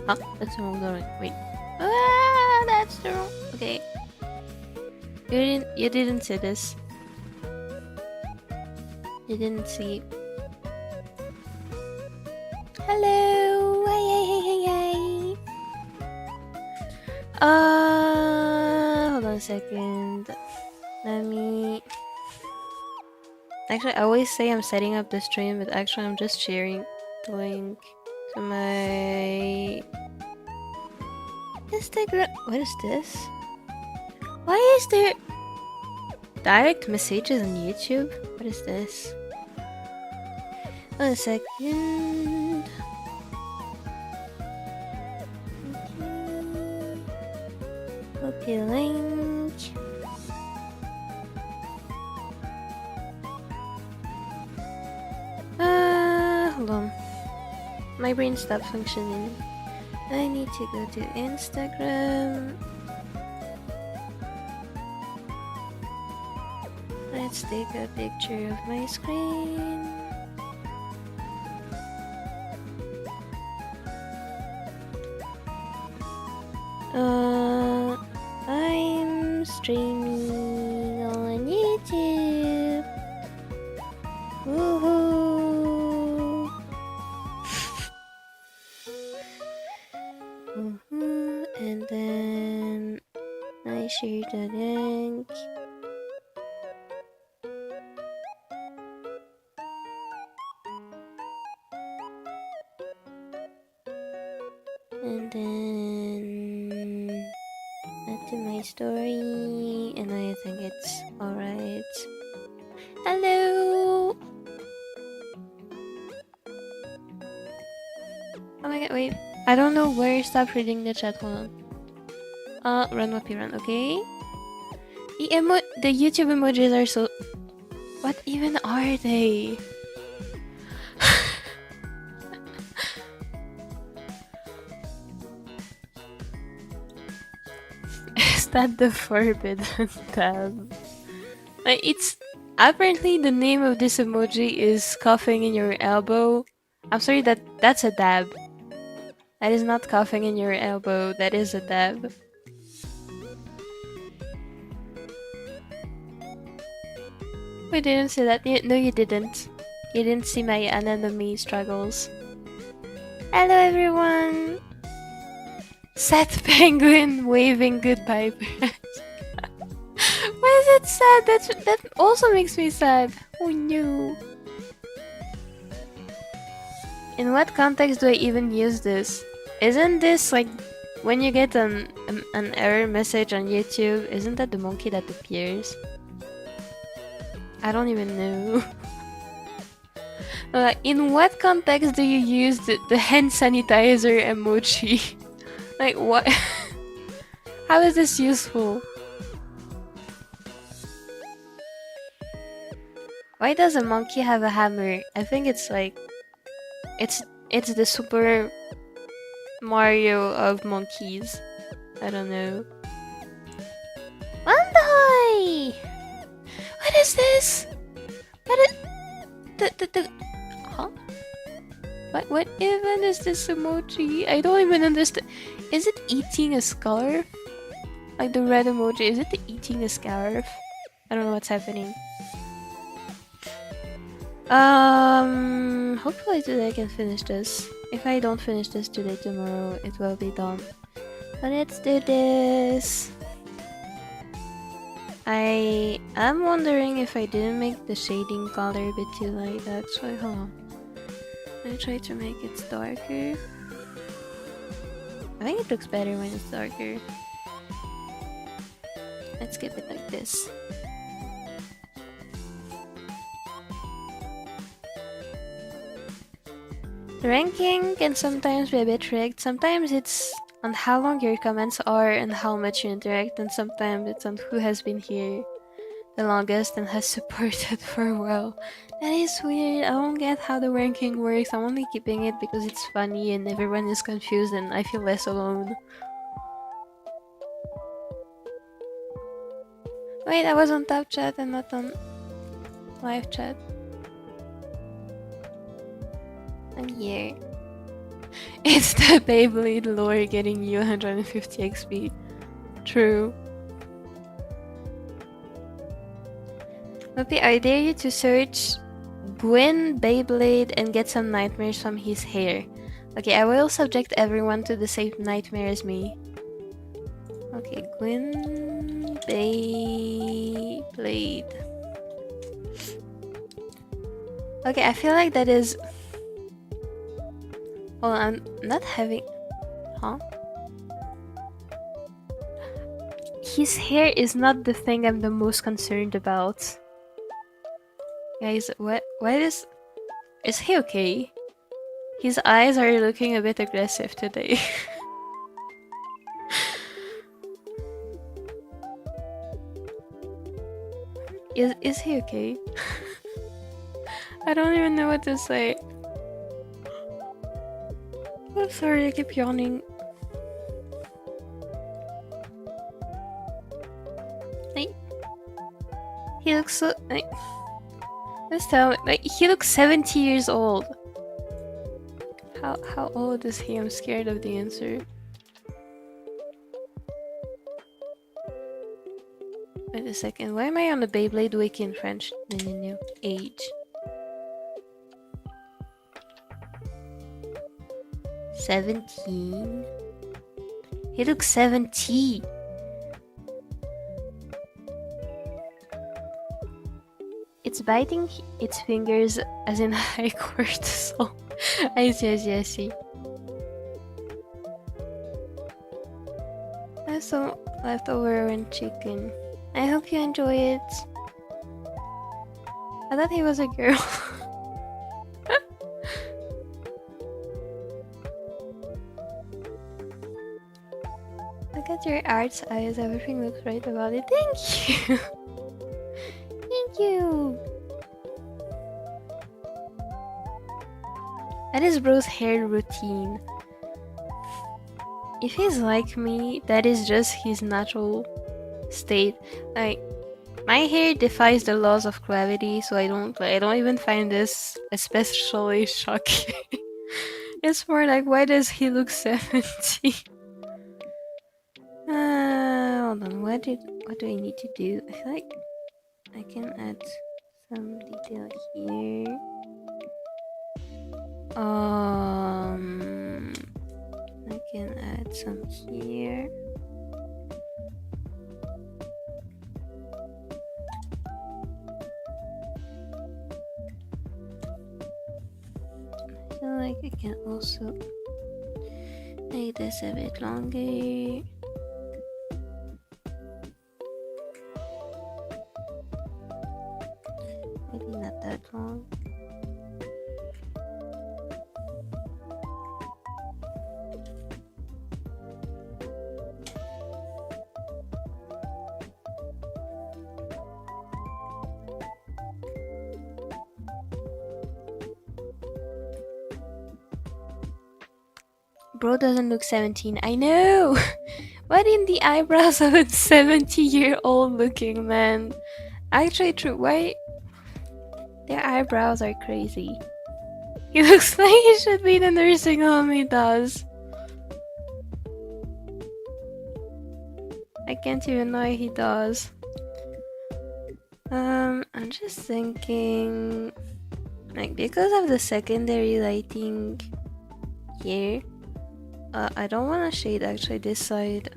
Huh? That's the wrong drawing. Wait. Ah, that's the wrong. Okay. You didn't see this. You didn't see. Hello. Hey. Hold on a second. Let me. Actually, I always say I'm setting up the stream, but actually, I'm just sharing the link to my Instagram. What is this? Why is there direct messages on YouTube? What is this? One second. Copy link. Hold on. My brain stopped functioning. I need to go to Instagram. Let's take a picture of my screen. I'm streaming on YouTube. Woohoo! And then I share the link. And then add to my story, and I think it's alright. Hello! Oh my god, wait. I don't know where I stopped reading the chat. Hold on. Run, Mopi, run, okay? The YouTube emojis are so... What even are they? Is that the forbidden tab? Like, it's... Apparently the name of this emoji is coughing in your elbow. I'm sorry, that's a dab. That is not coughing in your elbow, that is a dab. We didn't see that. No, you didn't. You didn't see my anatomy struggles. Hello, everyone! Sad penguin waving goodbye. Why is it sad? That also makes me sad. Oh no. In what context do I even use this? Isn't this like when you get an error message on YouTube? Isn't that the monkey that appears? I don't even know. In what context do you use the hand sanitizer emoji? Like what? How is this useful? Why does a monkey have a hammer? I think it's like it's the Super Mario of monkeys. I don't know. Mandai! What is this? What is the huh? What even is this emoji? I don't even understand. Is it eating a scarf? Like the red emoji, is it eating a scarf? I don't know what's happening. Hopefully today I can finish this. If I don't finish this today, tomorrow it will be done. But let's do this. I am wondering if I didn't make the shading color a bit too light actually. Hold on. Let me try to make it darker. I think it looks better when it's darker. Let's keep it like this. The ranking can sometimes be a bit rigged. Sometimes it's on how long your comments are and how much you interact, and sometimes it's on who has been here the longest and has supported for a while. That is weird. I don't get how the ranking works. I'm only keeping it because it's funny and everyone is confused and I feel less alone. Wait, I was on top chat and not on live chat. I'm here. It's the Beyblade lore getting you 150 XP. True. Mopi, I dare you to search Gwyn Beyblade and get some nightmares from his hair. Okay, I will subject everyone to the same nightmare as me. Okay, Gwyn Beyblade. Okay, I feel like that is... Well, I'm not having... Huh? His hair is not the thing I'm the most concerned about. Guys, what is... Is he okay? His eyes are looking a bit aggressive today. Is he okay? I don't even know what to say. I'm sorry, I keep yawning. Like, he looks so... Like, let's tell me, like, he looks 70 years old. How old is he? I'm scared of the answer. Wait a second, why am I on the Beyblade wiki in French? No. Age. 17. He looks 70. It's biting its fingers as in high cortisol. I see. I have some leftover and chicken. I hope you enjoy it. I thought he was a girl. Look at your art's eyes. Everything looks right about it. Thank you. Thank you. That is bro's hair routine. If he's like me, that is just his natural state. Like, my hair defies the laws of gravity, so I don't even find this especially shocking. It's more like, why does he look 70? Hold on, what do I need to do? I feel like I can add some detail here. I can add some here. I feel like I can also make this a bit longer. Maybe not that long. Bro doesn't look 17. I know! What in the eyebrows of a 70-year-old looking man? Actually, true. Why? Their eyebrows are crazy. He looks like he should be in a nursing home, he does. I can't even know he does. I'm just thinking... Like, because of the secondary lighting here, I don't want to shade actually this side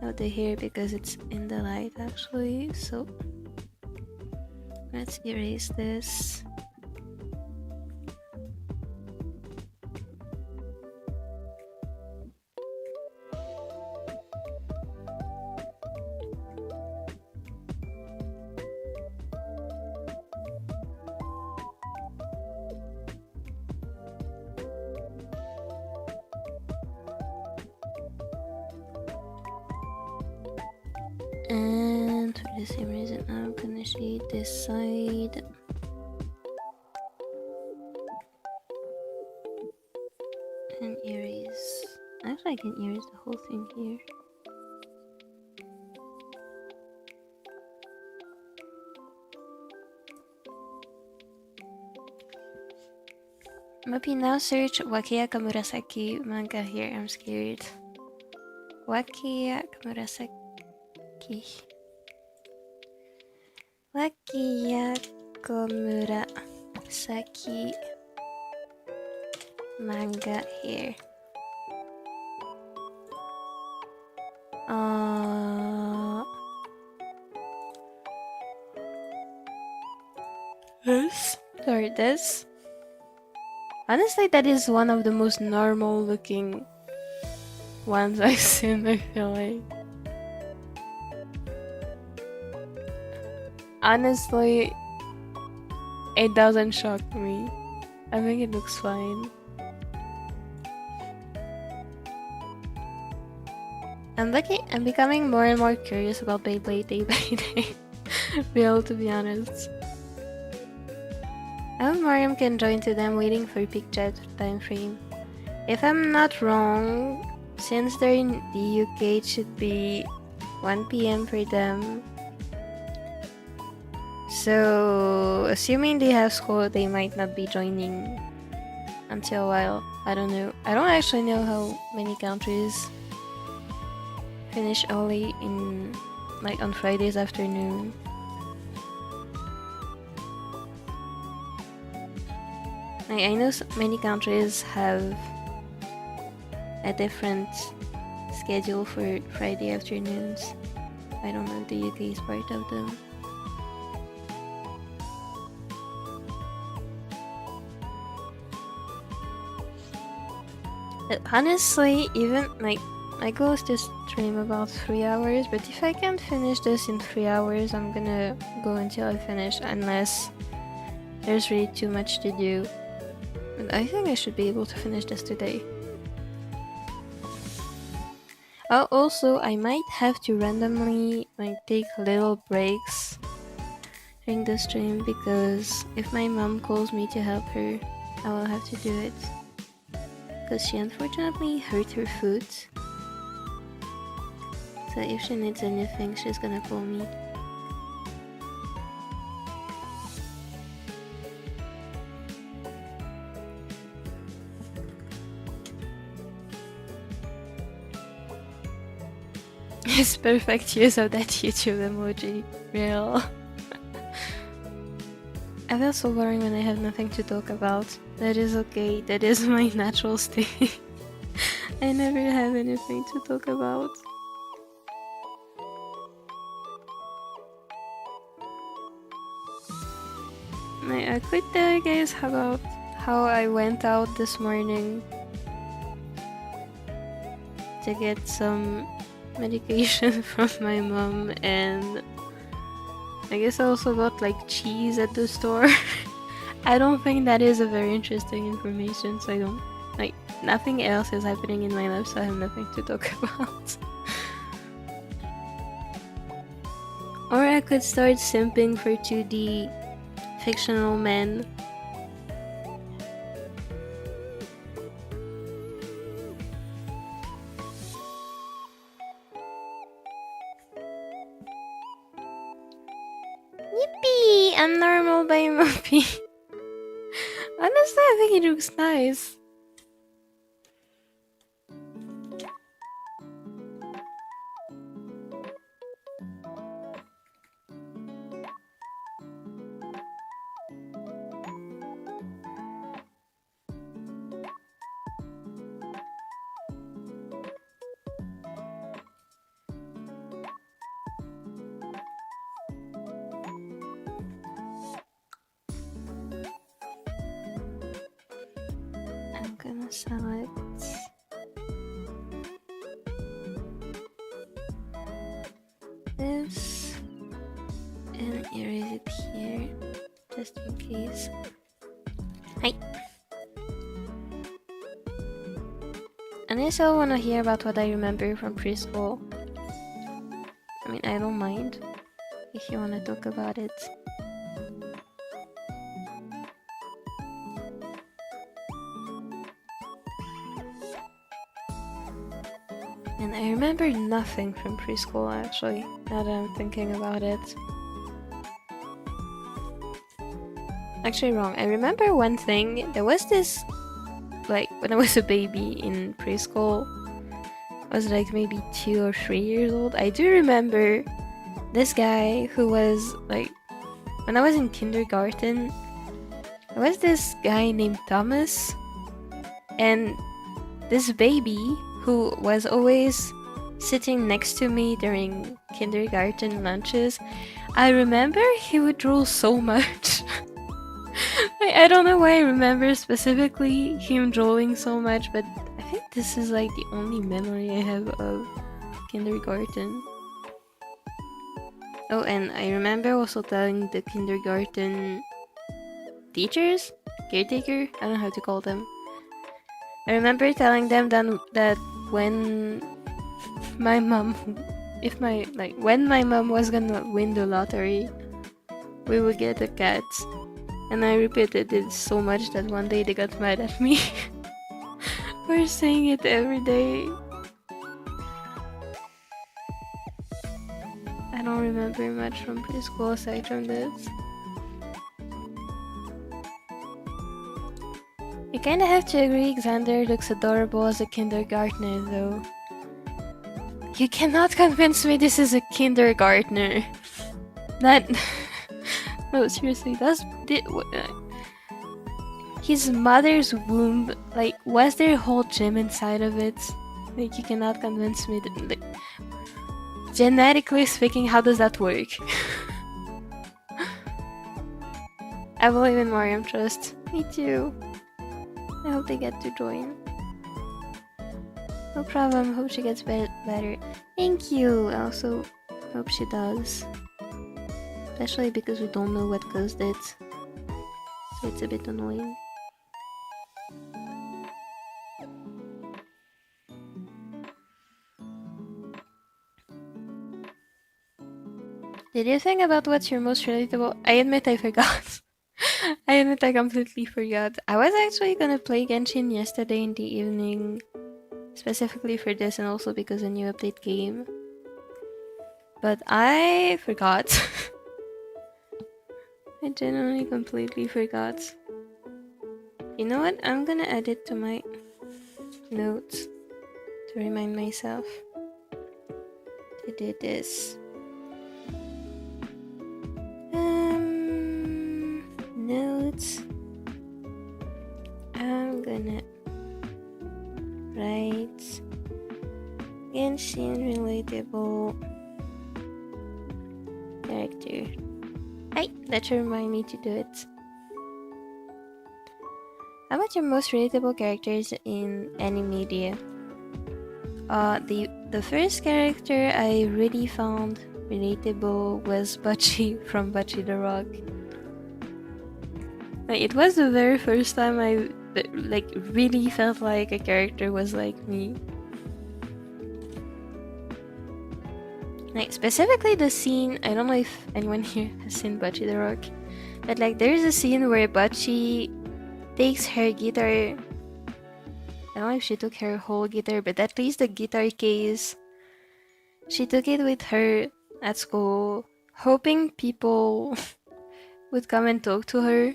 of the hair because it's in the light actually, so let's erase this. And for the same reason, I'm gonna shade this side. And erase. Actually, I can erase the whole thing here. Mopi, now search Wakiaka Murasaki manga here. I'm scared. Wakiaka Murasaki. Wakiaka Murasaki manga here. This. Honestly, that is one of the most normal looking ones I've seen, I feel like. Honestly, it doesn't shock me. I think it looks fine. I'm becoming more and more curious about Beyblade day by day. Real, to be honest. I hope Mariam can join today. I'm waiting for peak chat time frame. If I'm not wrong, since they're in the UK, it should be 1 PM for them. So, assuming they have school, they might not be joining until a while. I don't know. I don't actually know how many countries finish early in, like, on Fridays afternoon. I know many countries have a different schedule for Friday afternoons. I don't know if the UK is part of them. Honestly, even my goal is to stream about 3 hours, but if I can't finish this in 3 hours, I'm gonna go until I finish, unless there's really too much to do. But I think I should be able to finish this today. Oh, also, I might have to randomly take little breaks during the stream, because if my mom calls me to help her, I will have to do it. Because she unfortunately hurt her foot. So if she needs anything, she's gonna call me. It's perfect use of that YouTube emoji. Real. I feel so boring when I have nothing to talk about. That is okay. That is my natural state. I never have anything to talk about. I could tell you guys about how I went out this morning to get some medication from my mom, and I guess I also got like cheese at the store. I don't think that is a very interesting information, so I don't nothing else is happening in my life, so I have nothing to talk about. Or I could start simping for 2D fictional men. Yippee! I'm normal by Mopi. Honestly, I think it looks nice. I'm gonna select this and erase it here, just in case. Hi. And I still wanna hear about what I remember from preschool. I mean, I don't mind if you wanna talk about it. And I remember nothing from preschool, actually, now that I'm thinking about it. Actually wrong, I remember one thing. There was this when I was a baby in preschool. I was like maybe 2 or 3 years old. I do remember this guy who was like, when I was in kindergarten, there was this guy named Thomas, and this baby who was always sitting next to me during kindergarten lunches. I remember he would drool so much. I don't know why I remember specifically him drooling so much, but I think this is like the only memory I have of kindergarten. Oh, and I remember also telling the kindergarten teachers, caretaker, I don't know how to call them. I remember telling them that when my mom, when my mom was gonna win the lottery, we would get a cat. And I repeated it so much that one day they got mad at me for saying it every day. I don't remember much from preschool aside from this. You kinda have to agree Xander looks adorable as a kindergartner though. You cannot convince me this is a kindergartner. That... No, seriously, his mother's womb, like, was there a whole gym inside of it? Like, you cannot convince me that, like, genetically speaking, how does that work? I believe in Mariam Trust. Me too. I hope they get to join. No problem, hope she gets better. Thank you! I also hope she does. Especially because we don't know what caused it. So it's a bit annoying. Did you think about what's your most relatable? I admit I forgot. I admit I completely forgot. I was actually gonna play Genshin yesterday in the evening. Specifically for this and also because a new update came. But I forgot. I genuinely completely forgot. You know what? I'm gonna add it to my notes to remind myself to do this. Notes. I'm gonna write Genshin relatable character. Hey, that should remind me to do it. How about your most relatable characters in any media? The first character I really found relatable was Butchie from Butchie the Rock. Like, it was the very first time I really felt like a character was like me. Like, specifically the scene, I don't know if anyone here has seen Butchie the Rock, but like there's a scene where Butchie takes her guitar. I don't know if she took her whole guitar, but at least the guitar case, she took it with her at school, hoping people would come and talk to her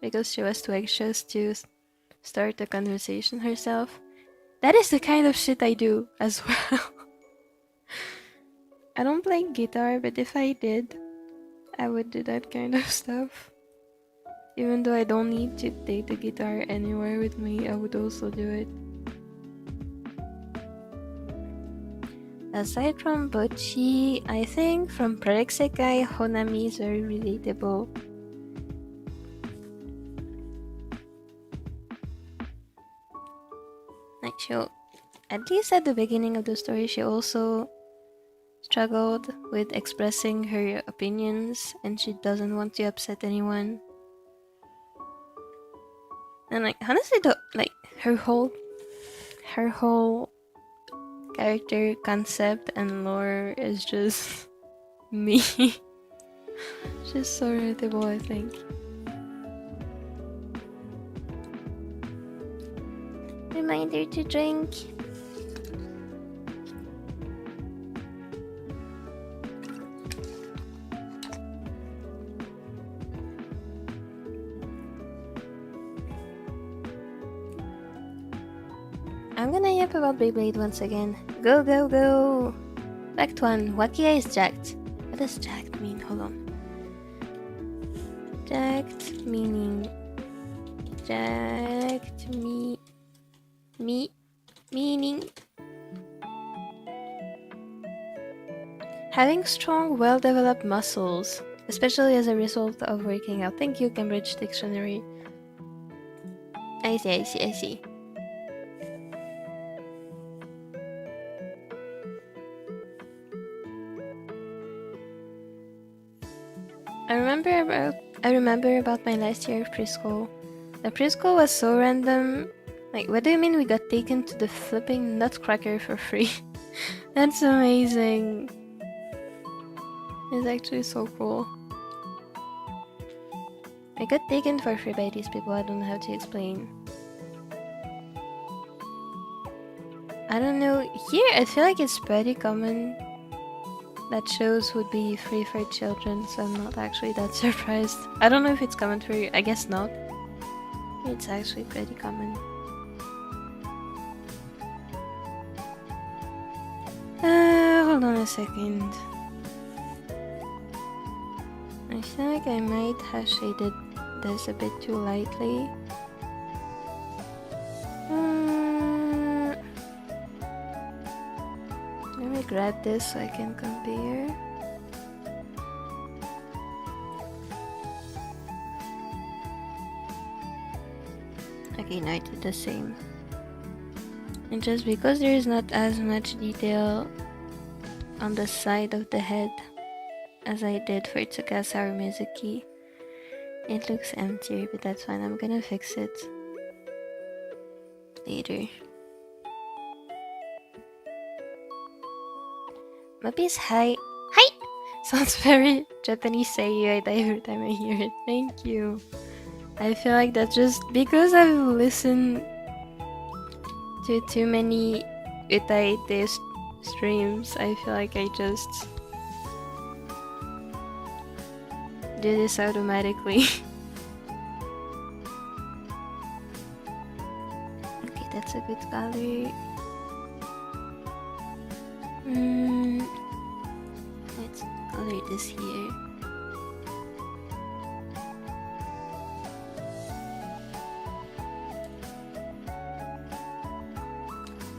because she was too anxious to start a conversation herself. That is the kind of shit I do as well. I don't play guitar, but if I did, I would do that kind of stuff. Even though I don't need to take the guitar anywhere with me, I would also do it. Aside from Butchie, I think from Project Sekai, Honami is very relatable. Like, at least at the beginning of the story, she also struggled with expressing her opinions and she doesn't want to upset anyone. And like, honestly though, like her whole character concept and lore is just me. She's so relatable, I think. Reminder to drink. about Beyblade once again. Go, go, go! Fact 1. Wakia is jacked. What does jacked mean? Hold on. Jacked meaning... Jacked meaning... Having strong, well-developed muscles, especially as a result of working out. Thank you, Cambridge Dictionary. I see. I remember about my last year of preschool. The preschool was so random. Like, what do you mean we got taken to the flipping Nutcracker for free? That's amazing. It's actually so cool. I got taken for free by these people. I don't know how to explain. I don't know. Here, I feel like it's pretty common that shows would be free for children, so I'm not actually that surprised. I don't know if it's common for you. I guess not. It's actually pretty common. Hold on a second. I feel like I might have shaded this a bit too lightly. Let me grab this so I can compare. Okay, now I did the same. And just because there is not as much detail on the side of the head as I did for Tsukasa or Mizuki, it looks emptier, but that's fine. I'm gonna fix it later. Mopi's hi. Hi! Sounds very Japanese say every time I hear it. Thank you. I feel like that's just because I've listened to too many Utaite streams. I feel like I just do this automatically. Okay, that's a good color. Let's color this here.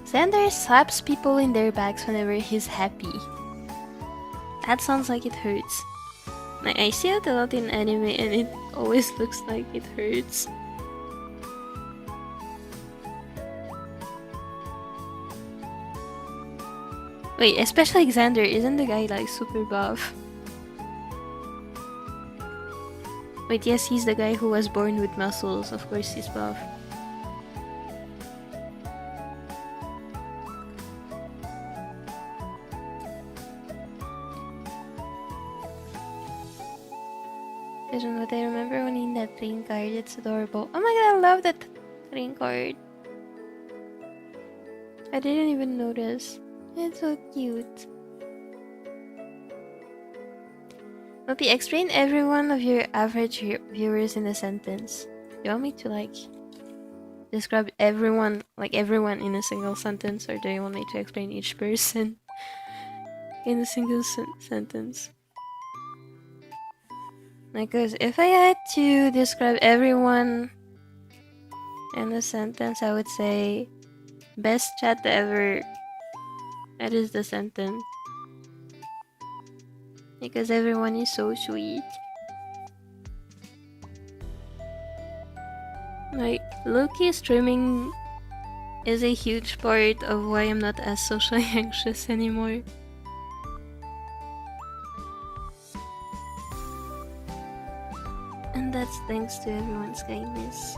Xander slaps people in their backs whenever he's happy. That sounds like it hurts. I see it a lot in anime and it always looks like it hurts. Wait, especially Xander, isn't the guy like super buff? Wait, yes, he's the guy who was born with muscles. Of course he's buff. But I remember winning that train card. It's adorable. Oh my god, I love that train card. I didn't even notice. It's so cute. Mopi, explain every one of your average viewers in a sentence. You want me to like describe everyone, like everyone in a single sentence, or do you want me to explain each person in a single sentence? Because if I had to describe everyone in a sentence, I would say best chat ever. That is the sentence. Because everyone is so sweet. Like, low-key streaming is a huge part of why I'm not as socially anxious anymore. And that's thanks to everyone's kindness.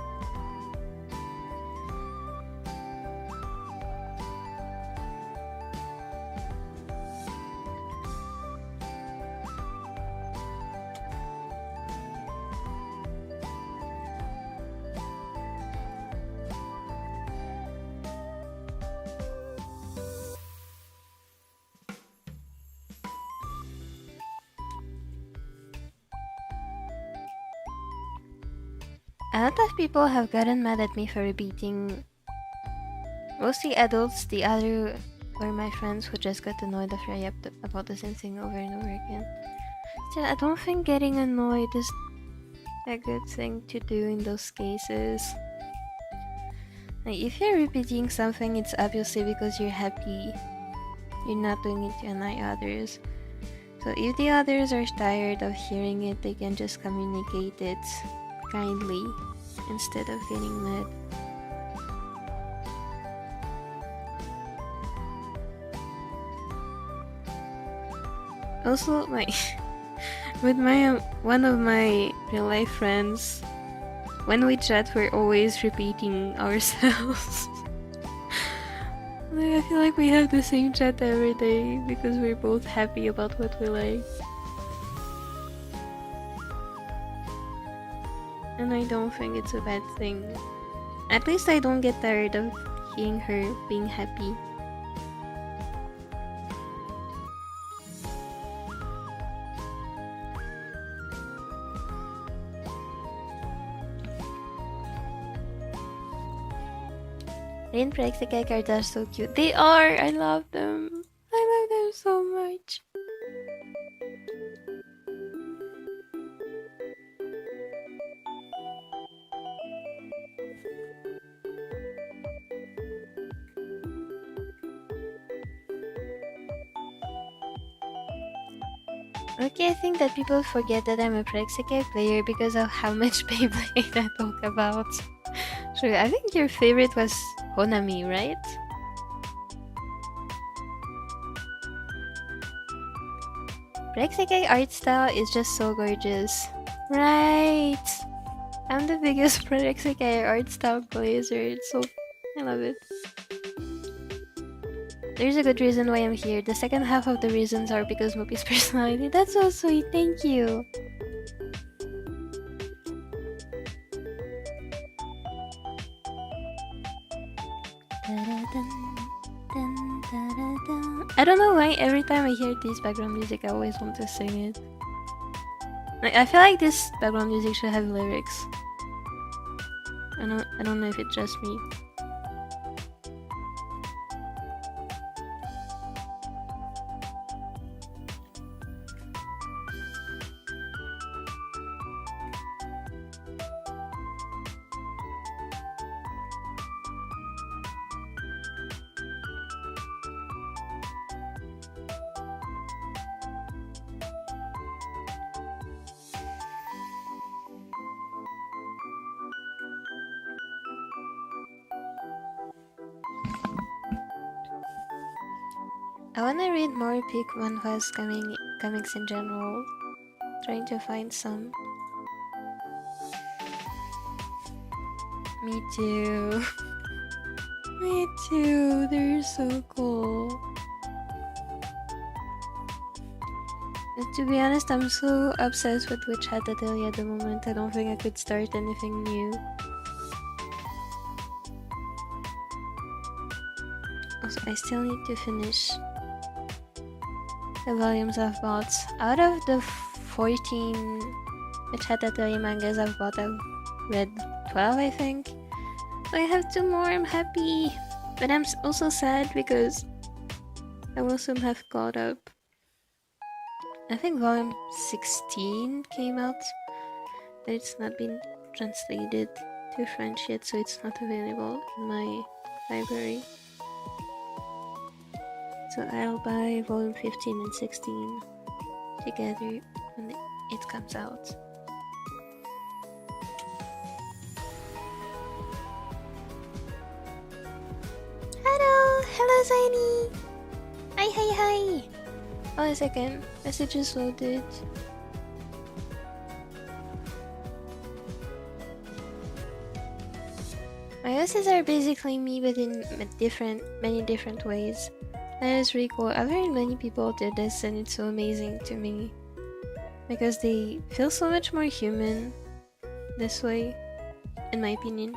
A lot of people have gotten mad at me for repeating Mostly adults, the other were my friends who just got annoyed after I yapped about the same thing over and over again. Still, I don't think getting annoyed is a good thing to do in those cases. Like, if you're repeating something, it's obviously because you're happy. You're not doing it to annoy others. So if the others are tired of hearing it, they can just communicate it kindly instead of getting mad. Also, with one of my real life friends, when we chat, we're always repeating ourselves. I feel like we have the same chat every day because we're both happy about what we like. And I don't think it's a bad thing. At least I don't get tired of hearing her being happy. Rain Prexicag are just so cute. They are! I love them. I love them so much. Okay, I think that people forget that I'm a Prexicag player because of how much Beyblade I talk about. Sure, I think your favorite was Honami, right? Prexicag art style is just so gorgeous. Right! I'm the biggest Prexicag art style blazer. It's so... I love it. There's a good reason why I'm here. The second half of the reasons are because Mopi's personality. That's so sweet, thank you! I don't know why every time I hear this background music I always want to sing it. I feel like this background music should have lyrics. I don't know if it's just me. I wanna read more Peak Manhwas comics in general. Trying to find some. Me too. Me too. They're so cool. And to be honest, I'm so obsessed with Witch Hat Atelier at the moment. I don't think I could start anything new. Also, I still need to finish the volumes I've bought. Out of the 14 Witch Hat Atelier mangas I've bought, I've read 12, I think. So I have 2 more, I'm happy. But I'm also sad because I will soon have caught up. I think volume 16 came out, but it's not been translated to French yet, so it's not available in my library. So I'll buy volume 15 and 16 together when it comes out. Hello Zaini! Hi! Oh, a second, message is loaded. My OSs are basically me, but in many different ways. That is really cool. I've heard many people do this and it's so amazing to me. Because they feel so much more human this way, in my opinion.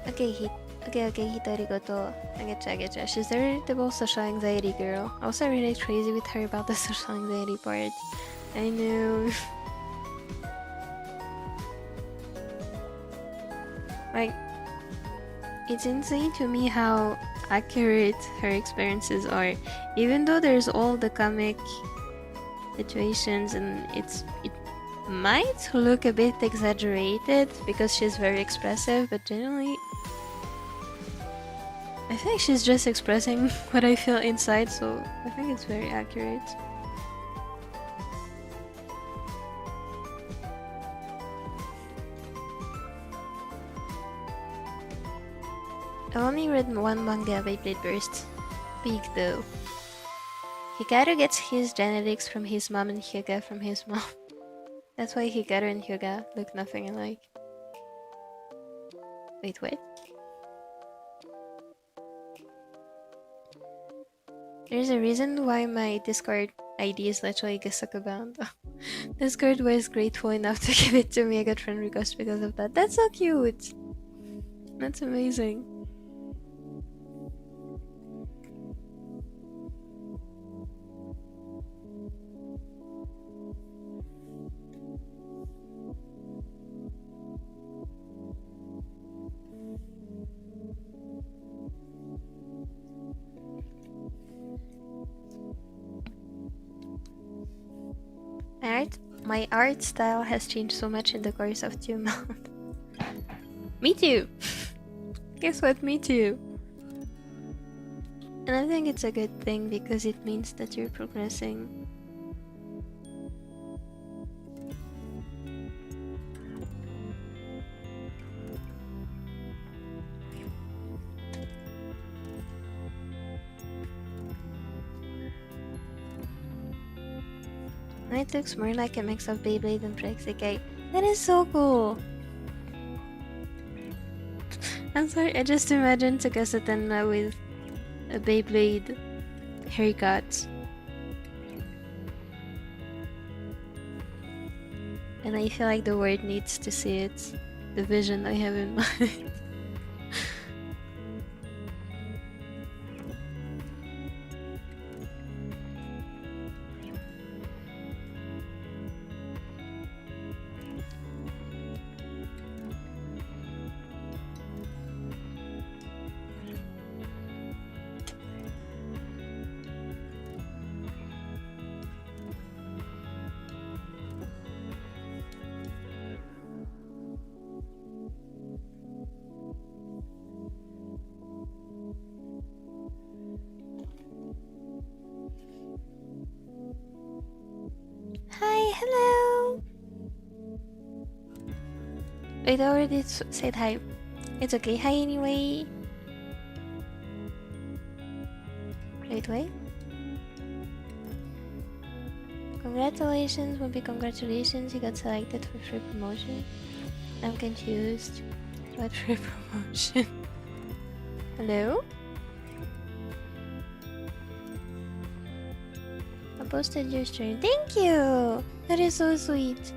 Okay, Okay, Hitarigoto. I get you. She's the irritable social anxiety girl. Also really crazy with her about the social anxiety part. I know. Like, it's insane to me how accurate her experiences are. Even though there's all the comic situations and it might look a bit exaggerated because she's very expressive, but generally I feel like she's just expressing what I feel inside, so I think it's very accurate. I've only read one manga by Blade Burst. Big though. Hikaru gets his genetics from his mom and Hyuga from his mom. That's why Hikaru and Hyuga look nothing alike. Wait, what? There's a reason why my Discord ID is literally Gesaka-bound. Discord was grateful enough to give it to me. I got friend request because of that. That's so cute! That's amazing. My art style has changed so much in the course of 2 months. Me too! Guess what? Me too! And I think it's a good thing because it means that you're progressing. It looks more like a mix of Beyblade and Prexikai. That is so cool! I'm sorry, I just imagined Tsukasa Tenma with a Beyblade haircut. And I feel like the world needs to see it. The vision I have in mind. Hi, hello! Wait, I already said hi. It's okay, hi anyway. Wait. Congratulations, Mopi, congratulations, you got selected for free promotion. I'm confused. What free promotion? Hello? I posted your stream. Thank you! That is so sweet.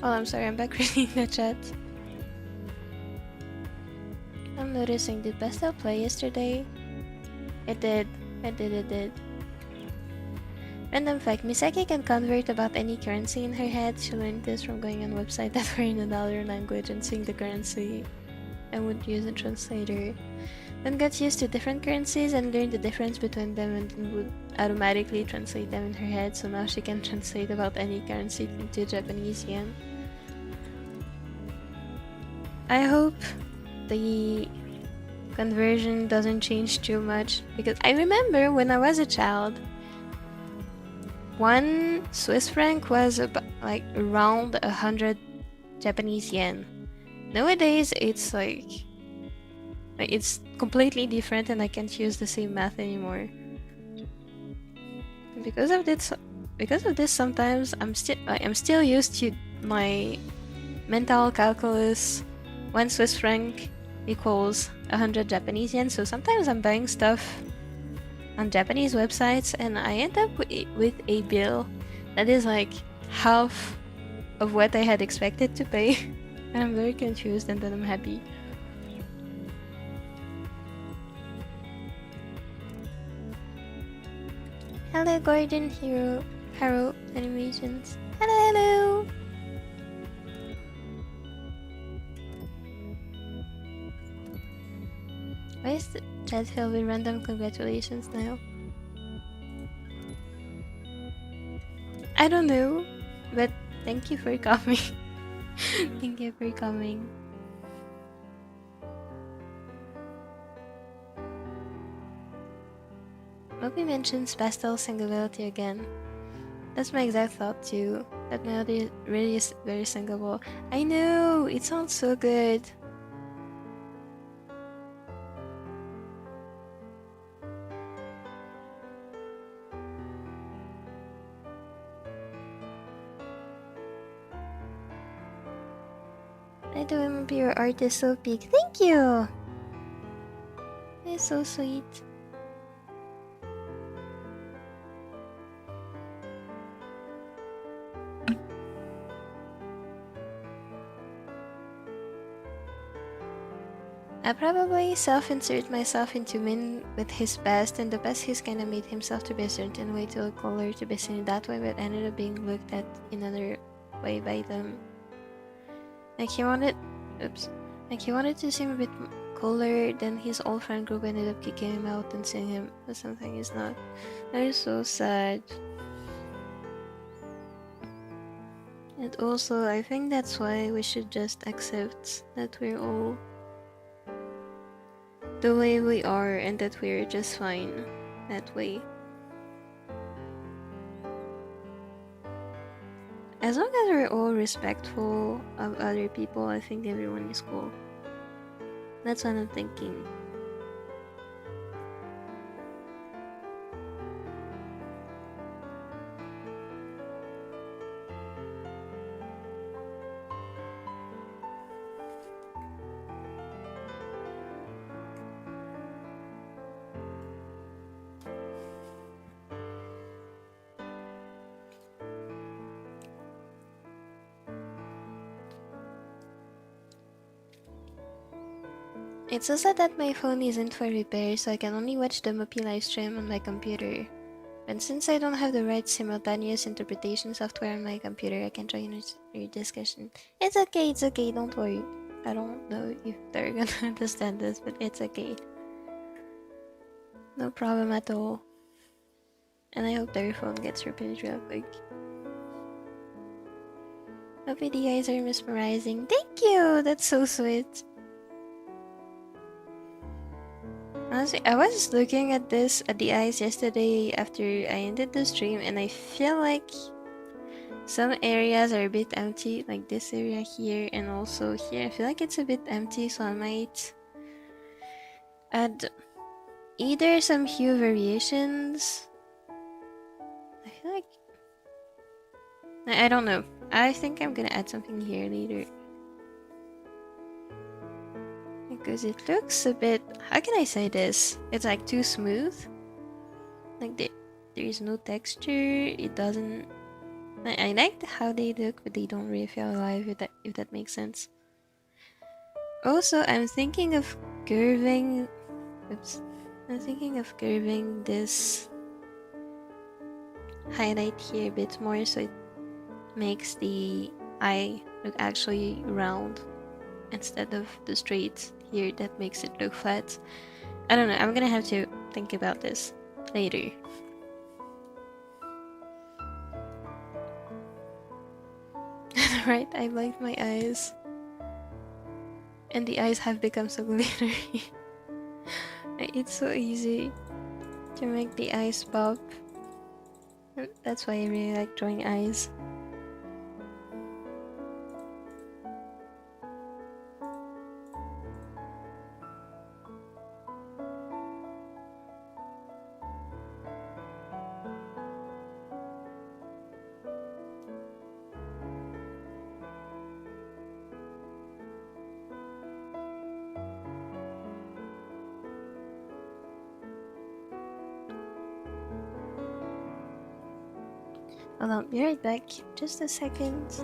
Oh, I'm sorry, I'm back reading the chat. I'm noticing, did Pastel play yesterday? It did. Random fact, Misaki can convert about any currency in her head. She learned this from going on websites that were in another language and seeing the currency. I would use a translator. Then got used to different currencies and learned the difference between them and would automatically translate them in her head, so now she can translate about any currency into Japanese yen. I hope the conversion doesn't change too much, because I remember when I was a child, 1 Swiss franc was about, like around 100 Japanese yen. Nowadays it's like it's completely different and I can't use the same math anymore. And because of this sometimes I'm still used to my mental calculus. 1 Swiss franc equals 100 Japanese yen, so sometimes I'm buying stuff on Japanese websites and I end up with a bill that is like half of what I had expected to pay. And I'm very confused and then I'm happy. Hello, Gordon Hero Animations. Hello! Why is the chat filled with random congratulations now? I don't know, but thank you for coming. Thank you for coming. Mopi mentions Pastel singability again. That's my exact thought too. That melody really is very singable. I know! It sounds so good. I do remember your art is so big. Thank you! It's so sweet. I probably self-insert myself into Min with his past, and the past he's kinda made himself to be a certain way to look cooler, to be seen that way, but ended up being looked at in another way by them. Like he wanted to seem a bit cooler, then his old friend group ended up kicking him out and seeing him as something he's not. That is so sad. And also, I think that's why we should just accept that we're all the way we are and that we're just fine that way. As long as we're all respectful of other people, I think everyone is cool. That's what I'm thinking. It's so sad that my phone isn't for repair, so I can only watch the Mopi livestream on my computer. And since I don't have the right simultaneous interpretation software on my computer, I can join your discussion. It's okay, don't worry. I don't know if they're gonna understand this, but it's okay. No problem at all. And I hope their phone gets repaired real quick. Mopi, the eyes are mesmerizing. Thank you! That's so sweet. Honestly, I was looking at the eyes yesterday after I ended the stream, and I feel like some areas are a bit empty, like this area here and also here. I feel like it's a bit empty, so I might add either some hue variations. I feel like I don't know. I think I'm gonna add something here later. Because it looks a bit, how can I say this? It's like too smooth. Like there is no texture. It doesn't. I like how they look, but they don't really feel alive. If that makes sense. Also, I'm thinking of curving. Oops. I'm thinking of curving this highlight here a bit more, so it makes the eye look actually round instead of the straight here that makes it look flat. I don't know, I'm gonna have to think about this later. Right, I blinked my eyes. And the eyes have become so glittery. It's so easy to make the eyes pop. That's why I really like drawing eyes. Hold on, be right back. Just a second.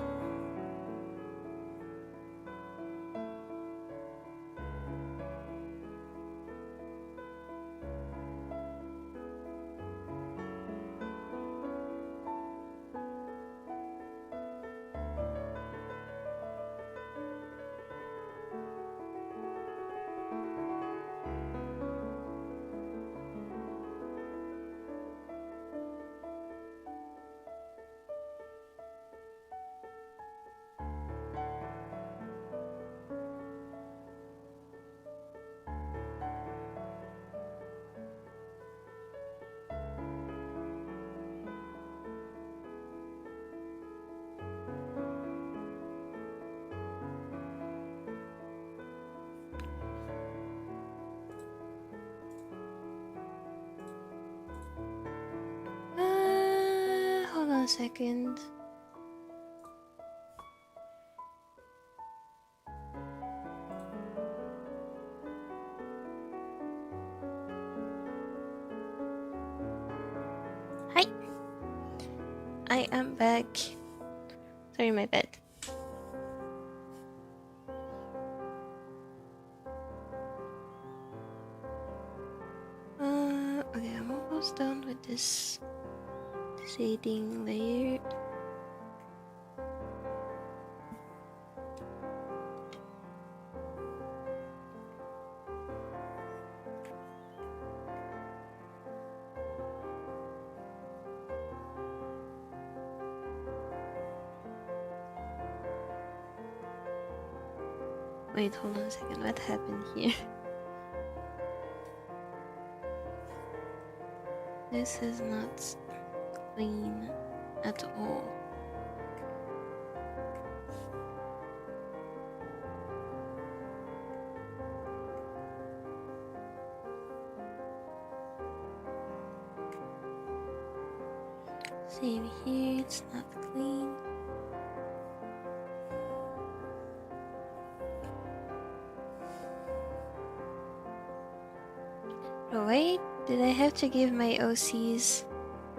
a second. Hi! I am back. Sorry, my bed. Okay, I'm almost done with this shading layer. Wait, hold on a second. What happened here? This is not clean at all. Same here, it's not clean. Oh wait, did I have to give my OCs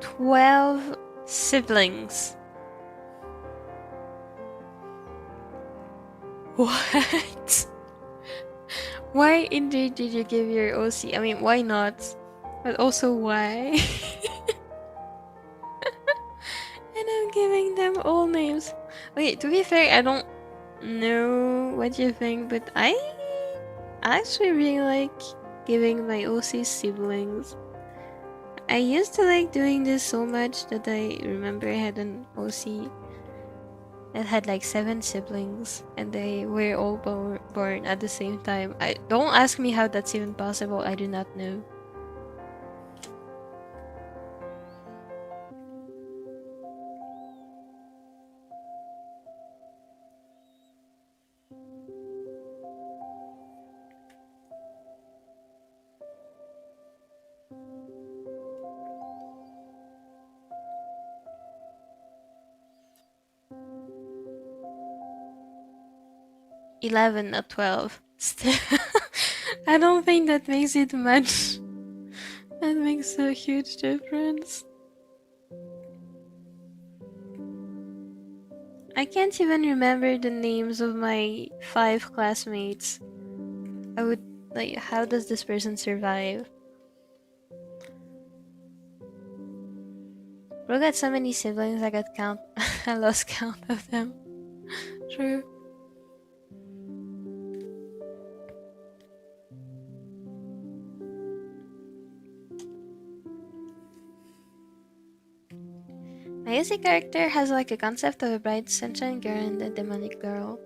12 siblings? What? Why indeed did you give your OC? I mean, why not? But also why? And I'm giving them all names. Okay, to be fair, I don't know what you think, but I actually really like giving my OC siblings. I used to like doing this so much that I remember I had an OC that had like 7 siblings and they were all born at the same time. Don't ask me how that's even possible, I do not know. 11, not 12. Still, I don't think that makes it much. That makes a huge difference. I can't even remember the names of my 5 classmates. I would like, how does this person survive? Bro got so many siblings I got count. I lost count of them. True. My Yuzi character has like a concept of a bright sunshine girl and a demonic girl.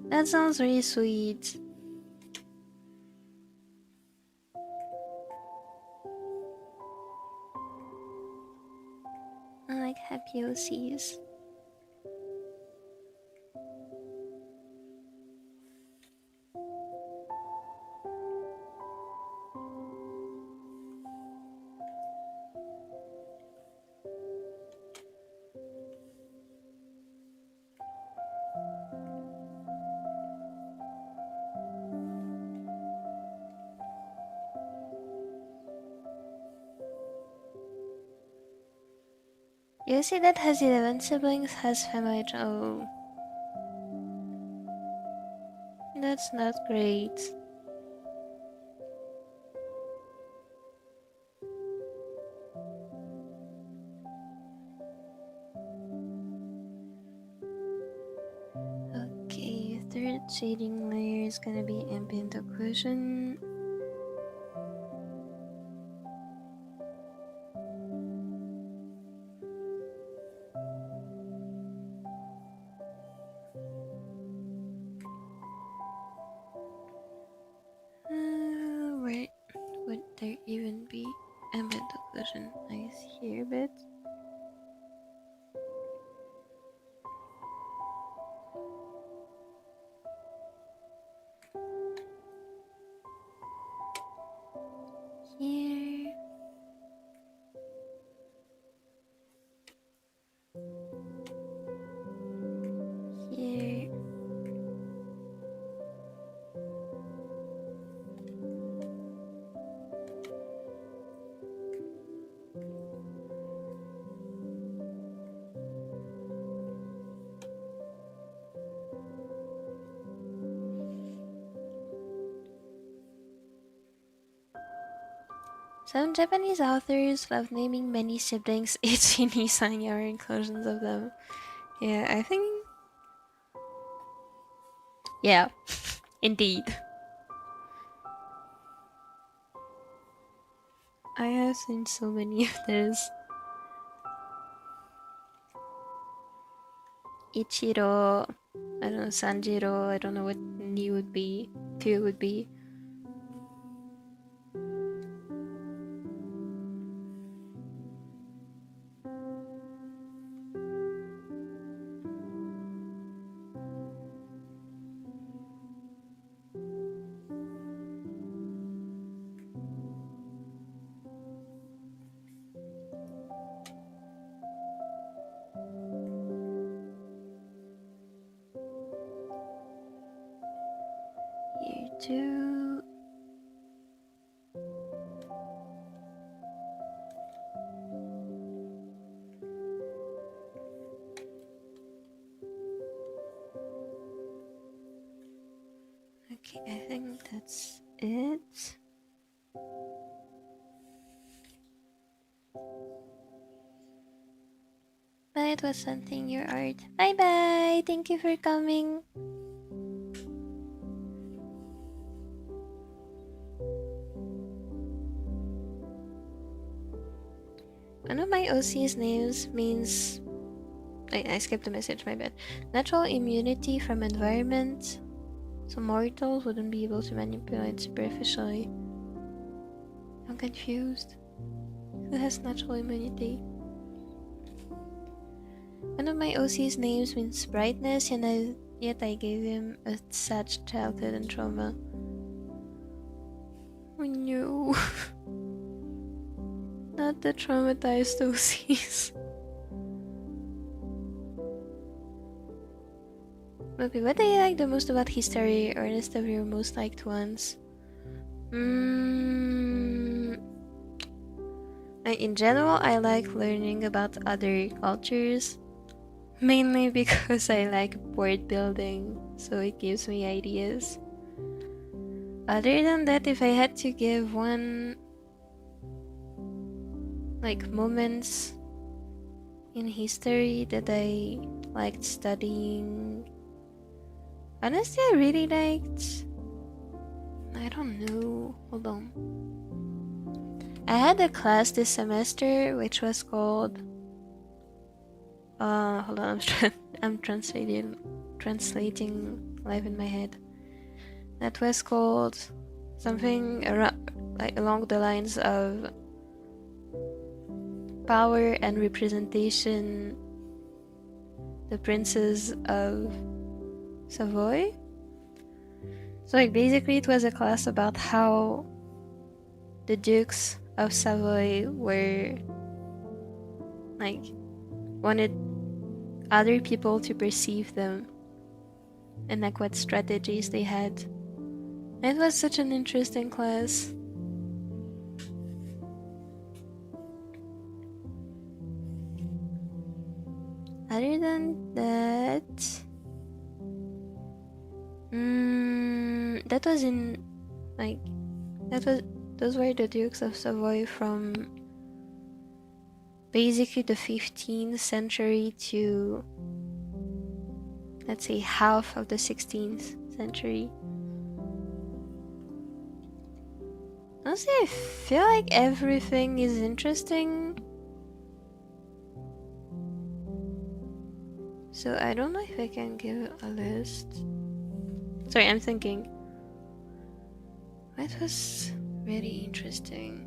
That sounds really sweet. I like happy OCs. Yuzi that has 11 siblings has family. Oh, that's not great. Okay, third shading layer is gonna be ambient occlusion. Where would there even be ambient occlusion? I see a bit. Here. Some Japanese authors love naming many siblings Ichi, Nisanya, or inclusions of them. Yeah, I think... Yeah, indeed. I have seen so many of this. Ichiro, I don't know, Sanjiro, I don't know what Ni would be, Two would be. Year 2. Okay, I think that's it. But it was something, your art. Bye bye! Thank you for coming. One of my OC's names means... I skipped the message, my bad. Natural immunity from environment. So mortals wouldn't be able to manipulate superficially. I'm confused. Who has natural immunity? One of my OC's names means brightness, and yet I gave him a sad childhood and trauma. Oh no. Not the traumatized OCs. Mopi, what do you like the most about history, or list of your most liked ones? In general, I like learning about other cultures. Mainly because I like board building, so it gives me ideas. Other than that, if I had to give one... moments in history that I liked studying... Honestly, I really liked... I don't know. Hold on. I had a class this semester which was called... hold on, I'm translating live in my head. That was called something around, along the lines of power and representation, the princes of Savoy. So basically it was a class about how the dukes of Savoy were wanted other people to perceive them, and what strategies they had. It was such an interesting class. Other than that, that was in those were the Dukes of Savoy from basically the 15th century to, let's say, half of the 16th century. Honestly, I feel like everything is interesting. So I don't know if I can give a list. Sorry, I'm thinking. What was really interesting?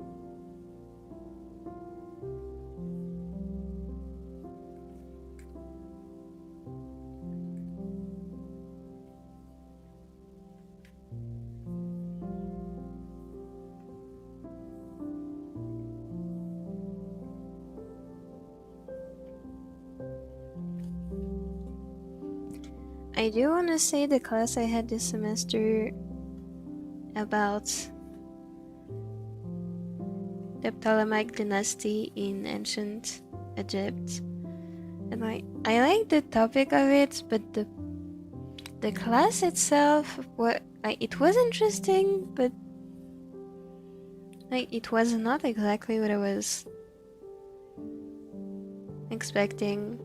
I do want to say the class I had this semester about the Ptolemaic dynasty in ancient Egypt, and I like the topic of it, but the class itself, it was interesting, but Like, it was not exactly what I was expecting.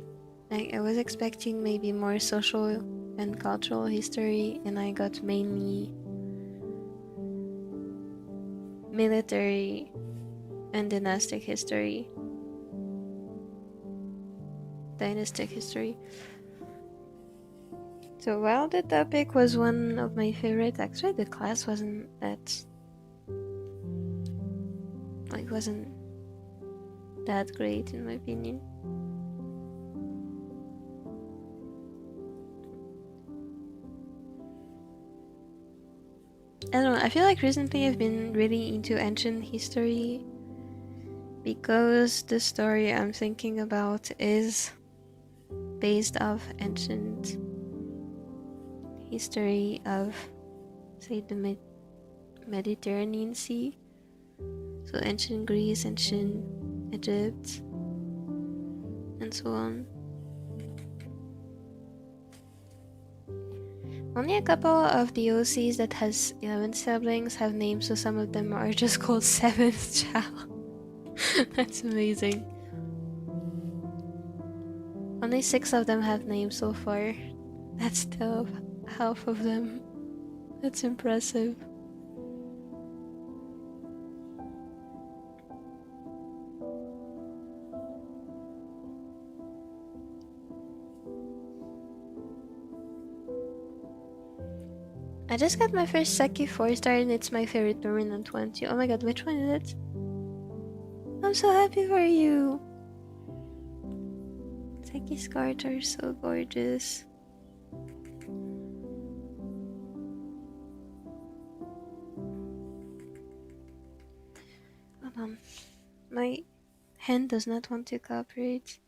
Like, I was expecting maybe more social and cultural history, and I got mainly military and dynastic history. So while the topic was one of my favorites, actually the class wasn't that great in my opinion. I don't know, I feel like recently I've been really into ancient history because the story I'm thinking about is based off ancient history of, say, the Mediterranean Sea. So ancient Greece, ancient Egypt, and so on. Only a couple of the OCs that has 11 siblings have names, so some of them are just called 7th child. That's amazing. Only 6 of them have names so far. That's still half of them. That's impressive. I just got my first Seki 4-star and it's my favorite permanent one too. Oh my god, which one is it? I'm so happy for you! Seki's cards are so gorgeous. Hold on. My hand does not want to cooperate.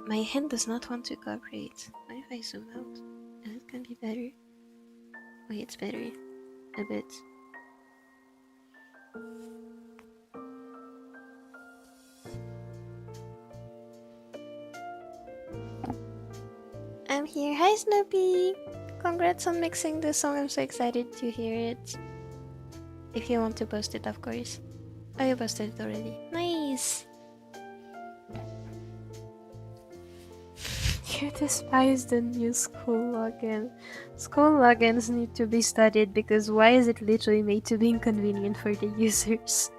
My hand does not want to cooperate. What if I zoom out? Is it gonna be better? Wait, it's better. A bit. I'm here. Hi Snoopy! Congrats on mixing the song. I'm so excited to hear it. If you want to post it, of course. Oh, you posted it already. Nice! You despise the new school login. School logins need to be studied because why is it literally made to be inconvenient for the users?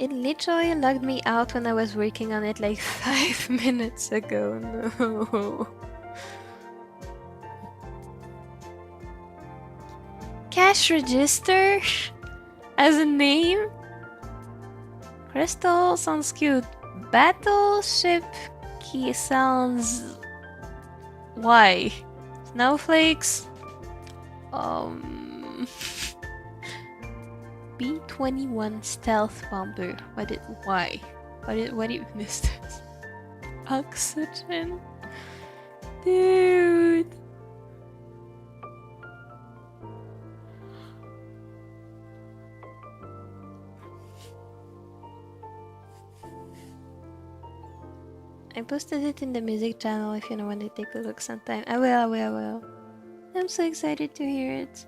It literally logged me out when I was working on it like 5 minutes ago. No. Cash register as a name? Crystal sounds cute. Battleship key sounds... Why? Snowflakes? B-21 stealth bomber. Why? What did you miss this? Oxygen? Dude. I posted it in the music channel if you want to take a look sometime. I will. I'm so excited to hear it.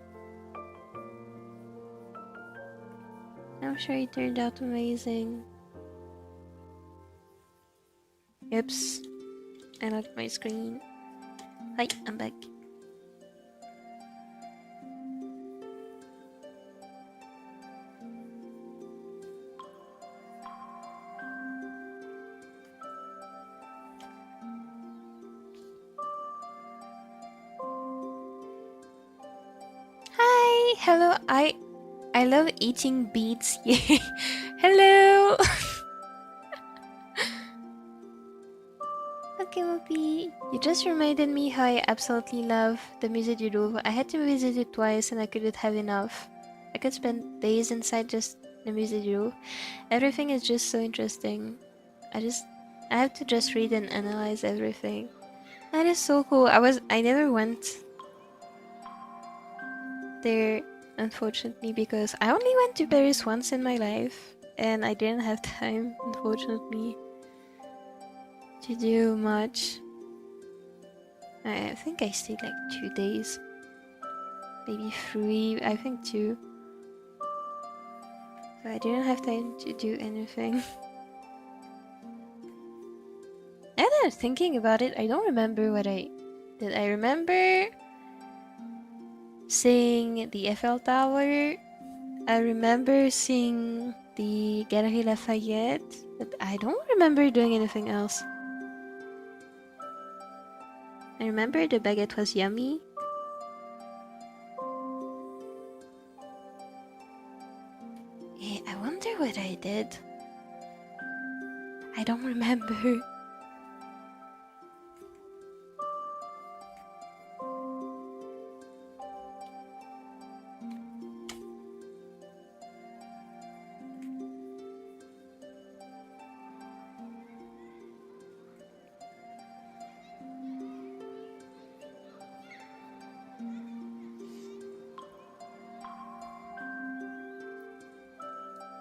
I'm sure it turned out amazing. Oops. I locked my screen. Hi, I'm back. Hi, hello. I love eating beets. Yay. Hello. Okay, Mopi. You just reminded me how I absolutely love the Musée du Louvre. I had to visit it twice and I couldn't have enough. I could spend days inside just the Musée du Louvre. Everything is just so interesting. I have to just read and analyze everything. That is so cool. I never went there, unfortunately, because I only went to Paris once in my life and I didn't have time, unfortunately, to do much. I think I stayed like 2 days, maybe 3, I think 2. So I didn't have time to do anything. Now that I'm thinking about it, I don't remember what I did. I remember seeing the Eiffel Tower. I remember seeing the Galerie Lafayette, but I don't remember doing anything else. I remember the baguette was yummy. Yeah, I wonder what I did. I don't remember.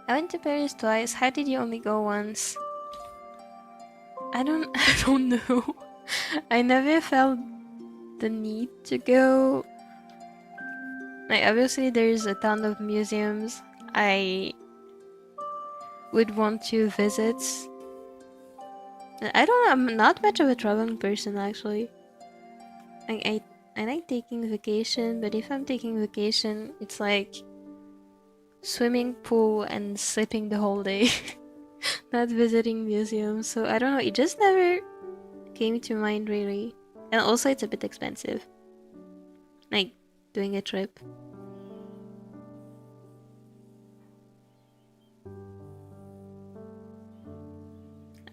I went to Paris twice. How did you only go once? I don't know. I never felt the need to go. Like, obviously there's a ton of museums I would want to visit. I'm not much of a traveling person, actually. I like taking vacation, but if I'm taking vacation, it's like swimming pool and sleeping the whole day. Not visiting museums, so I don't know, it just never came to mind, really. And also it's a bit expensive, like doing a trip.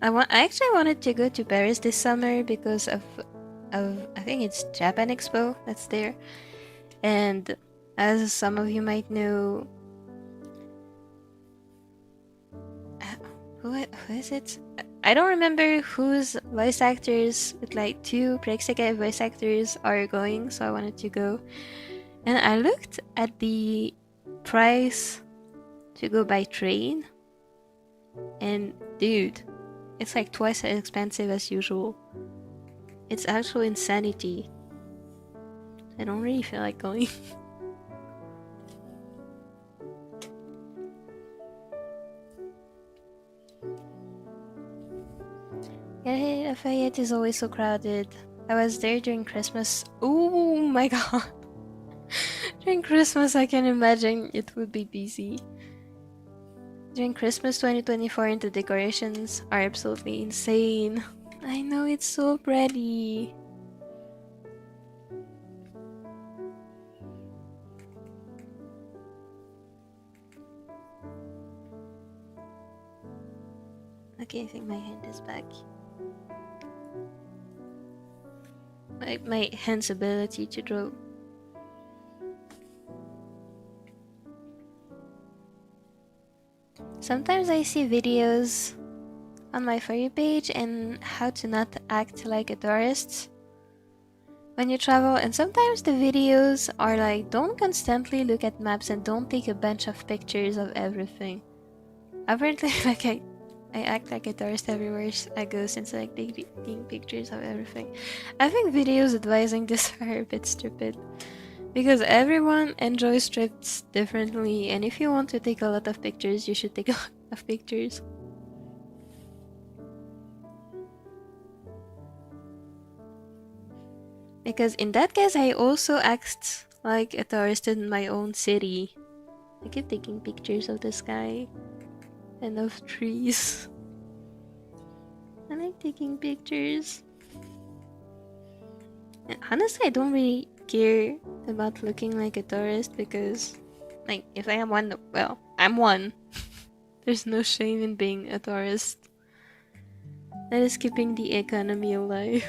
I actually wanted to go to Paris this summer because of I think it's Japan Expo that's there. And as some of you might know, who is it? I don't remember whose voice actors, but like 2 Brexit voice actors are going, so I wanted to go. And I looked at the price to go by train, and dude, it's like twice as expensive as usual. It's actual insanity. I don't really feel like going. Yeah, Lafayette is always so crowded. I was there during Christmas. Oh my god. During Christmas, I can imagine it would be busy. During Christmas 2024, the decorations are absolutely insane. I know, it's so pretty. Okay, I think my hand is back. My hand's ability to draw. Sometimes I see videos on my For You page and how to not act like a tourist when you travel, and sometimes the videos are like, don't constantly look at maps and don't take a bunch of pictures of everything. Apparently, like I act like a tourist everywhere I go since I like taking pictures of everything. I think videos advising this are a bit stupid, because everyone enjoys trips differently, and if you want to take a lot of pictures, you should take a lot of pictures. Because in that case, I also act like a tourist in my own city. I keep taking pictures of the sky and of trees. I like taking pictures. And honestly, I don't really care about looking like a tourist, because, like, if I am one, well, I'm one. There's no shame in being a tourist. That is keeping the economy alive.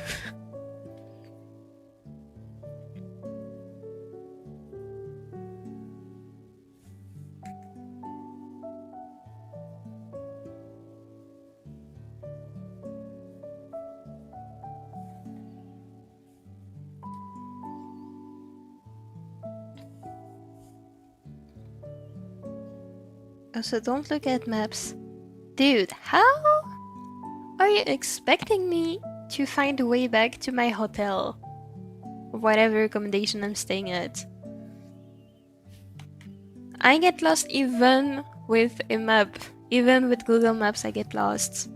Also, don't look at maps. Dude, how are you expecting me to find a way back to my hotel? Or whatever accommodation I'm staying at? I get lost even with a map. Even with Google Maps, I get lost.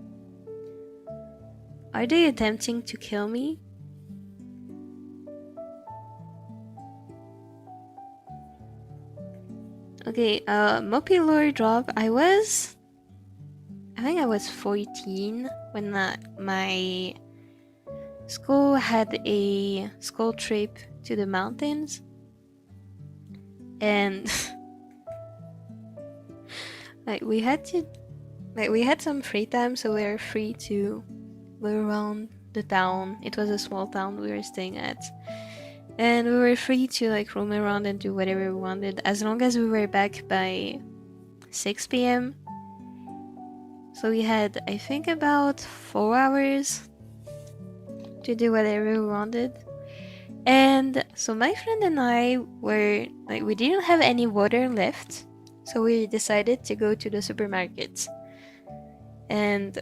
Are they attempting to kill me? Okay, Mopi lore drop. I think I was 14 when my school had a school trip to the mountains. And we had some free time, so we were free to go around the town. It was a small town we were staying at. And we were free to roam around and do whatever we wanted, as long as we were back by 6 p.m. So we had, I think, about 4 hours to do whatever we wanted. And so my friend and I were, we didn't have any water left, so we decided to go to the supermarket. And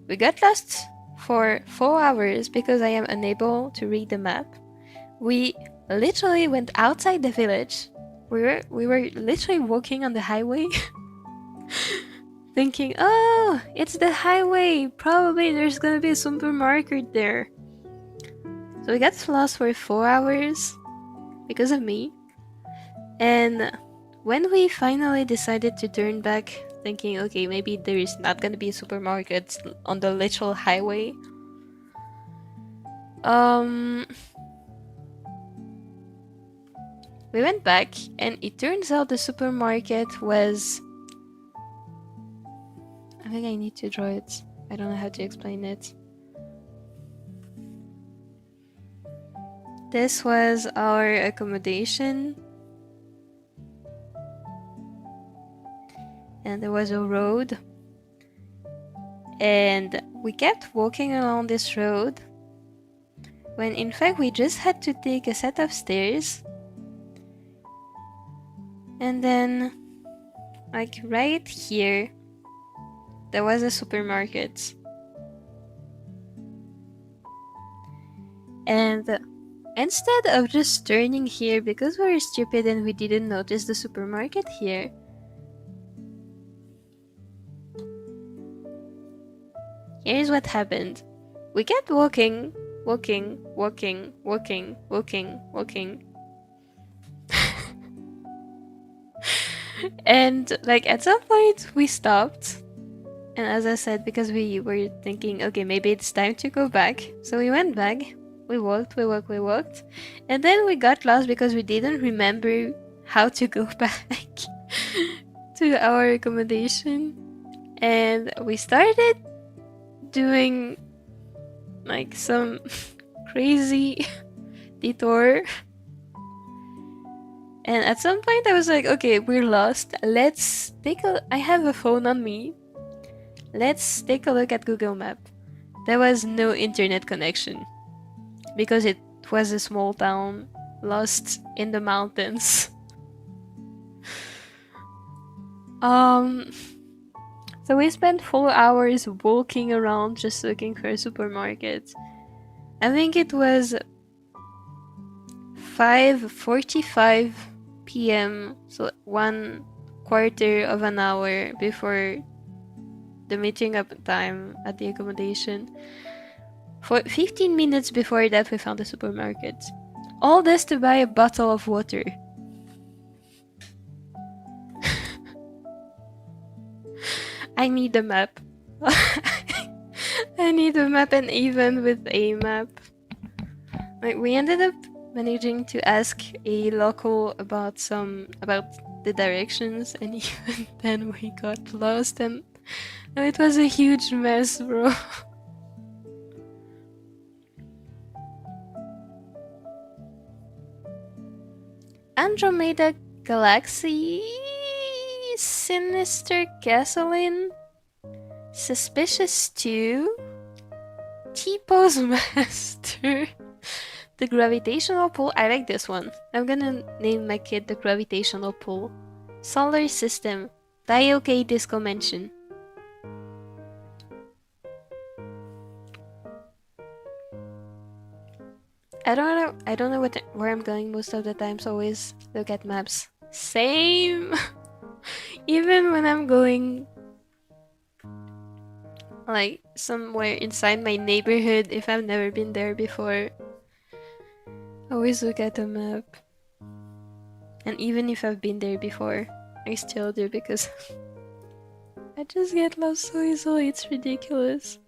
we got lost for 4 hours because I am unable to read the map. We literally went outside the village. We were literally walking on the highway thinking, oh, it's the highway. Probably there's gonna be a supermarket there. So we got lost for 4 hours because of me. And when we finally decided to turn back, thinking, okay, maybe there is not gonna be a supermarket on the literal highway, we went back, and it turns out the supermarket was... I think I need to draw it. I don't know how to explain it. This was our accommodation. And there was a road. And we kept walking along this road, when in fact we just had to take a set of stairs. And then, right here, there was a supermarket. And instead of just turning here because we were stupid and we didn't notice the supermarket here, here's what happened. We kept walking. And at some point we stopped, and as I said, because we were thinking, okay, maybe it's time to go back, so we went back. We walked, and then we got lost because we didn't remember how to go back to our accommodation, and we started doing some crazy detour. And at some point I was like, okay, we're lost. Let's take I have a phone on me. Let's take a look at Google Map. There was no internet connection because it was a small town lost in the mountains. So we spent 4 hours walking around just looking for a supermarket. I think it was 5:45 p.m. so 1/4 of an hour before the meeting up time at the accommodation. For 15 minutes before that, we found a supermarket. All this to buy a bottle of water. I need a map. I need a map, and even with a map, we ended up managing to ask a local about the directions, and even then we got lost, and it was a huge mess, bro. Andromeda Galaxy, Sinister Gasoline, Suspicious 2, T-Pose Master, the Gravitational Pull. I like this one. I'm gonna name my kid the Gravitational Pull. Solar System, Daioke Disco Mention. I don't know where I'm going most of the time, so always look at maps. Same! Even when I'm going like somewhere inside my neighborhood, if I've never been there before, I always look at the map. And even if I've been there before, I still do because I just get lost so easily, it's ridiculous.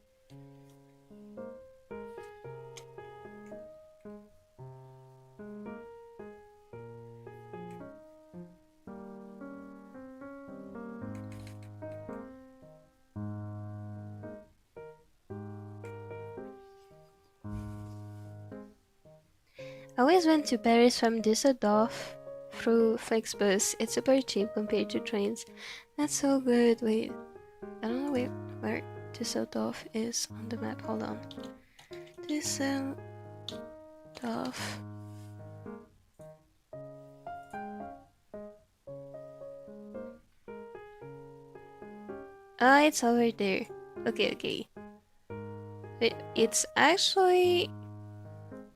I always went to Paris from Düsseldorf through Flixbus. It's super cheap compared to trains. That's so good. Wait, I don't know where Düsseldorf is on the map. Hold on. Düsseldorf. Ah, it's over there. Okay. Wait, it's actually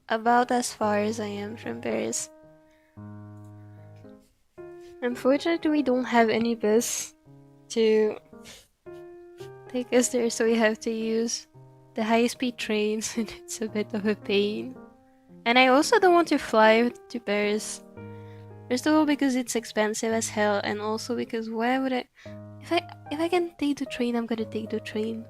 about as far as I am from Paris. Unfortunately, we don't have any bus to take us there, so we have to use the high-speed trains, and it's a bit of a pain. And I also don't want to fly to Paris. First of all, because it's expensive as hell, and also because why would I? If I can take the train, I'm gonna take the train.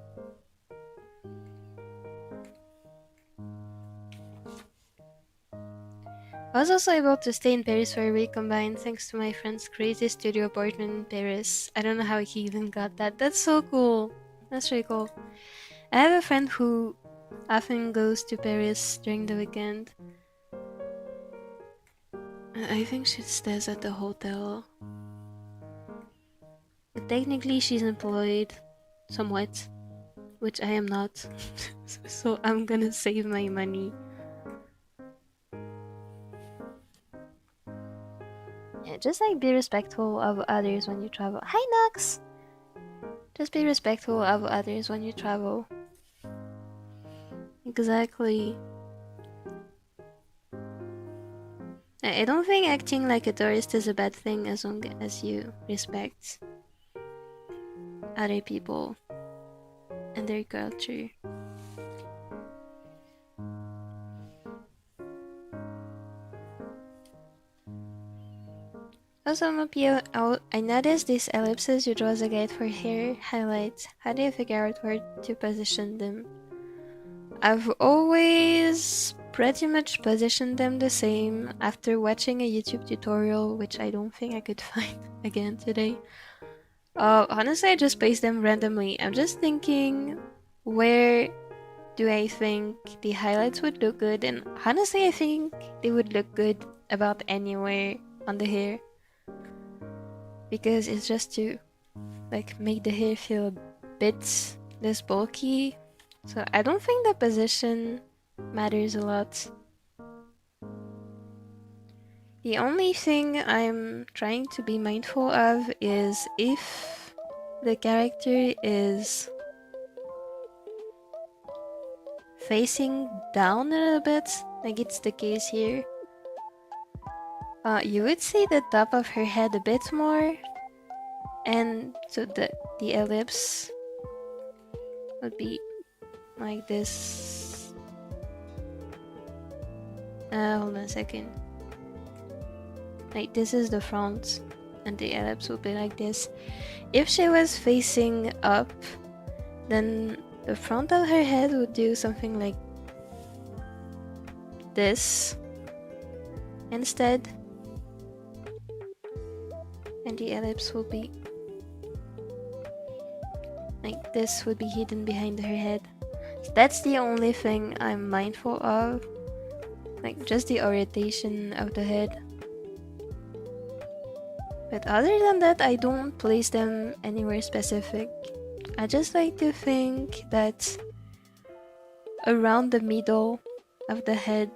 I was also able to stay in Paris for a week combined thanks to my friend's crazy studio apartment in Paris. I don't know how he even got that. That's so cool. That's really cool. I have a friend who often goes to Paris during the weekend. I think she stays at the hotel. But technically she's employed somewhat, which I am not. So I'm gonna save my money. Yeah, just like be respectful of others when you travel. Hi Nox! Just be respectful of others when you travel. Exactly. I don't think acting like a tourist is a bad thing as long as you respect other people and their culture. Also, Mopi, I noticed these ellipses you draw as a guide for hair highlights. How do you figure out where to position them? I've always pretty much positioned them the same after watching a YouTube tutorial, which I don't think I could find again today. Honestly, I just placed them randomly. I'm just thinking, where do I think the highlights would look good? And honestly, I think they would look good about anywhere on the hair. Because it's just to like make the hair feel a bit less bulky. So I don't think the position matters a lot. The only thing I'm trying to be mindful of is if the character is facing down a little bit, like it's the case here, you would see the top of her head a bit more, and so the ellipse would be like this. Hold on a second. Like this is the front, and the ellipse would be like this. If she was facing up, then the front of her head would do something like this instead, and the ellipse will be like this, would be hidden behind her head. So that's the only thing I'm mindful of, like just the orientation of the head. But other than that, I don't place them anywhere specific. I just like to think that around the middle of the head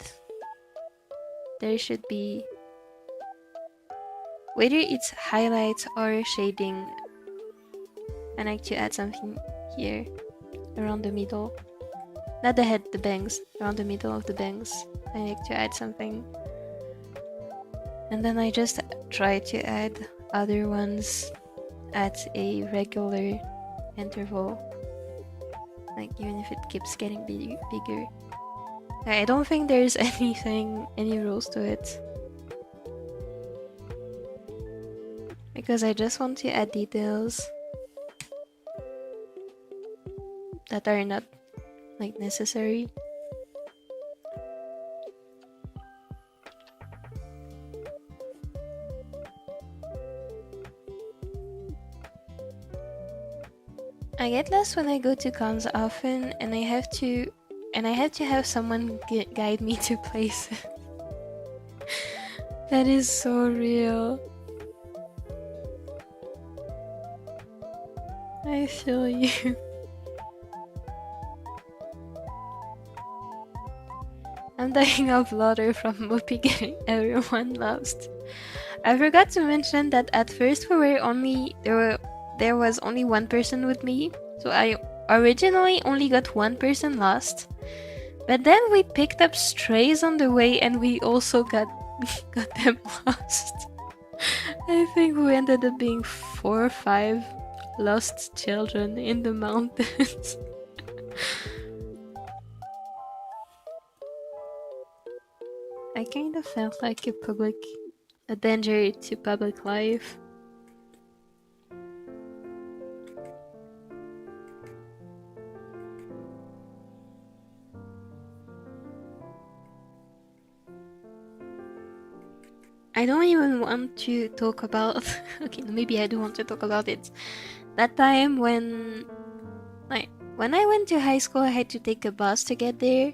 there should be, whether it's highlights or shading, I like to add something here around the middle. Not the head, the bangs. Around the middle of the bangs, I like to add something. And then I just try to add other ones at a regular interval. Like even if it keeps getting bigger. I don't think there's any rules to it. Because I just want to add details that are not like necessary. I get lost when I go to cons often, and I have to have someone guide me to places. That is so real. I feel you. I'm dying of laughter from Mopi getting everyone lost. I forgot to mention that at first there was only one person with me, so I originally only got one person lost. But then we picked up strays on the way and we also got them lost. I think we ended up being 4 or 5 lost children in the mountains. I kind of felt like a danger to public life. I don't even want to talk about okay, maybe I do want to talk about it. That time when I went to high school, I had to take a bus to get there,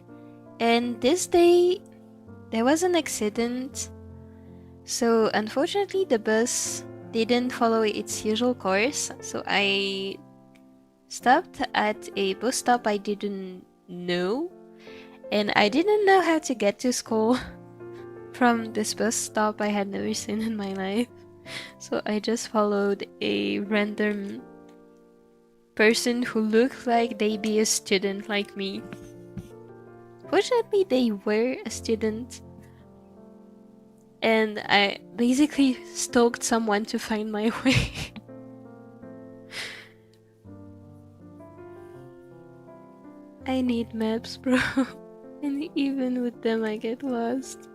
and this day there was an accident. So unfortunately the bus didn't follow its usual course, so I stopped at a bus stop I didn't know, and I didn't know how to get to school from this bus stop I had never seen in my life. So I just followed a random person who looked like they'd be a student like me. Fortunately, they were a student, and I basically stalked someone to find my way. I need maps, bro. And even with them, I get lost.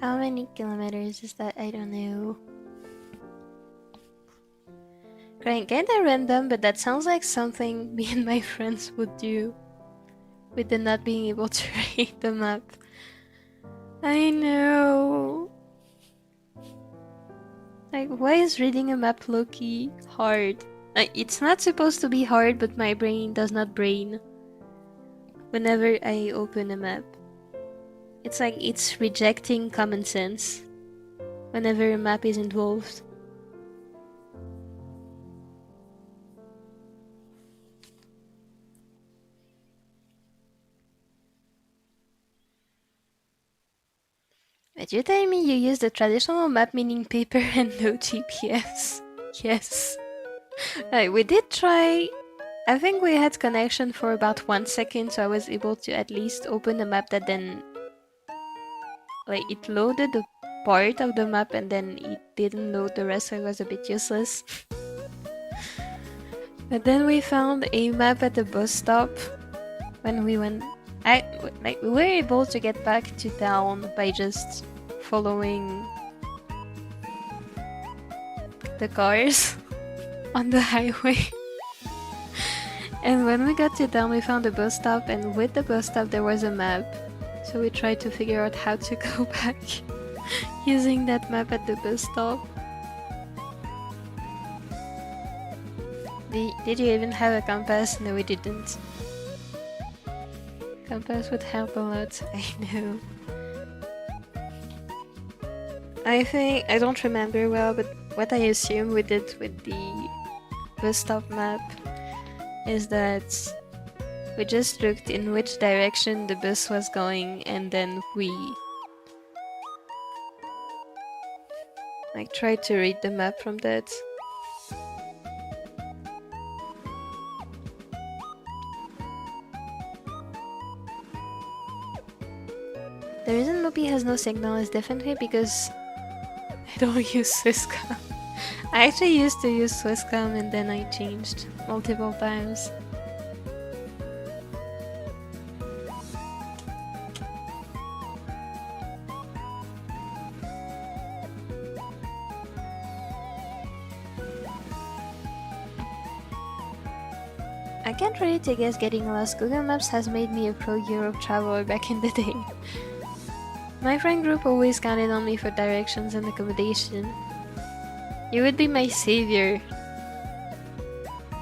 How many kilometers is that? I don't know. Kinda random, but that sounds like something me and my friends would do with the not being able to read the map. I know. Like, why is reading a map low-key hard? It's not supposed to be hard, but my brain does not brain whenever I open a map. It's like it's rejecting common sense whenever a map is involved. But you tell me you use the traditional map, meaning paper and no GPS. Yes. We did try. I think we had connection for about 1 second, so I was able to at least open the map that then it loaded the part of the map and then it didn't load the rest, so it was a bit useless. But then we found a map at the bus stop when we went. We were able to get back to town by just following the cars on the highway. And when we got to town, we found a bus stop, and with the bus stop there was a map. So we tried to figure out how to go back using that map at the bus stop. Did you even have a compass? No, we didn't. Compass would help a lot, I know. I don't remember well, but what I assume we did with the bus stop map is that we just looked in which direction the bus was going, and then we tried to read the map from that. The reason Mopi has no signal is definitely because I don't use Swisscom. I actually used to use Swisscom and then I changed multiple times. I can't really take guess getting lost. Google Maps has made me a pro Europe traveler back in the day. My friend group always counted on me for directions and accommodation. You would be my savior.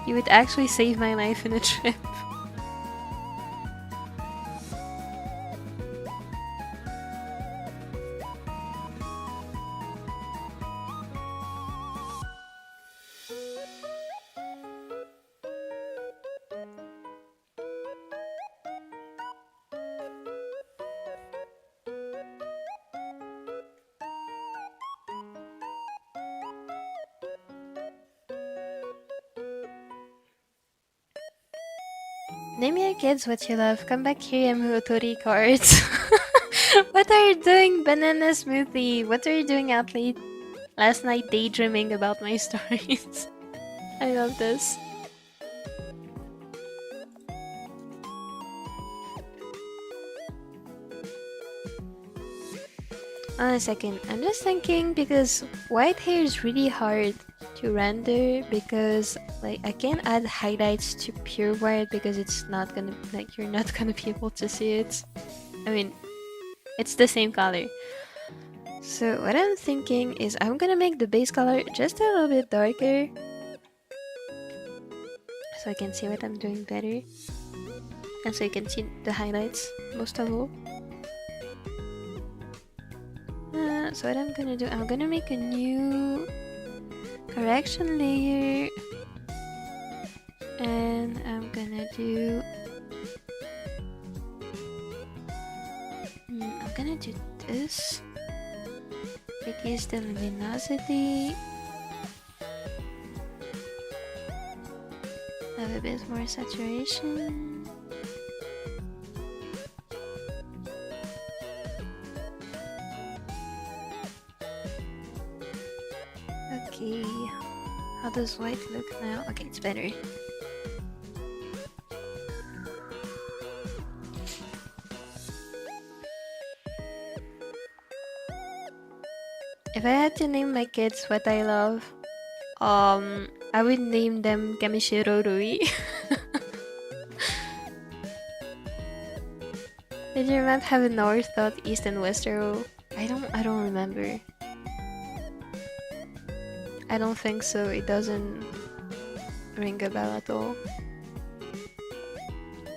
You would actually save my life in a trip. Name your kids what you love. Come back here, Tori cards. What are you doing, banana smoothie? What are you doing out late last night daydreaming about my stories? I love this. On a second, I'm just thinking because white hair is really hard to render because I can't add highlights to pure white because it's not gonna you're not gonna be able to see it. I mean, it's the same color. So what I'm thinking is I'm gonna make the base color just a little bit darker so I can see what I'm doing better and so you can see the highlights most of all. So what I'm gonna do, I'm gonna make a new correction layer and I'm gonna do this. Reduce the luminosity, have a bit more saturation. Okay, how does white look now? Okay, it's better. If I had to name my kids what I love, I would name them Kamishiro Rui. Did your map have a north, south, east, and west arrow? I don't remember. I don't think so. It doesn't ring a bell at all.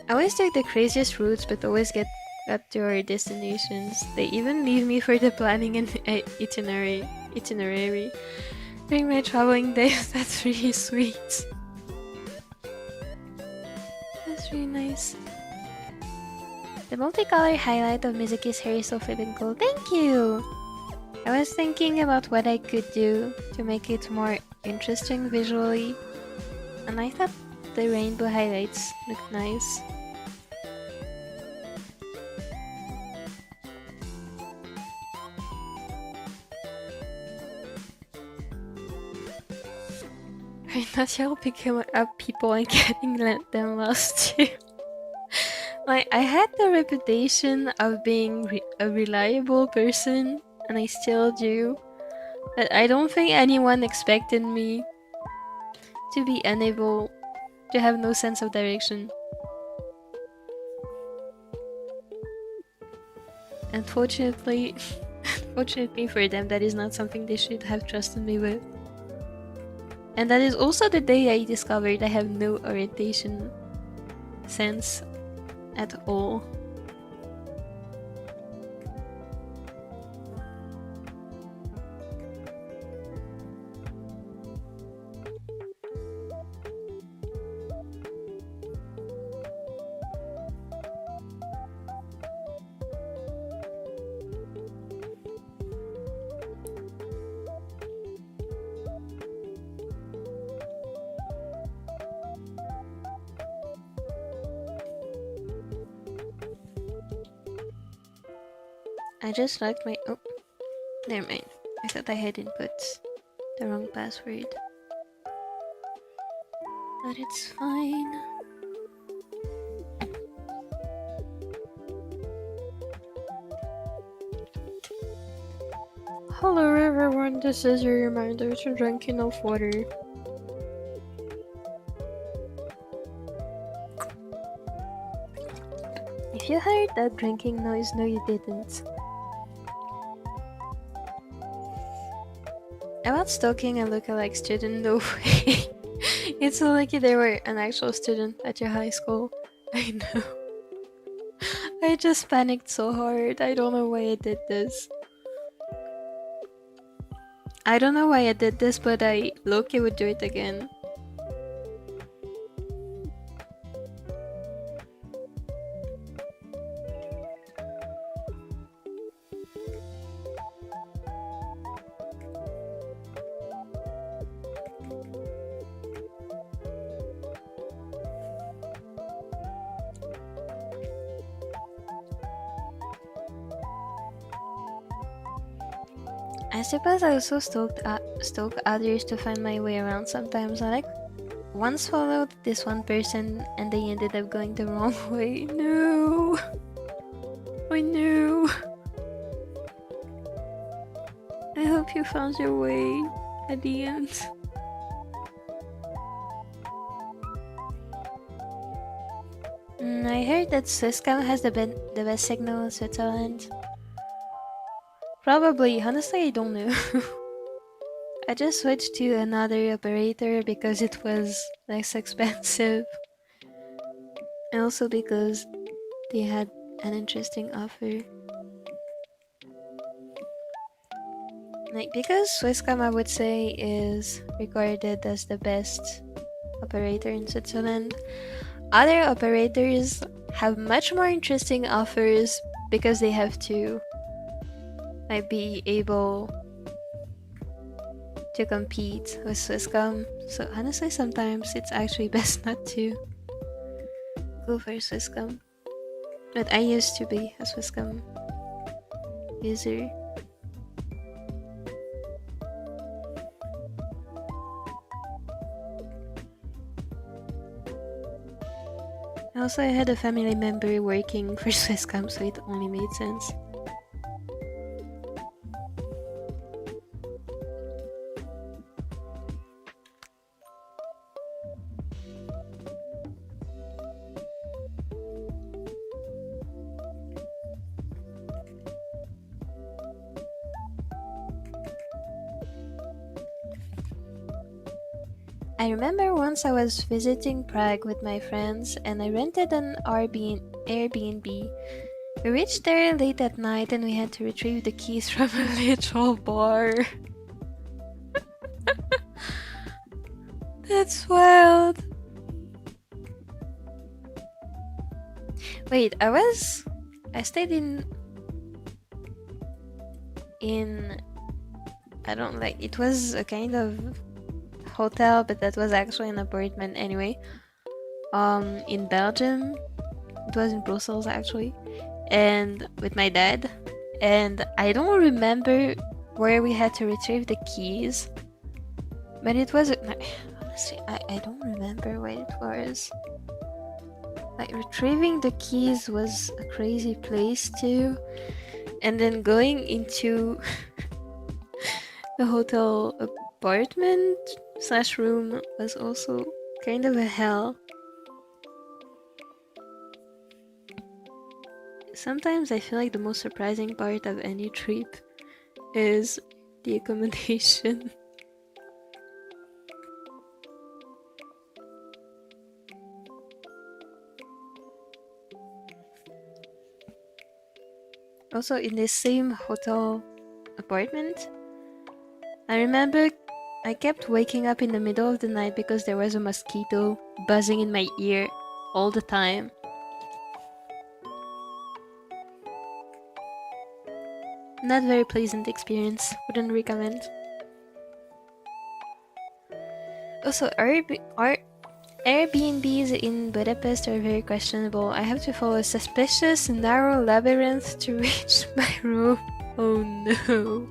I always take the craziest routes, but always get to our destinations. They even leave me for the planning and itinerary during my traveling days. That's really sweet. That's really nice. The multicolor highlight of Mizuki's hair is so flippin' cool. Thank you! I was thinking about what I could do to make it more interesting visually, and I thought the rainbow highlights looked nice. I'm not y'all picking up people and getting them lost too. I had the reputation of being a reliable person, and I still do, but I don't think anyone expected me to be unable to have no sense of direction. Unfortunately, unfortunately for them, that is not something they should have trusted me with. And that is also the day I discovered I have no orientation sense at all. I just locked my... Oh, never mind. I thought I had input the wrong password. But it's fine. Hello everyone, this is your reminder to drink enough water. If you heard that drinking noise, no you didn't. About stalking a lookalike student, no way. It's so lucky they were an actual student at your high school. I know. I just panicked so hard. I don't know why I did this. I don't know why I did this, but I low-key would do it again. I suppose I also stalk others to find my way around sometimes. I once followed this one person and they ended up going the wrong way. No! I know! I hope you found your way at the end. I heard that Swisscom has the best signal in Switzerland. Probably, honestly I don't know. I just switched to another operator because it was less expensive. And also because they had an interesting offer. Like, because Swisscom I would say is regarded as the best operator in Switzerland, other operators have much more interesting offers because they have to be able to compete with Swisscom. So honestly, sometimes it's actually best not to go for Swisscom. But I used to be a Swisscom user. Also, I had a family member working for Swisscom, so it only made sense. I remember once I was visiting Prague with my friends and I rented an Airbnb. We reached there late at night and we had to retrieve the keys from a literal bar. That's wild. Wait, I stayed in it was a kind of hotel, but that was actually an apartment anyway. In Belgium. It was in Brussels actually. And with my dad. And I don't remember where we had to retrieve the keys. But it was honestly I don't remember where it was. Like, retrieving the keys was a crazy place too. And then going into the hotel apartment / room was also kind of a hell. sometimes I feel like the most surprising part of any trip is the accommodation. Also, in this same hotel apartment, I remember I kept waking up in the middle of the night because there was a mosquito buzzing in my ear all the time. Not very pleasant experience, wouldn't recommend. Also, Airbnbs in Budapest are very questionable. I have to follow a suspicious, narrow labyrinth to reach my room. Oh no.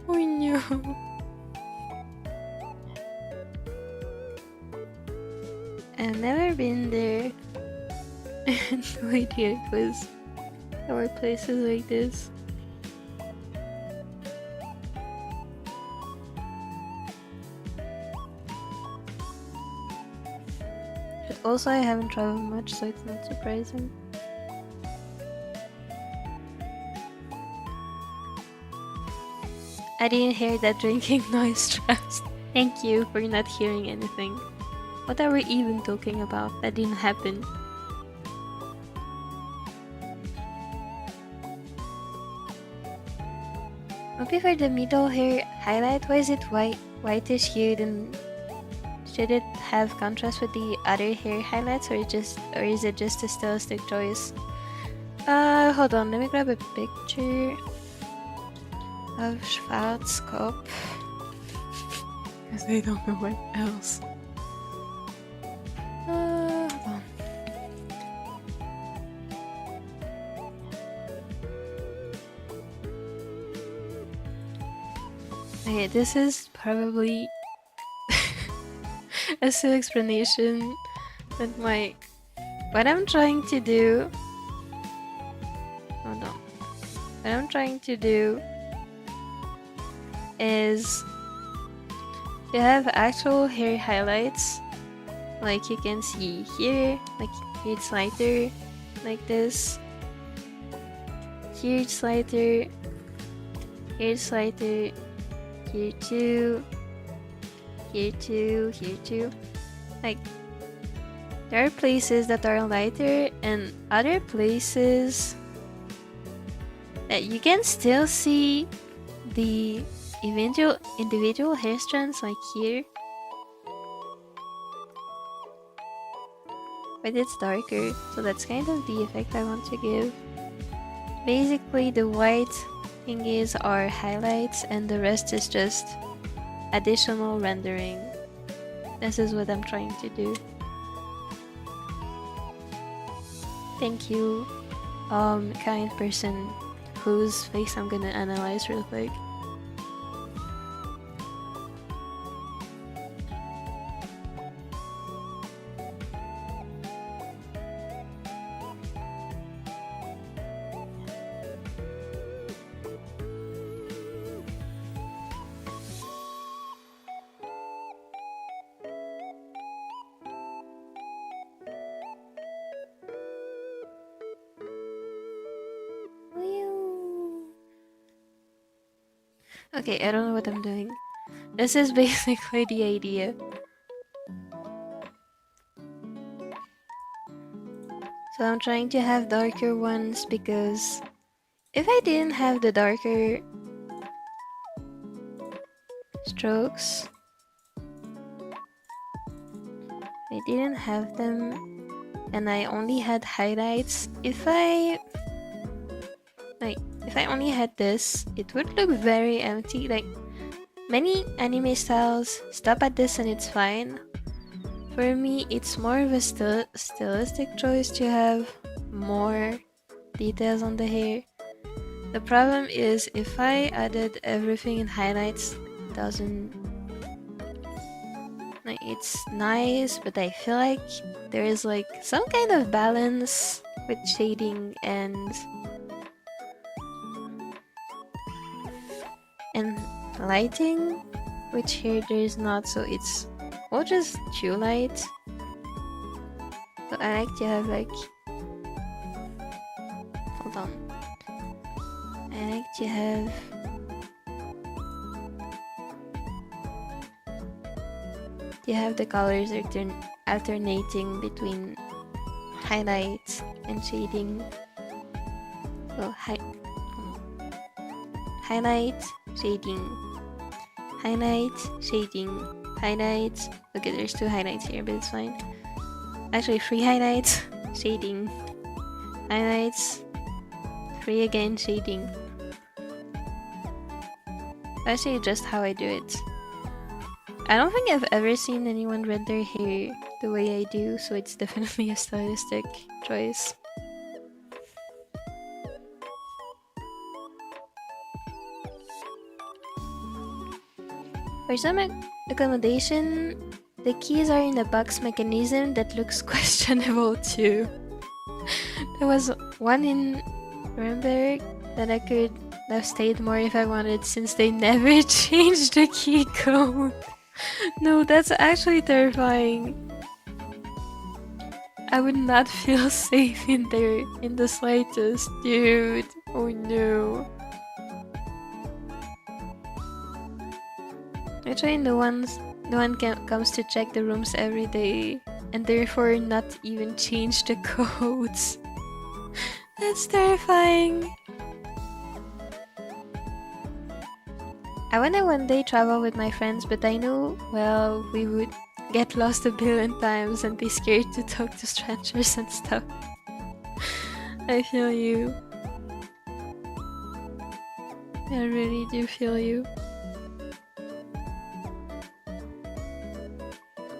Oh no. I've never been there. I had no idea there were places like this. But also I haven't traveled much, so it's not surprising. I didn't hear that drinking noise, Trust. Thank you for not hearing anything. What are we even talking about? That didn't happen. Maybe for the middle hair highlight, why is it whitish hued, and should it have contrast with the other hair highlights, or is it just a stylistic choice? Hold on, let me grab a picture of Schwarzkopf because I don't know what else. Hold on. Okay, this is probably a silly explanation that what I'm trying to do. Hold on. What I'm trying to do is to have actual hair highlights, like you can see here, like here it's lighter, like this. Here it's lighter, here it's lighter, here too, here too, here too. Like, there are places that are lighter and other places that you can still see the individual hair strands, like here, but it's darker, so that's kind of the effect I want to give. Basically, the white thingies are highlights and the rest is just additional rendering. This is what I'm trying to do. Thank you, kind person whose face I'm gonna analyze real quick. Okay, I don't know what I'm doing. This is basically the idea. So I'm trying to have darker ones because if I didn't have the darker strokes, I didn't have them, and I only had highlights, if I only had this, it would look very empty. Like, many anime styles stop at this and it's fine. For me, it's more of a stylistic choice to have more details on the hair. The problem is, if I added everything in highlights, it doesn't... Like, it's nice, but I feel like there is like some kind of balance with shading and lighting, which here there is not, so it's or just two lights. So I like to have like, hold on. I like to have the colors alternating between highlights and shading. So highlights, shading, highlights, shading, highlights. Okay, there's two highlights here, but it's fine. Actually, 3 highlights, shading, highlights, 3 again, shading. Actually, just how I do it. I don't think I've ever seen anyone red their hair the way I do, so it's definitely a stylistic choice. For some accommodation, the keys are in a box mechanism that looks questionable too. There was one in Nuremberg that I could have stayed more if I wanted, since they never changed the key code. No, that's actually terrifying. I would not feel safe in there in the slightest, dude. Oh no. Actually, no one comes to check the rooms every day, and therefore not even change the codes. That's terrifying. I wanna one day travel with my friends, but I know, well, we would get lost a billion times and be scared to talk to strangers and stuff. I feel you. I really do feel you.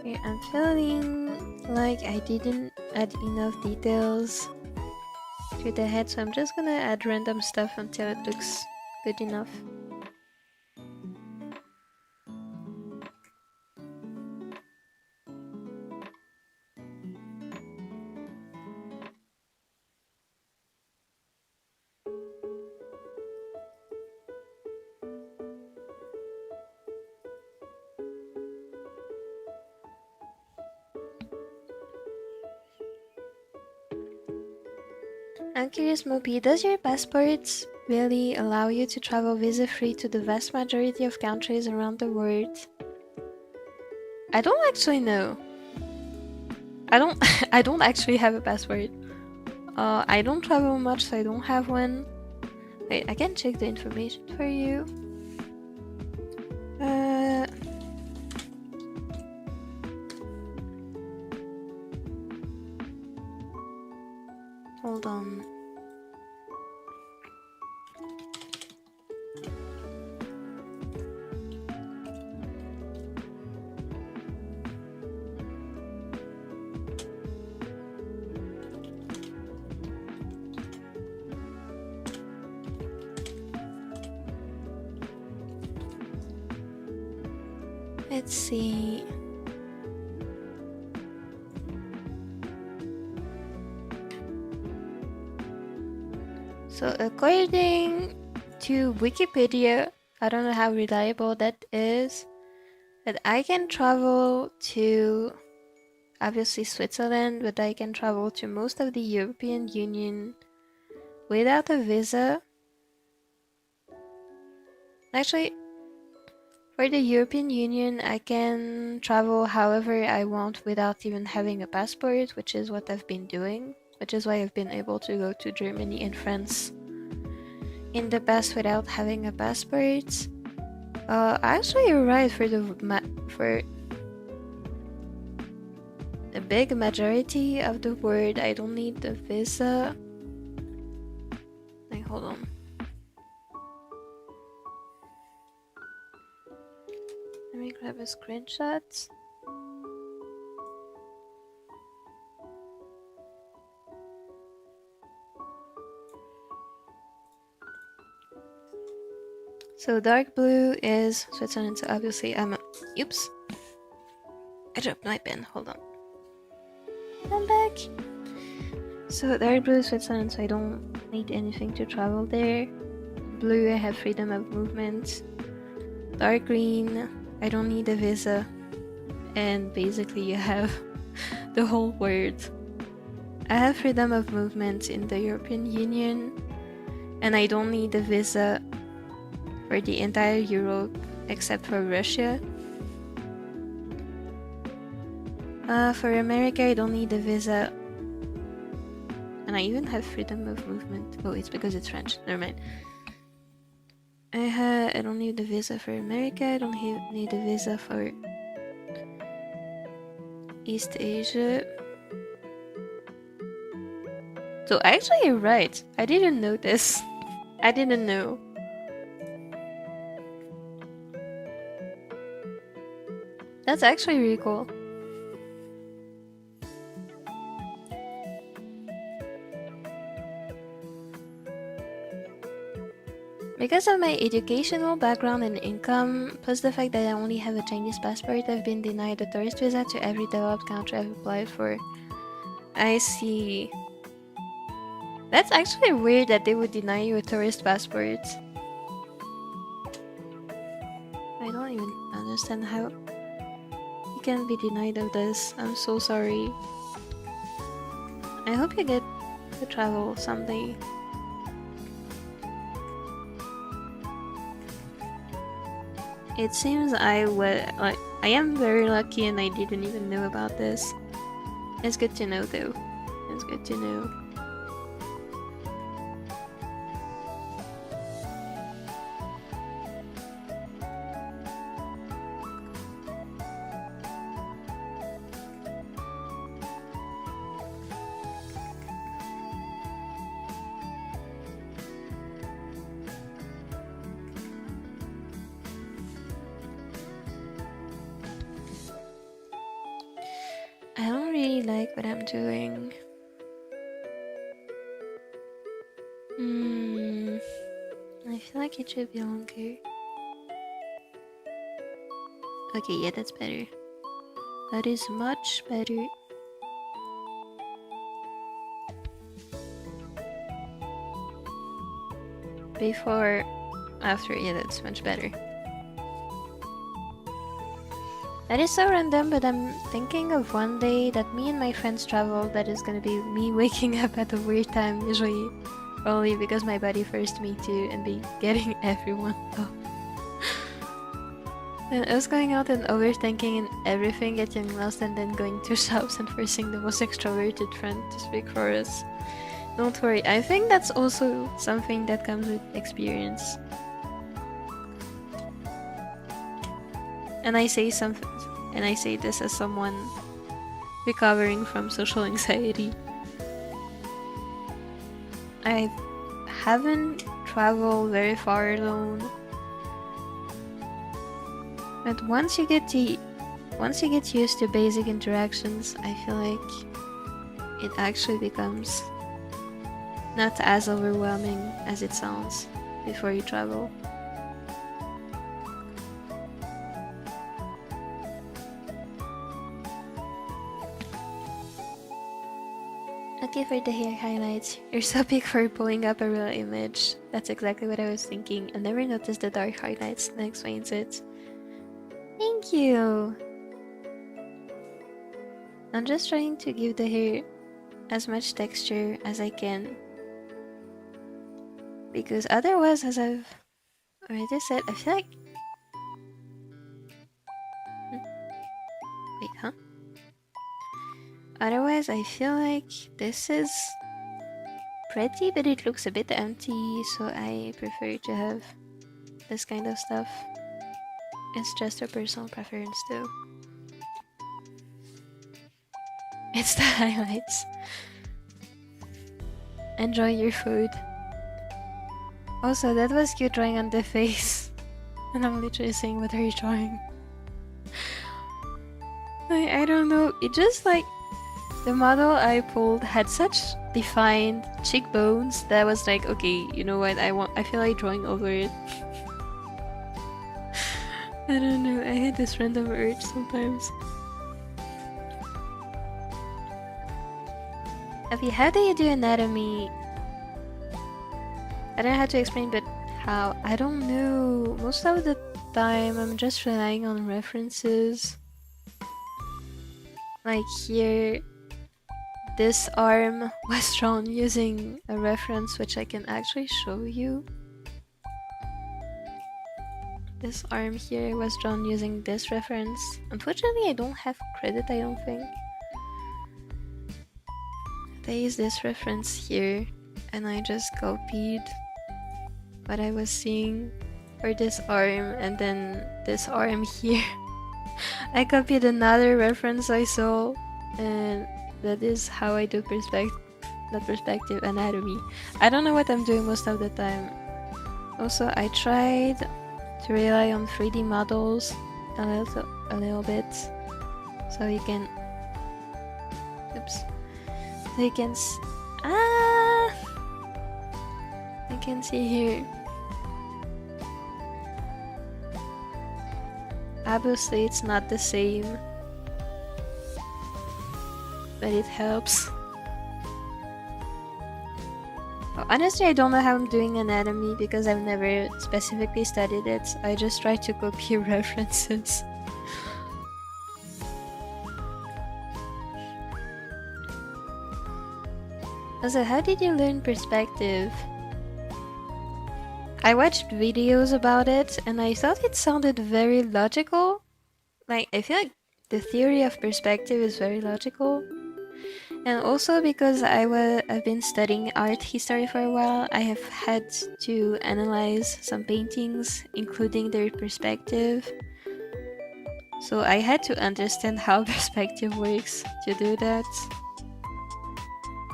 Okay, I'm feeling like I didn't add enough details to the head, so I'm just gonna add random stuff until it looks good enough. I'm curious, Mopi, does your passports really allow you to travel visa-free to the vast majority of countries around the world? I don't actually know. I don't actually have a passport. I don't travel much, so I don't have one. Wait, I can check the information for you. Hold on. Let's see. So according to Wikipedia, I don't know how reliable that is, but I can travel to obviously Switzerland, but I can travel to most of the European Union without a visa. Actually, for the European Union, I can travel however I want without even having a passport, which is what I've been doing, which is why I've been able to go to Germany and France in the past without having a passport. Actually, you're right, for the big majority of the world, I don't need the visa. Like, hold on. Let me grab a screenshot. So dark blue is Switzerland, so obviously oops. I dropped my pen, hold on. I'm back! So dark blue is Switzerland, so I don't need anything to travel there. Blue, I have freedom of movement. Dark green, I don't need a visa. and basically you have the whole world. I have freedom of movement in the European Union, and I don't need a visa for the entire Europe except for Russia. For America, I don't need a visa, and I even have freedom of movement. Oh, it's because it's French. Never mind. I don't need a visa for America. I don't need a visa for East Asia. So actually, you're right. I didn't know this. I didn't know. That's actually really cool. Because of my educational background and income, plus the fact that I only have a Chinese passport, I've been denied a tourist visa to every developed country I've applied for. I see. That's actually weird that they would deny you a tourist passport. I don't even understand how you can be denied of this. I'm so sorry. I hope you get to travel someday. It seems I am very lucky and I didn't even know about this. It's good to know though. It's good to know. I don't really like what I'm doing. I feel like it should be longer. Okay, yeah, that's better. That is much better. Before, after, yeah, that's much better. That is so random, but I'm thinking of one day that me and my friends travel that is gonna be me waking up at a weird time, usually probably because my body forced me to, and be getting everyone up. And us going out and overthinking and everything, getting lost, and then going to shops and forcing the most extroverted friend to speak for us. Don't worry, I think that's also something that comes with experience. And I say something, and I say this as someone recovering from social anxiety. I haven't traveled very far alone, but once you get used to basic interactions, I feel like it actually becomes not as overwhelming as it sounds before you travel. Okay, for the hair highlights, you're so big for pulling up a real image. That's exactly what I was thinking. I never noticed the dark highlights. That explains it. Thank you! I'm just trying to give the hair as much texture as I can. Because otherwise, as I've already said, I feel like... Wait, huh? Otherwise, I feel like this is pretty, but it looks a bit empty, so I prefer to have this kind of stuff. It's just a personal preference though. It's the highlights. Enjoy your food. Also, that was cute drawing on the face. And I'm literally saying, what are you drawing? I don't know, it just like... The model I pulled had such defined cheekbones that I was like, okay, you know what, I feel like drawing over it. I don't know, I had this random urge sometimes. Okay, how do you do anatomy? I don't know how to explain, but how? I don't know. Most of the time I'm just relying on references. Like here, this arm was drawn using a reference which I can actually show you. This arm here was drawn using this reference. Unfortunately, I don't have credit, I don't think. There is this reference here, and I just copied what I was seeing for this arm, and then this arm here. I copied another reference I saw, and that is how I do perspective anatomy. I don't know what I'm doing most of the time. Also, I tried to rely on 3D models a little bit, so you can. Oops. So you can. I can see here. Obviously, it's not the same, but it helps. Honestly, I don't know how I'm doing anatomy because I've never specifically studied it. I just try to copy references. Also, how did you learn perspective? I watched videos about it and I thought it sounded very logical. Like, I feel like the theory of perspective is very logical. And also because I've been studying art history for a while, I have had to analyze some paintings, including their perspective. So I had to understand how perspective works to do that.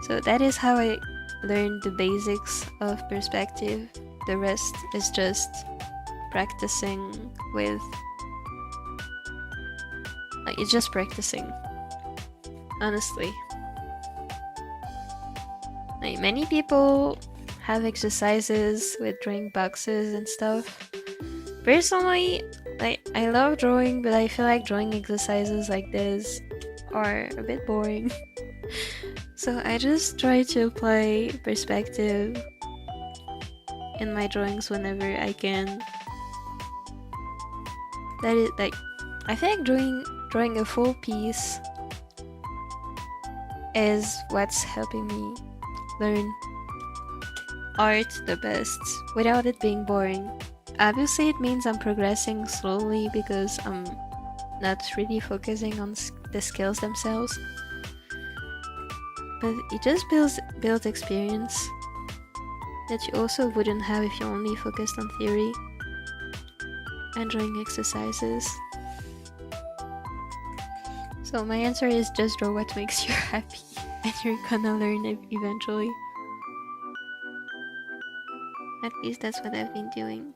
So that is how I learned the basics of perspective. The rest is just practicing with... it's just practicing, honestly. Like, many people have exercises with drawing boxes and stuff. Personally, I love drawing, but I feel like drawing exercises like this are a bit boring. So I just try to apply perspective in my drawings whenever I can. That is, like, I feel like drawing a full piece is what's helping me learn art the best without it being boring. Obviously, it means I'm progressing slowly because I'm not really focusing on the skills themselves, but it just builds experience that you also wouldn't have if you only focused on theory and drawing exercises. So my answer is just draw what makes you happy and you're gonna learn it eventually. At least that's what I've been doing.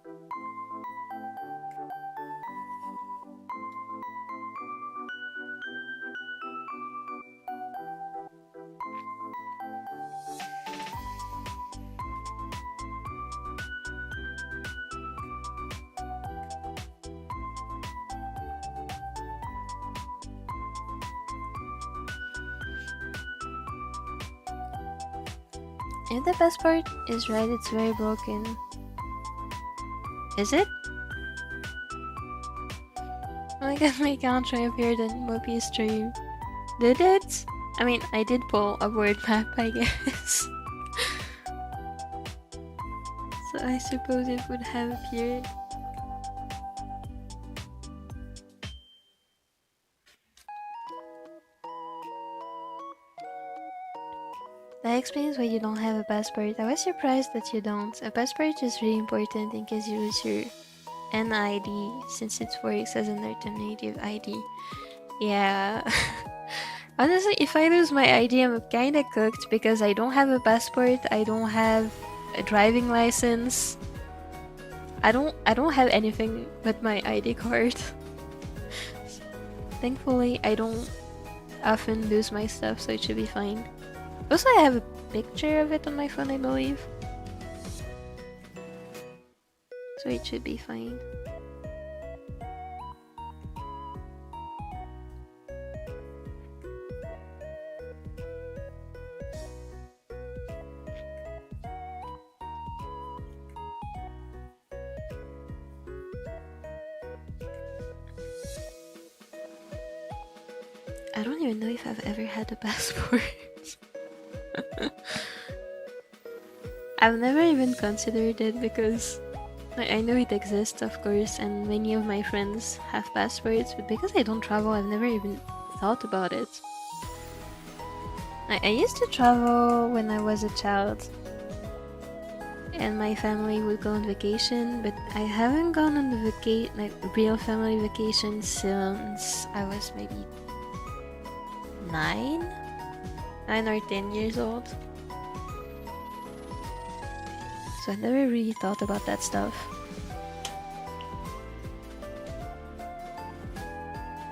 If the passport is right, it's very broken. Is it? Oh my god, my country appeared on Mopi stream. Did it? I mean, I did pull a word map, I guess. So I suppose it would have appeared. That explains why you don't have a passport. I was surprised that you don't. A passport is really important in case you lose your NID, since it works as an alternative ID. Yeah. Honestly, if I lose my ID, I'm kinda cooked because I don't have a passport, I don't have a driving license. I don't have anything but my ID card. Thankfully, I don't often lose my stuff, so it should be fine. Also, I have a picture of it on my phone, I believe. So it should be fine. I don't even know if I've ever had a passport. I've never even considered it because I know it exists, of course, and many of my friends have passports, but because I don't travel, I've never even thought about it. I used to travel when I was a child, and my family would go on vacation, but I haven't gone on the real family vacation since I was maybe 9 or 10 years old. So I never really thought about that stuff.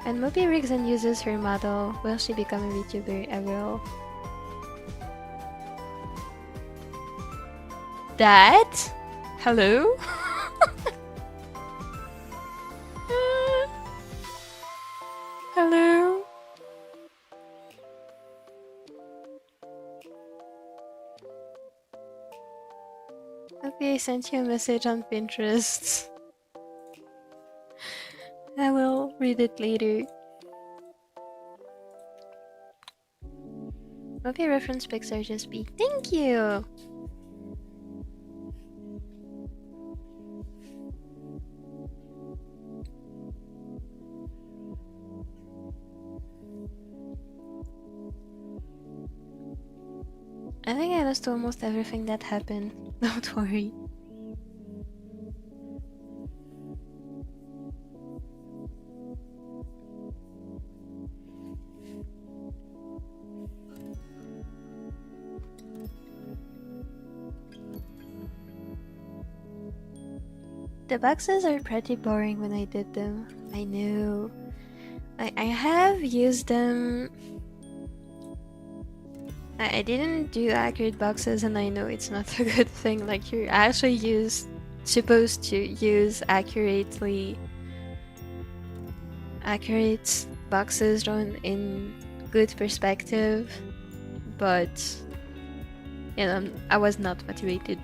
And Mopi rigs and uses her model. Will she become a VTuber? I will. Dad? Hello? Hello? Okay, I sent you a message on Pinterest. I will read it later. Okay, reference pics are just big. Thank you! I think I lost almost everything that happened. Don't worry. The boxes are pretty boring when I did them. I know. I have used them. I didn't do accurate boxes, and I know it's not a good thing. Like, you're actually supposed to use accurate boxes drawn in good perspective, but you know, I was not motivated.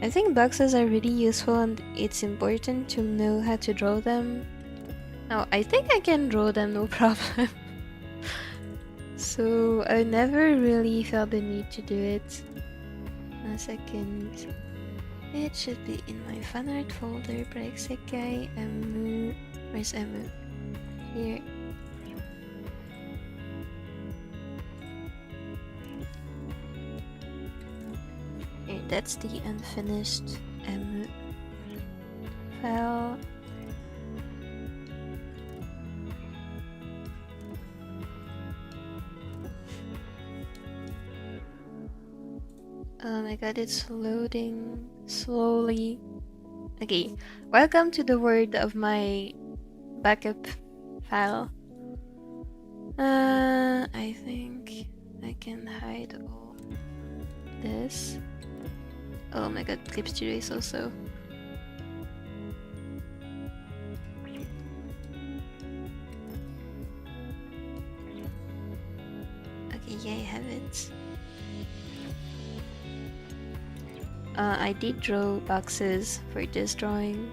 I think boxes are really useful, and it's important to know how to draw them. Now, I think I can draw them no problem. So I never really felt the need to do it. A second. It should be in my fan art folder. Sekai, Emu. Where's Emu? Here. Here, that's the unfinished Emu file. Oh my god, it's loading slowly. Okay, welcome to the world of my backup file. I think I can hide all this. Oh my god, Clip Studio is also. Okay, yeah, I have it. I did draw boxes for this drawing.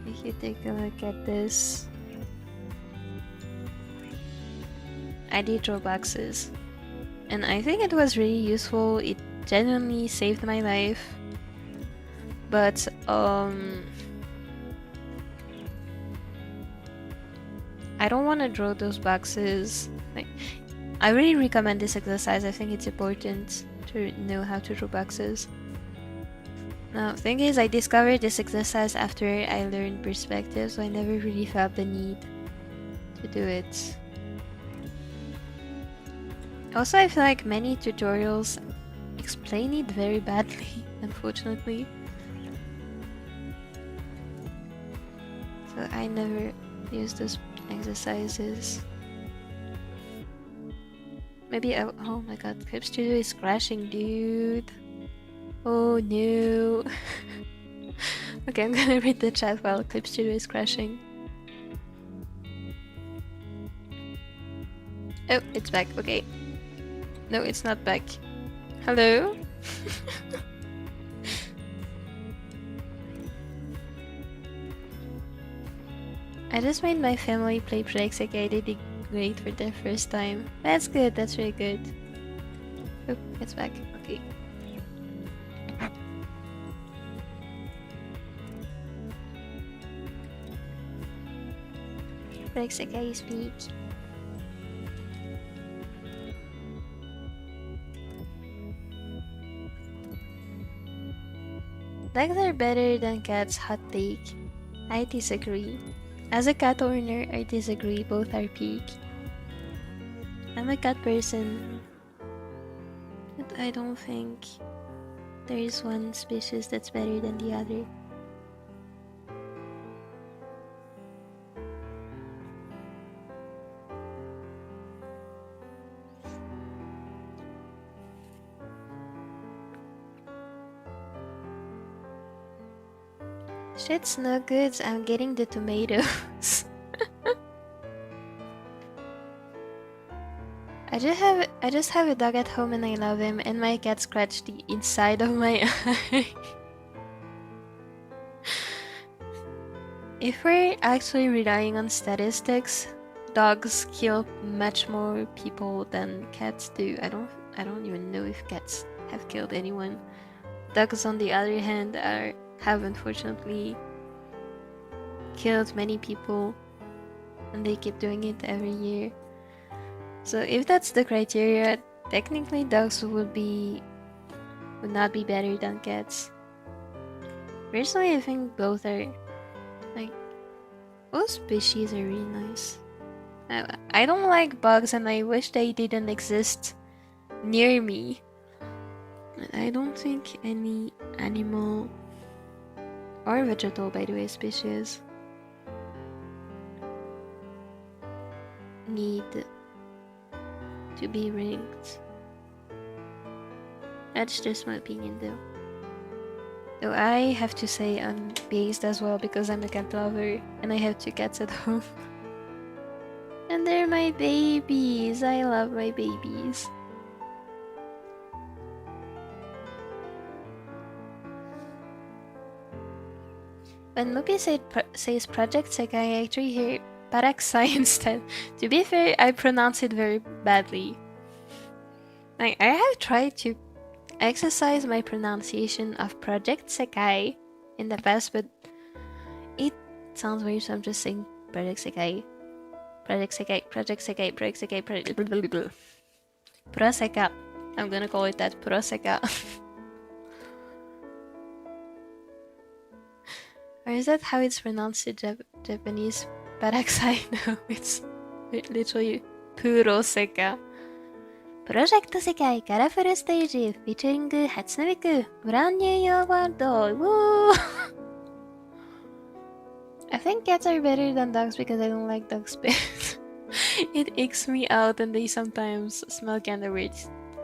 If you take a look at this, I did draw boxes, and I think it was really useful. It genuinely saved my life. But I don't want to draw those boxes. Like, I really recommend this exercise. I think it's important to know how to draw boxes. Now, thing is, I discovered this exercise after I learned perspective, so I never really felt the need to do it. Also, I feel like many tutorials explain it very badly, unfortunately. So I never use those exercises. Maybe oh my god, Clip Studio is crashing, dude. Oh no. Okay, I'm gonna read the chat while Clip Studio is crashing. Oh, it's back, okay. No, it's not back. Hello? I just made my family play Project Sekai. They did great for their first time. That's good, that's really good. Oh, it's back. Okay. Project Sekai speak. Dogs are better than cats, hot take. I disagree. As a cat owner, I disagree, both are peak. I'm a cat person, but I don't think there is one species that's better than the other. Shit's no good, I'm getting the tomatoes. I just have a dog at home and I love him, and my cat scratched the inside of my eye. If we're actually relying on statistics, dogs kill much more people than cats do. I don't even know if cats have killed anyone. Dogs, on the other hand, have unfortunately killed many people, and they keep doing it every year. So if that's the criteria, technically dogs would not be better than cats. Personally, I think both are, like, both species are really nice. I don't like bugs, and I wish they didn't exist near me. I don't think any animal or vegetal, by the way, species need to be ranked. That's just my opinion, though. Though I have to say I'm biased as well because I'm a cat lover and I have 2 cats at home. And they're my babies. I love my babies. When Mopi says Project Sekai, I actually hear Paraxai instead. To be fair, I pronounce it very badly. I have tried to exercise my pronunciation of Project Sekai in the past, but it sounds weird, so I'm just saying Project Sekai. Project Sekai, Project Sekai, Project Sekai, Project... Puraseka. I'm gonna call it that, Puraseka. Or is that how it's pronounced in Japanese? Paraxai? No, it's literally Puroseka. Project Sekai カラフルステージ featuring 初音ミク Brand New Year World. Woo! I think cats are better than dogs because I don't like dog spit. It icks me out and they sometimes smell kinda weird.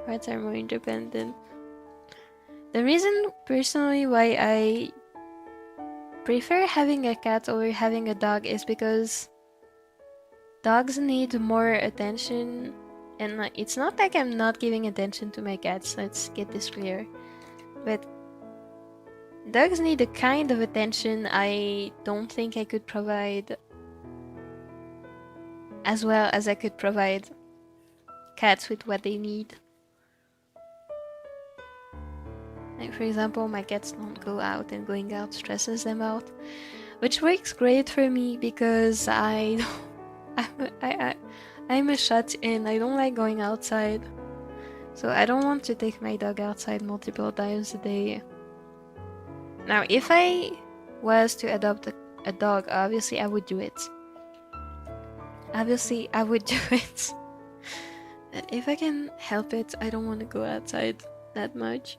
Cats are more independent. The reason personally why I prefer having a cat over having a dog is because dogs need more attention, and it's not like I'm not giving attention to my cats, let's get this clear, but dogs need a kind of attention I don't think I could provide as well as I could provide cats with what they need. Like, for example, my cats don't go out, and going out stresses them out, which works great for me because I'm a shut-in. I don't like going outside, so I don't want to take my dog outside multiple times a day. Now, if I was to adopt a dog, obviously I would do it. Obviously, I would do it. But if I can help it, I don't want to go outside that much.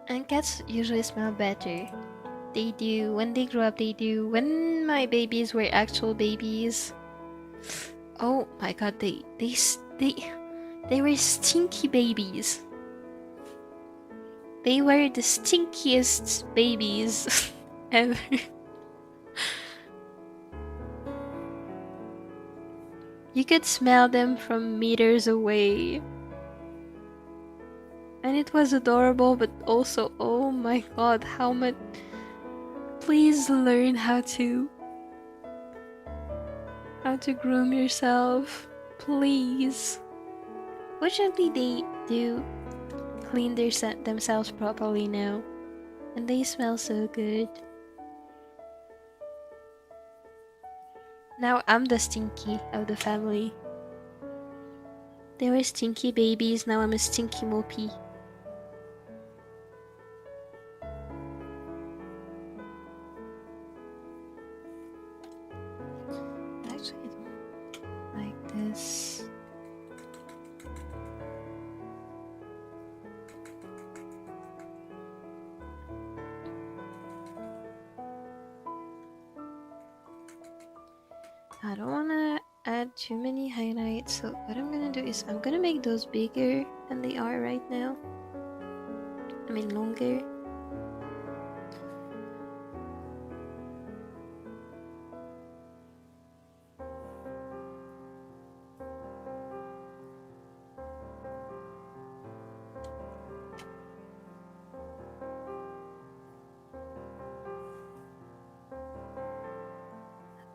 And cats usually smell better. They do. When they grow up, they do. When my babies were actual babies, oh my god, they were stinky babies. They were the stinkiest babies ever. You could smell them from meters away. And it was adorable, but also, oh my god, how much... Please learn how to groom yourself. Please. Fortunately, they do clean themselves properly now. And they smell so good. Now I'm the stinky of the family. They were stinky babies, now I'm a stinky Mopi. Actually, I don't like this. I don't wanna add too many highlights, so what I'm gonna do is I'm gonna make those bigger than they are right now. I mean longer.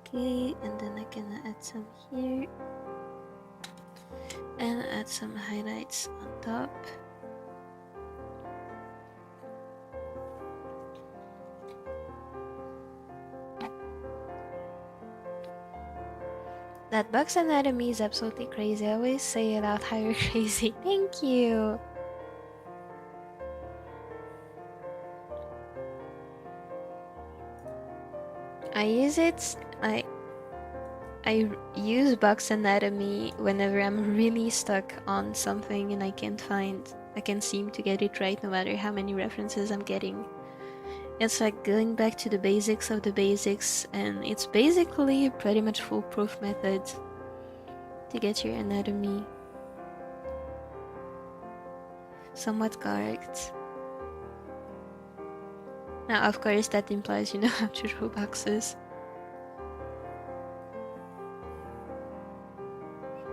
Okay, and then I can add some here and add some highlights on top. That box anatomy is absolutely crazy. I always say it out how you're crazy. Thank you. I use it. I use box anatomy whenever I'm really stuck on something and I can't seem to get it right no matter how many references I'm getting. It's like going back to the basics of the basics, and it's basically a pretty much foolproof method to get your anatomy somewhat correct. Now, of course, that implies you know how to draw boxes.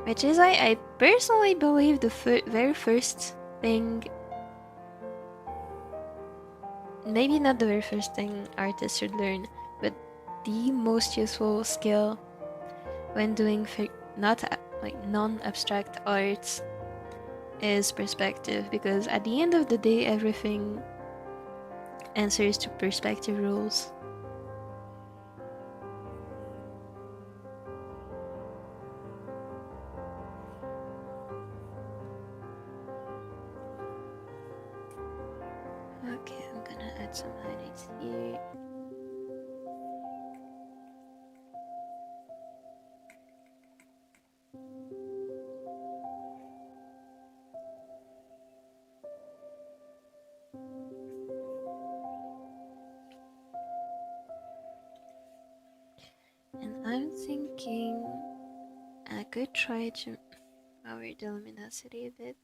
Which is why I personally believe the very first thing, maybe not the very first thing artists should learn, but the most useful skill when doing non-abstract arts is perspective, because at the end of the day everything answers to perspective rules. Okay, I'm gonna add some highlights here. And I'm thinking I could try to lower the luminosity a bit.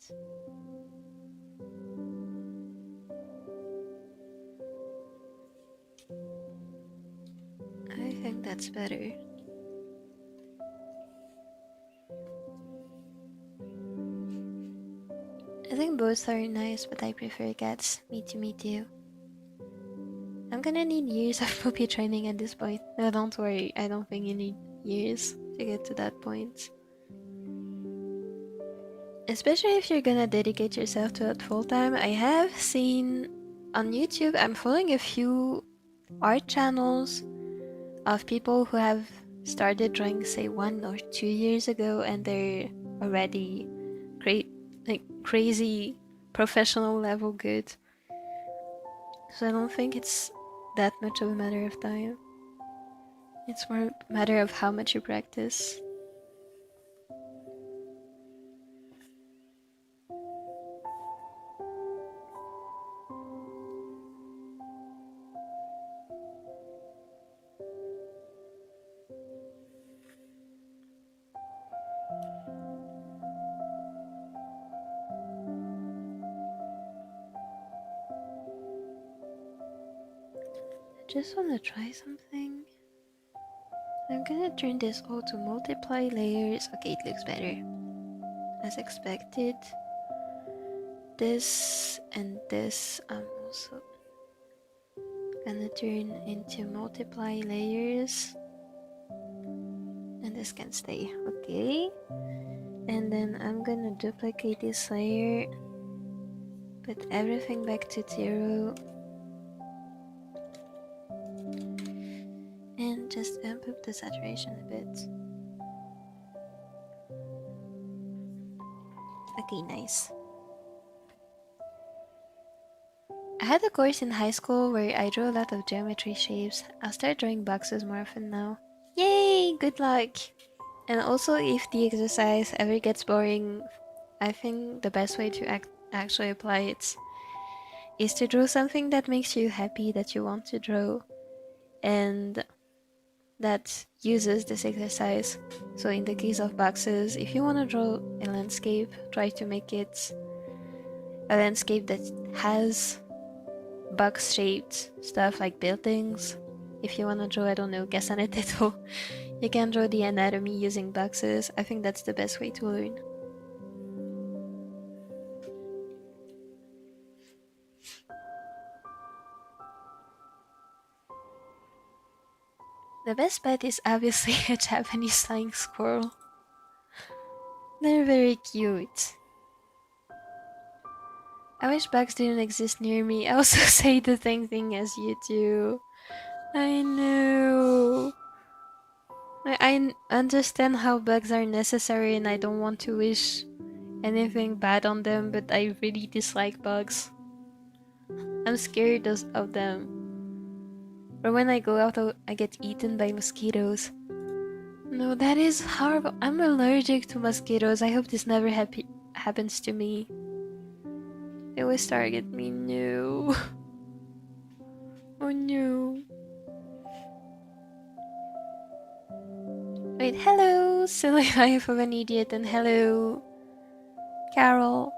I think that's better. I think both are nice, but I prefer cats. Me too. I'm gonna need years of puppy training at this point. No, don't worry. I don't think you need years to get to that point. Especially if you're gonna dedicate yourself to it full time. I have seen on YouTube, I'm following a few art channels of people who have started drawing, say, 1 or 2 years ago, and they're already crazy professional level good. So I don't think it's that much of a matter of time. It's more a matter of how much you practice. just wanna try something. I'm gonna turn this all to multiply layers. Okay, it looks better. As expected. This and this I'm also gonna turn into multiply layers. And this can stay. Okay. And then I'm gonna duplicate this layer. Put everything back to 0. And just amp up the saturation a bit. Okay, nice. I had a course in high school where I drew a lot of geometry shapes. I'll start drawing boxes more often now. Yay! Good luck! And also, if the exercise ever gets boring, I think the best way to actually apply it is to draw something that makes you happy, that you want to draw, and that uses this exercise. So in the case of boxes, if you want to draw a landscape, try to make it a landscape that has box-shaped stuff like buildings. If you want to draw, I don't know, Gasaneteto, you can draw the anatomy using boxes. I think that's the best way to learn. The best bet is obviously a Japanese flying squirrel. They're very cute. I wish bugs didn't exist near me. I also say the same thing as you do. I know. I understand how bugs are necessary and I don't want to wish anything bad on them, but I really dislike bugs. I'm scared of them. Or when I go out, I get eaten by mosquitoes. No, that is horrible. I'm allergic to mosquitoes. I hope this never happens to me. They always target me. No. Oh no. Wait, hello, Silly Life of an Idiot, and hello, Carol.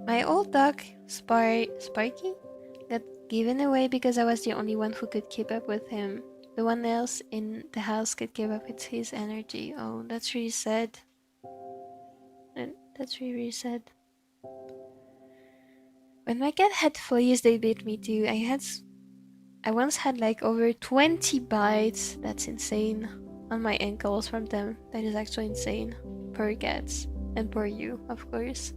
My old dog, Sparky, got given away because I was the only one who could keep up with him. No one else in the house could keep up with his energy. Oh, that's really sad. That's really sad. When my cat had fleas, they bit me too. I once had like over 20 bites. That's insane. On my ankles from them. That is actually insane. Poor cats. And poor you, of course.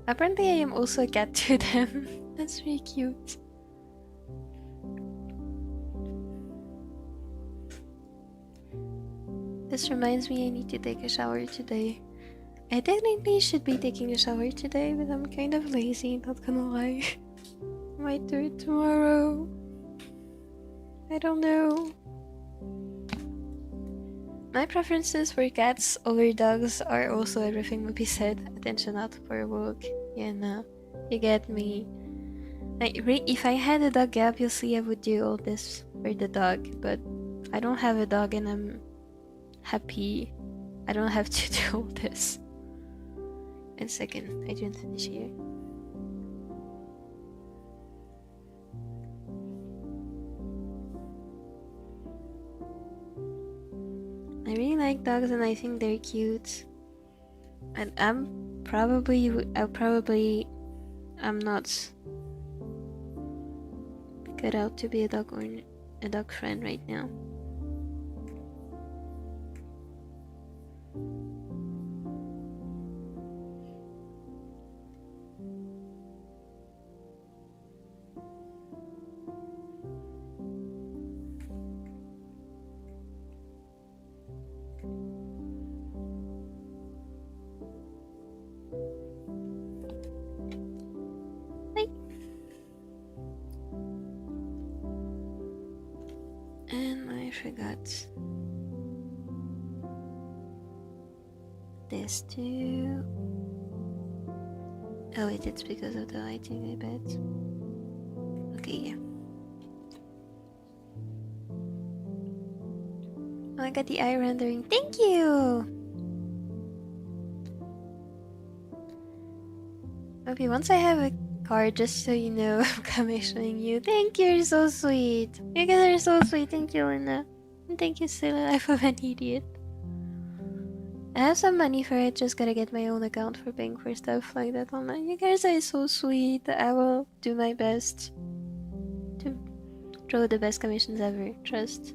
Apparently I am also a cat to them. That's really cute. This reminds me I need to take a shower today. I technically should be taking a shower today, but I'm kind of lazy, not gonna lie. I might do it tomorrow. I don't know. My preferences for cats over dogs are also everything Mopi said. Attention out for a walk. Yeah, no. You get me. If I had a dog, obviously I would do all this for the dog, but I don't have a dog and I'm happy. I don't have to do all this. And second, I didn't finish here. I really like dogs and I think they're cute. And I'm not cut out to be a dog or a dog friend right now. And I forgot this too. Oh wait, it's because of the lighting, I bet. Okay, yeah. Oh, I got the eye rendering. Thank you! Mopi, once I have a card, just so you know, I'm commissioning you. Thank you, you're so sweet. You guys are so sweet. Thank you, Lina. And thank you, Silla. Life of an idiot. I have some money for it, just gotta get my own account for paying for stuff like that online. You guys are so sweet. I will do my best to draw the best commissions ever. Trust.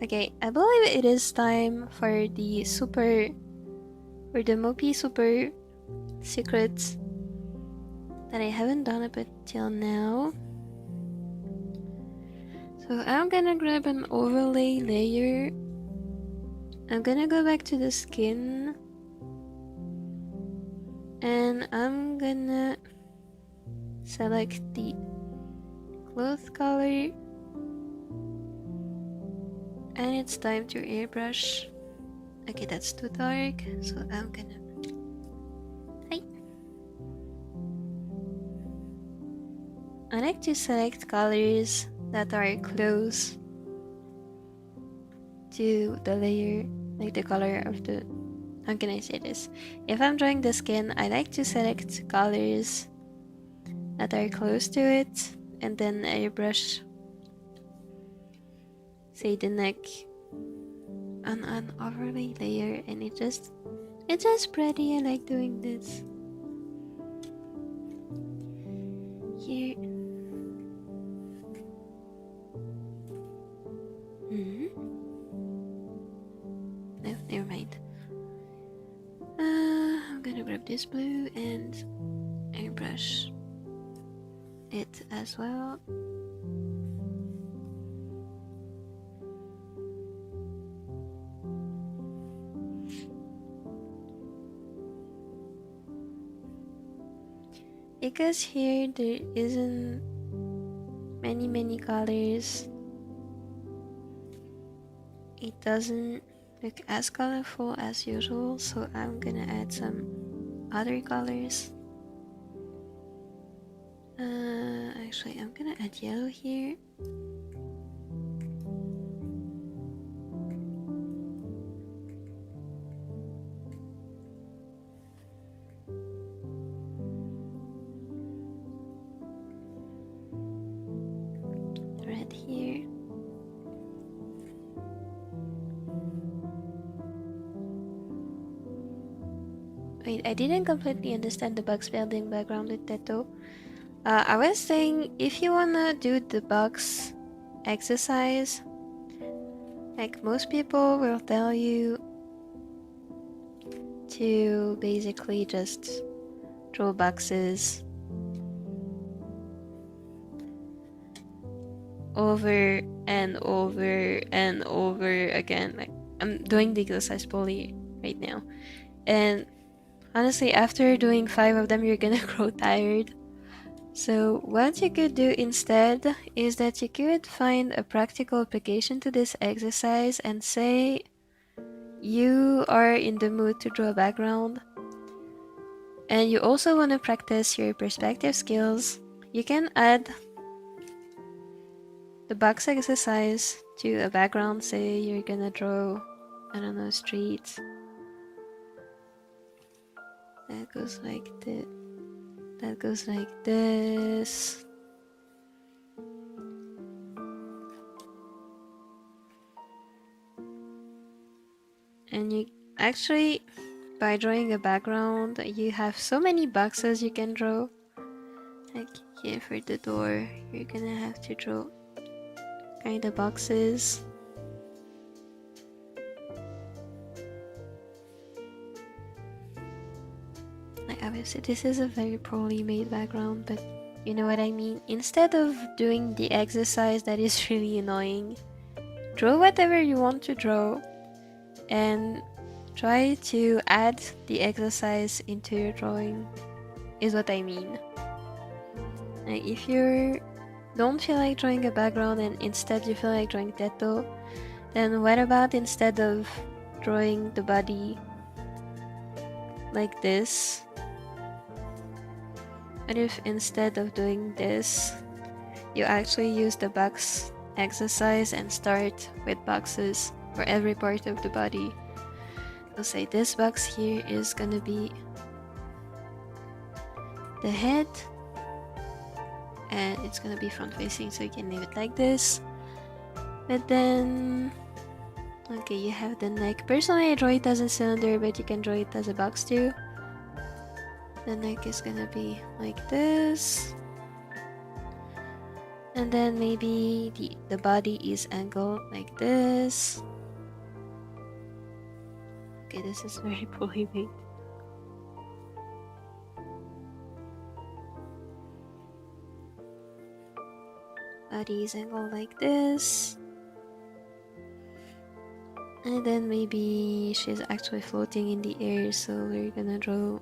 Okay, I believe it is time for the Mopi super secrets that I haven't done up until now. So I'm gonna grab an overlay layer. I'm gonna go back to the skin. And I'm gonna select the cloth color. And it's time to airbrush. Okay, that's too dark, so I'm gonna... Hi! I like to select colors that are close to the layer, like the color of the... How can I say this? If I'm drawing the skin, I like to select colors that are close to it, and then airbrush, say, the neck on an overlay layer, and it's just pretty. I like doing this. Here. No, never mind. I'm gonna grab this blue and airbrush it as well. Because here there isn't many colors, it doesn't look as colorful as usual, so I'm gonna add some other colors. Actually, I'm gonna add yellow here. Red here. Wait, I didn't completely understand the box building background with that though. I was saying, if you wanna do the box exercise, like most people will tell you to basically just draw boxes over and over and over again. Like, I'm doing the exercise poorly right now, and honestly, after doing 5 of them, you're gonna grow tired. So what you could do instead is that you could find a practical application to this exercise, and say you are in the mood to draw a background and you also want to practice your perspective skills. You can add the box exercise to a background. Say you're gonna draw, I don't know, streets. That goes like this. That goes like this. And you actually, by drawing a background, you have so many boxes you can draw. Like here for the door, you're gonna have to draw kind of boxes. Like obviously this is a very poorly made background, but you know what I mean. Instead of doing the exercise that is really annoying, draw whatever you want to draw and try to add the exercise into your drawing, is what I mean. Like if you don't feel like drawing a background and instead you feel like drawing Teto, then what about instead of drawing the body like this, what if instead of doing this, you actually use the box exercise and start with boxes? for every part of the body. I'll say this box here is gonna be the head, and it's gonna be front facing, so you can leave it like this. But then, okay, you have the neck. Personally, I draw it as a cylinder, but you can draw it as a box too. The neck is gonna be like this. And then maybe the body is angled like this. Okay, this is very poorly made. Body is angled like this. And then maybe she's actually floating in the air, so we're gonna draw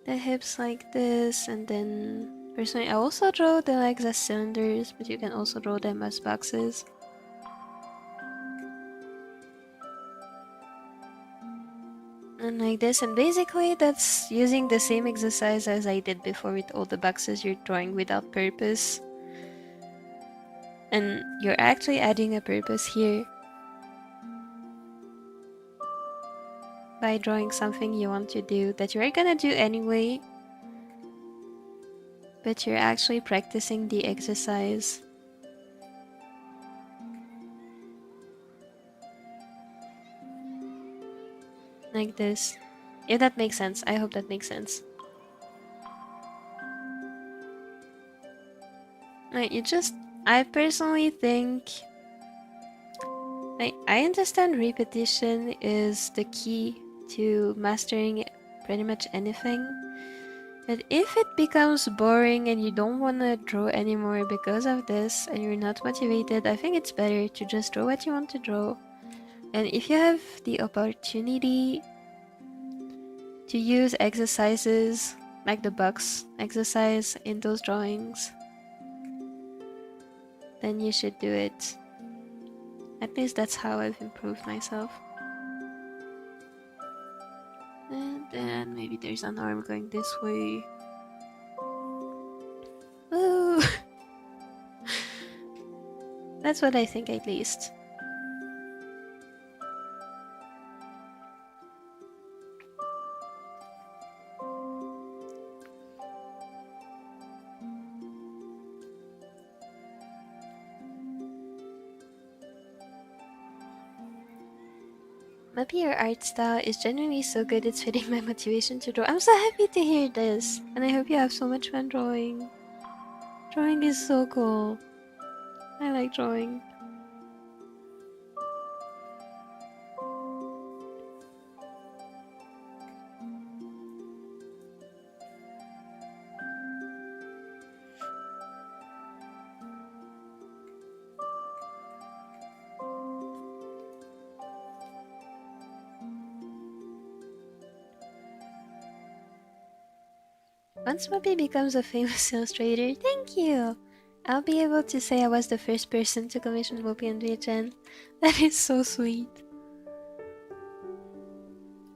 the hips like this, and then personally I also draw the legs as cylinders, but you can also draw them as boxes. And like this, and basically that's using the same exercise as I did before with all the boxes you're drawing without purpose. And you're actually adding a purpose here by drawing something you want to do that you're gonna do anyway, but you're actually practicing the exercise. Like this. If that makes sense. I hope that makes sense. Like, I personally think I understand repetition is the key to mastering pretty much anything. But if it becomes boring and you don't want to draw anymore because of this and you're not motivated, I think it's better to just draw what you want to draw. And if you have the opportunity to use exercises like the box exercise in those drawings, then you should do it. At least that's how I've improved myself. And then maybe there's an arm going this way. Woo! That's what I think, at least. Mopi, your art style is genuinely so good, it's fitting my motivation to draw. I'm so happy to hear this, and I hope you have so much fun drawing. Drawing is so cool. I like drawing. Once Mopi becomes a famous illustrator, thank you! I'll be able to say I was the first person to commission Mopi and VGen. That is so sweet.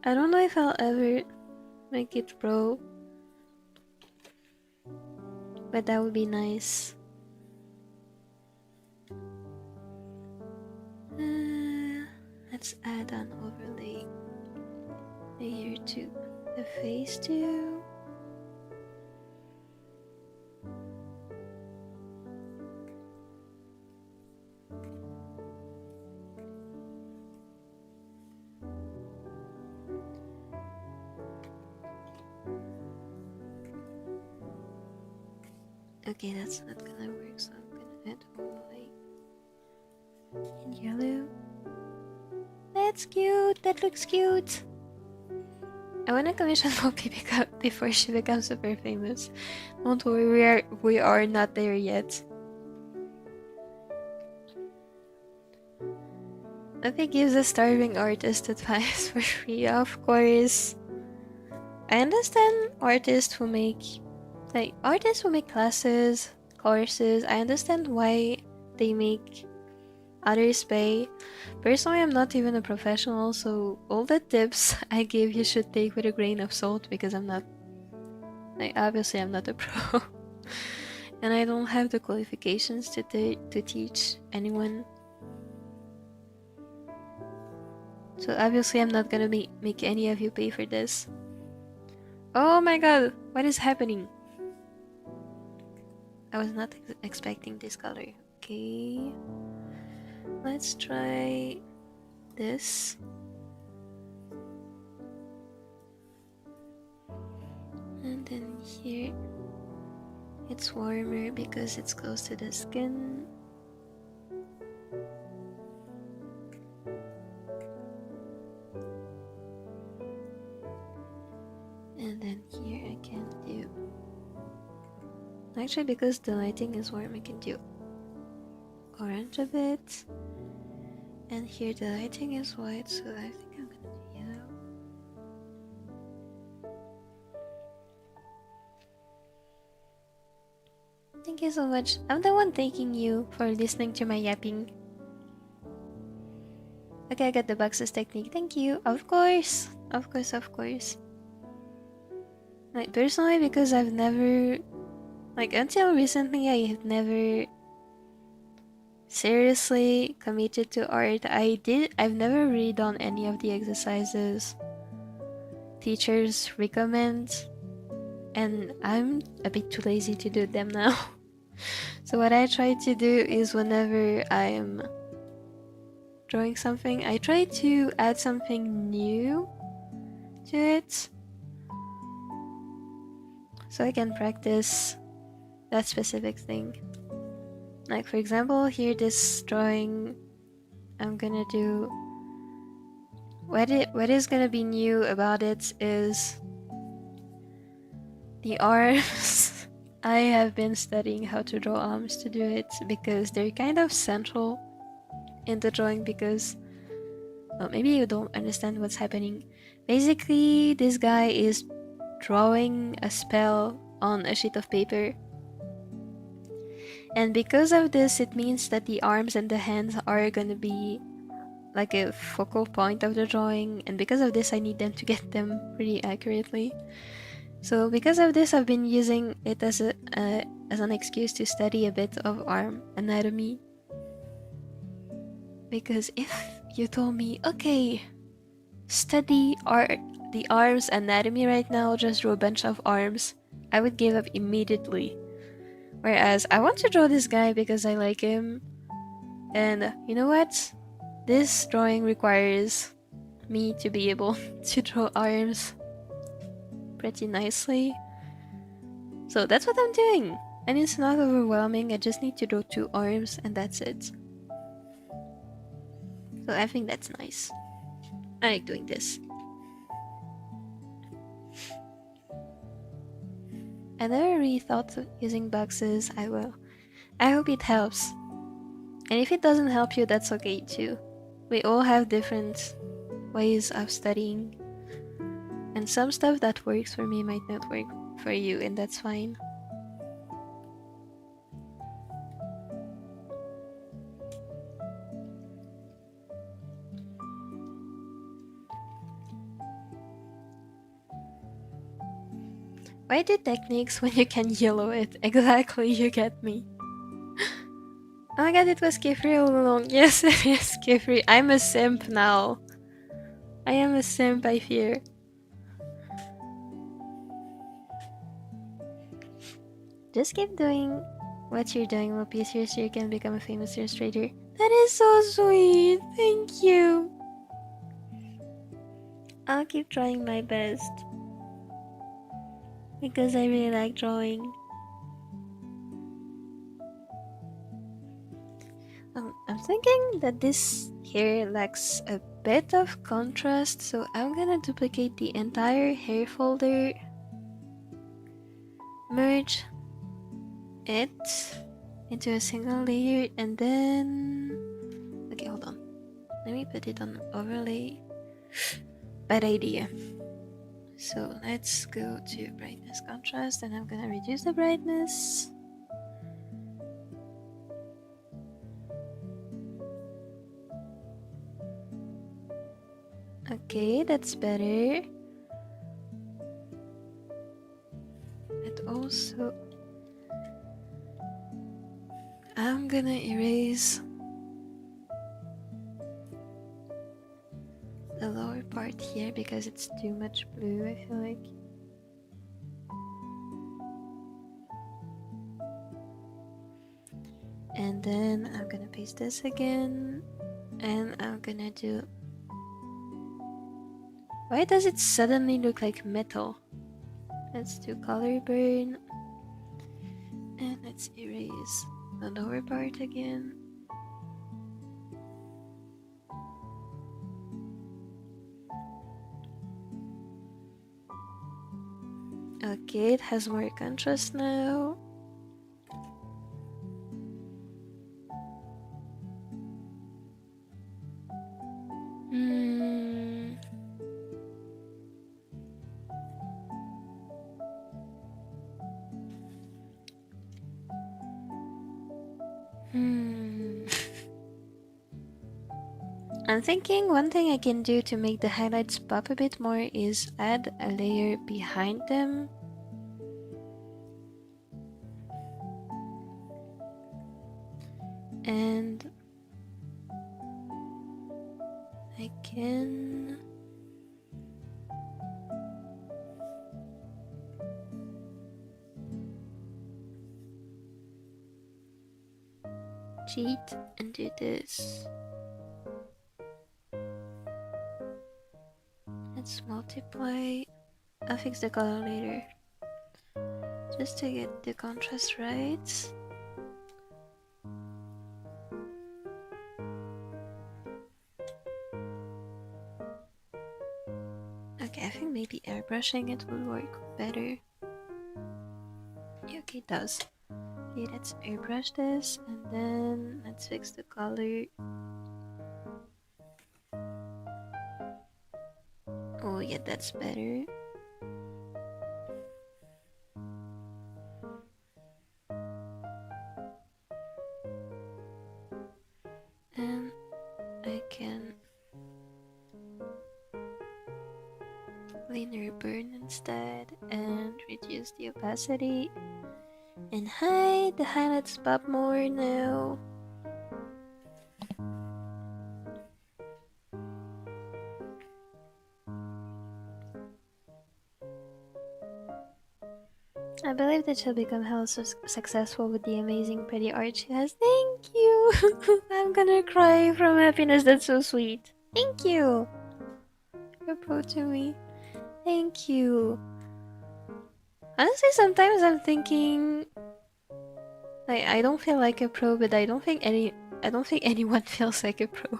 I don't know if I'll ever make it pro, but that would be nice. Let's add an overlay layer to the face too. Okay, that's not gonna work, so I'm gonna add overlay in yellow. That's cute! That looks cute! I wanna commission Mopi before she becomes super famous. Don't worry, we are not there yet. Mopi gives a starving artist advice for free, of course. I understand artists who make classes, courses. I understand why they make others pay. Personally, I'm not even a professional, so all the tips I give you should take with a grain of salt, because I'm not, obviously I'm not a pro. And I don't have the qualifications to teach anyone. So obviously I'm not gonna make any of you pay for this. Oh my god, what is happening? I was not expecting this color. Okay, let's try this. And then here it's warmer because it's close to the skin. And then here I can do... Actually, because the lighting is warm, I can do orange a bit. And here the lighting is white, so I think I'm gonna do yellow. Thank you so much. I'm the one thanking you for listening to my yapping. Okay, I got the boxes technique. Thank you. Of course. Of course, of course. Like, personally, because I've never... Like, until recently, I have never seriously committed to art. I've never really done any of the exercises teachers recommend, and I'm a bit too lazy to do them now. So what I try to do is whenever I'm drawing something, I try to add something new to it so I can practice that specific thing. Like, for example, here this drawing, I'm gonna do... What is gonna be new about it is the arms. I have been studying how to draw arms to do it because they're kind of central in the drawing, because well, maybe you don't understand what's happening. Basically, this guy is drawing a spell on a sheet of paper. And because of this, it means that the arms and the hands are gonna be like a focal point of the drawing, and because of this I need them to get them pretty accurately. So because of this, I've been using it as an excuse to study a bit of arm anatomy. Because if you told me, okay, study the arm's anatomy right now, just draw a bunch of arms, I would give up immediately. Whereas I want to draw this guy because I like him, and you know what? This drawing requires me to be able to draw arms pretty nicely. So that's what I'm doing. And it's not overwhelming, I just need to draw 2 arms and that's it. So I think that's nice. I like doing this. I never really thought of using boxes. I will. I hope it helps. And if it doesn't help you, that's okay too. We all have different ways of studying. And some stuff that works for me might not work for you, and that's fine. Why do techniques when you can yellow it? Exactly, you get me. Oh my god, it was Kefri all along. Yes, it is Kefri. I'm a simp now. I am a simp, I fear. Just keep doing what you're doing, Mopi. Seriously, you can become a famous illustrator. That is so sweet. Thank you. I'll keep trying my best. Because I really like drawing. I'm thinking that this hair lacks a bit of contrast, so I'm gonna duplicate the entire hair folder, merge it into a single layer, and then... Okay, hold on. Let me put it on overlay. Bad idea. So let's go to brightness contrast, and I'm gonna reduce the brightness. Okay, that's better. But also, I'm gonna erase the lower part here because it's too much blue, I feel like. And then I'm gonna paste this again, and I'm gonna do... Why does it suddenly look like metal? Let's do color burn, and let's erase the lower part again. Okay, it has more contrast now. I'm thinking one thing I can do to make the highlights pop a bit more is add a layer behind them. And I can... cheat and do this. Let's multiply. I'll fix the color later. Just to get the contrast right. Okay, I think maybe airbrushing it would work better. Yeah, okay, it does. Okay, let's airbrush this and then let's fix the color. Oh yeah, that's better. And I can linear burn instead and reduce the opacity. And hide the highlights pop more now. I believe that she'll become hella successful with the amazing pretty art she has. Thank you! I'm gonna cry from happiness, that's so sweet. Thank you! You're pro to me. Thank you. Honestly, sometimes I'm thinking... like, I don't feel like a pro, but I don't think anyone feels like a pro.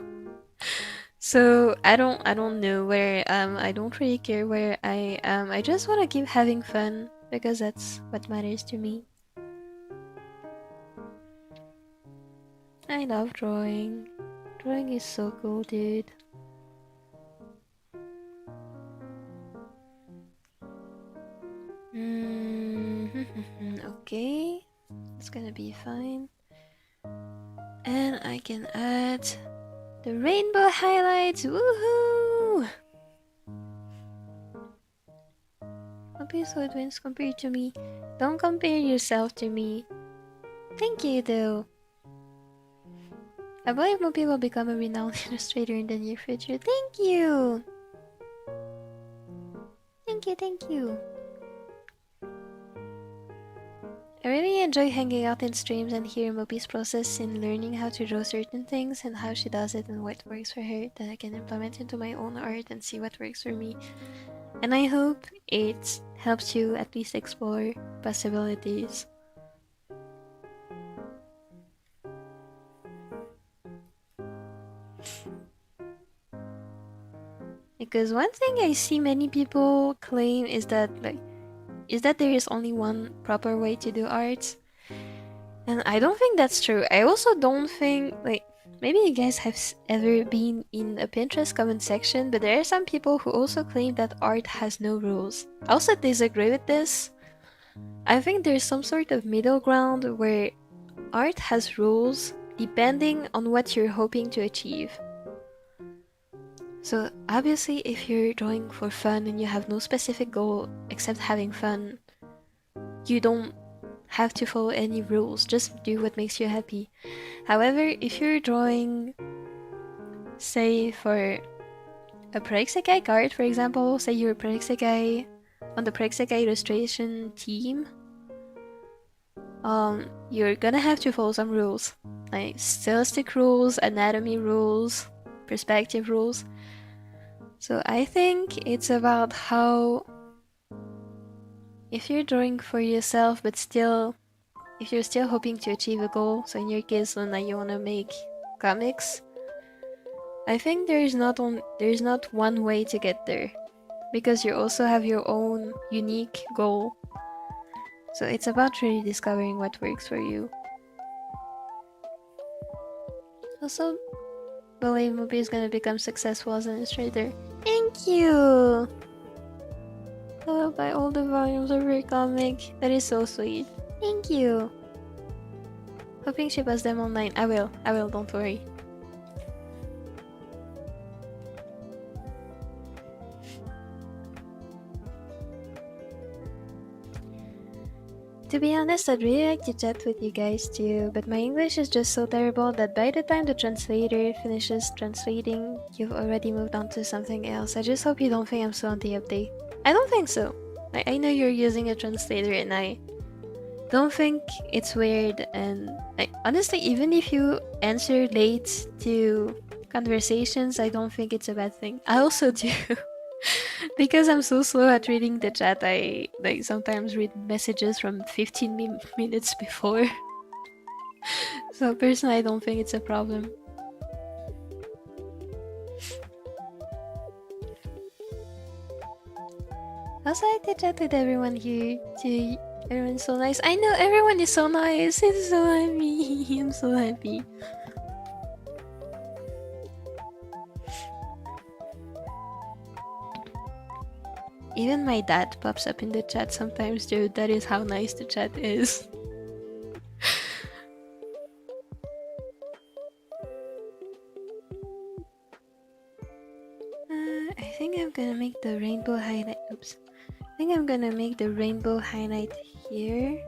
So I don't know where I don't really care where I am. I just want to keep having fun because that's what matters to me. I love drawing. Drawing is so cool, dude. Okay, it's gonna be fine. And I can add the rainbow highlights. Woohoo! Don't be so advanced compared to me. Don't compare yourself to me. Thank you, though. I believe Mopi will become a renowned illustrator in the near future. Thank you! Thank you, thank you. I really enjoy hanging out in streams and hearing Mopi's process in learning how to draw certain things and how she does it and what works for her that I can implement into my own art and see what works for me. And I hope it helps you at least explore possibilities. Because one thing I see many people claim is that there is only one proper way to do art. And I don't think that's true. I also don't think, maybe you guys have ever been in a Pinterest comment section, but there are some people who also claim that art has no rules. I also disagree with this. I think there's some sort of middle ground where art has rules depending on what you're hoping to achieve. So obviously if you're drawing for fun and you have no specific goal except having fun, you don't have to follow any rules, just do what makes you happy. However, if you're drawing, say for a Praxekai card, for example, say you're Praxekai on the Praxekai illustration team, you're gonna have to follow some rules, like stylistic rules, anatomy rules, perspective rules. So I think it's about how, if you're drawing for yourself but still, if you're still hoping to achieve a goal, so in your case, Luna, you wanna make comics, I think there's not one way to get there, because you also have your own unique goal. So it's about really discovering what works for you. Also, believe Mopi is gonna become successful as an illustrator. Thank you! I'll buy all the volumes of your comic. That is so sweet. Thank you! Hoping she buys them online. I will, don't worry. To be honest, I'd really like to chat with you guys too, but my English is just so terrible that by the time the translator finishes translating, you've already moved on to something else. I just hope you don't think I'm slow on the update. I don't think so. I know you're using a translator and I don't think it's weird, and honestly, even if you answer late to conversations, I don't think it's a bad thing. I also do. Because I'm so slow at reading the chat, I sometimes read messages from 15 minutes before. So personally, I don't think it's a problem. Also, I like to chat with everyone here too. Everyone's so nice. I know everyone is so nice. It's so happy. I'm so happy. Even my dad pops up in the chat sometimes, dude. That is how nice the chat is. I think I'm gonna make the rainbow highlight. Oops. I think I'm gonna make the rainbow highlight here.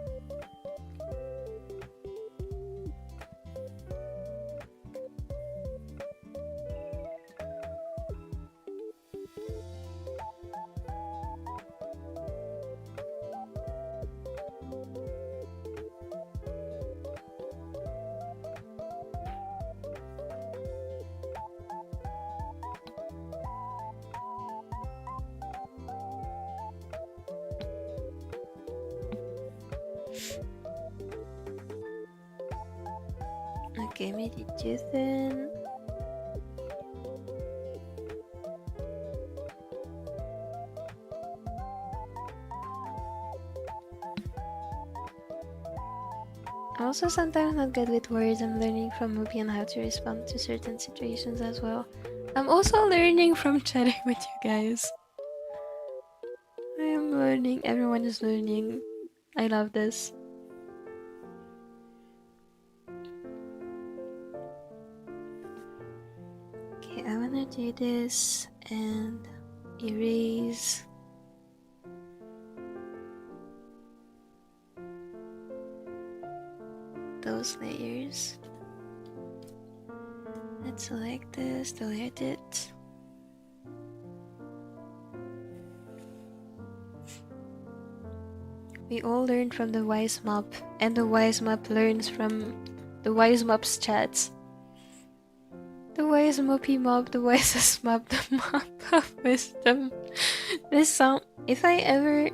Okay, made it too thin. I'm also sometimes not good with words. I'm learning from Mopi on how to respond to certain situations as well. I'm also learning from chatting with you guys. I am learning. Everyone is learning. I love this. Okay, I wanna do this and erase those layers. Let's select this, delete it. We all learn from the wise mop, and the wise mop learns from the wise mop's chats. The wise Mopi mop, the wisest mop, the mop of wisdom. This song, if I ever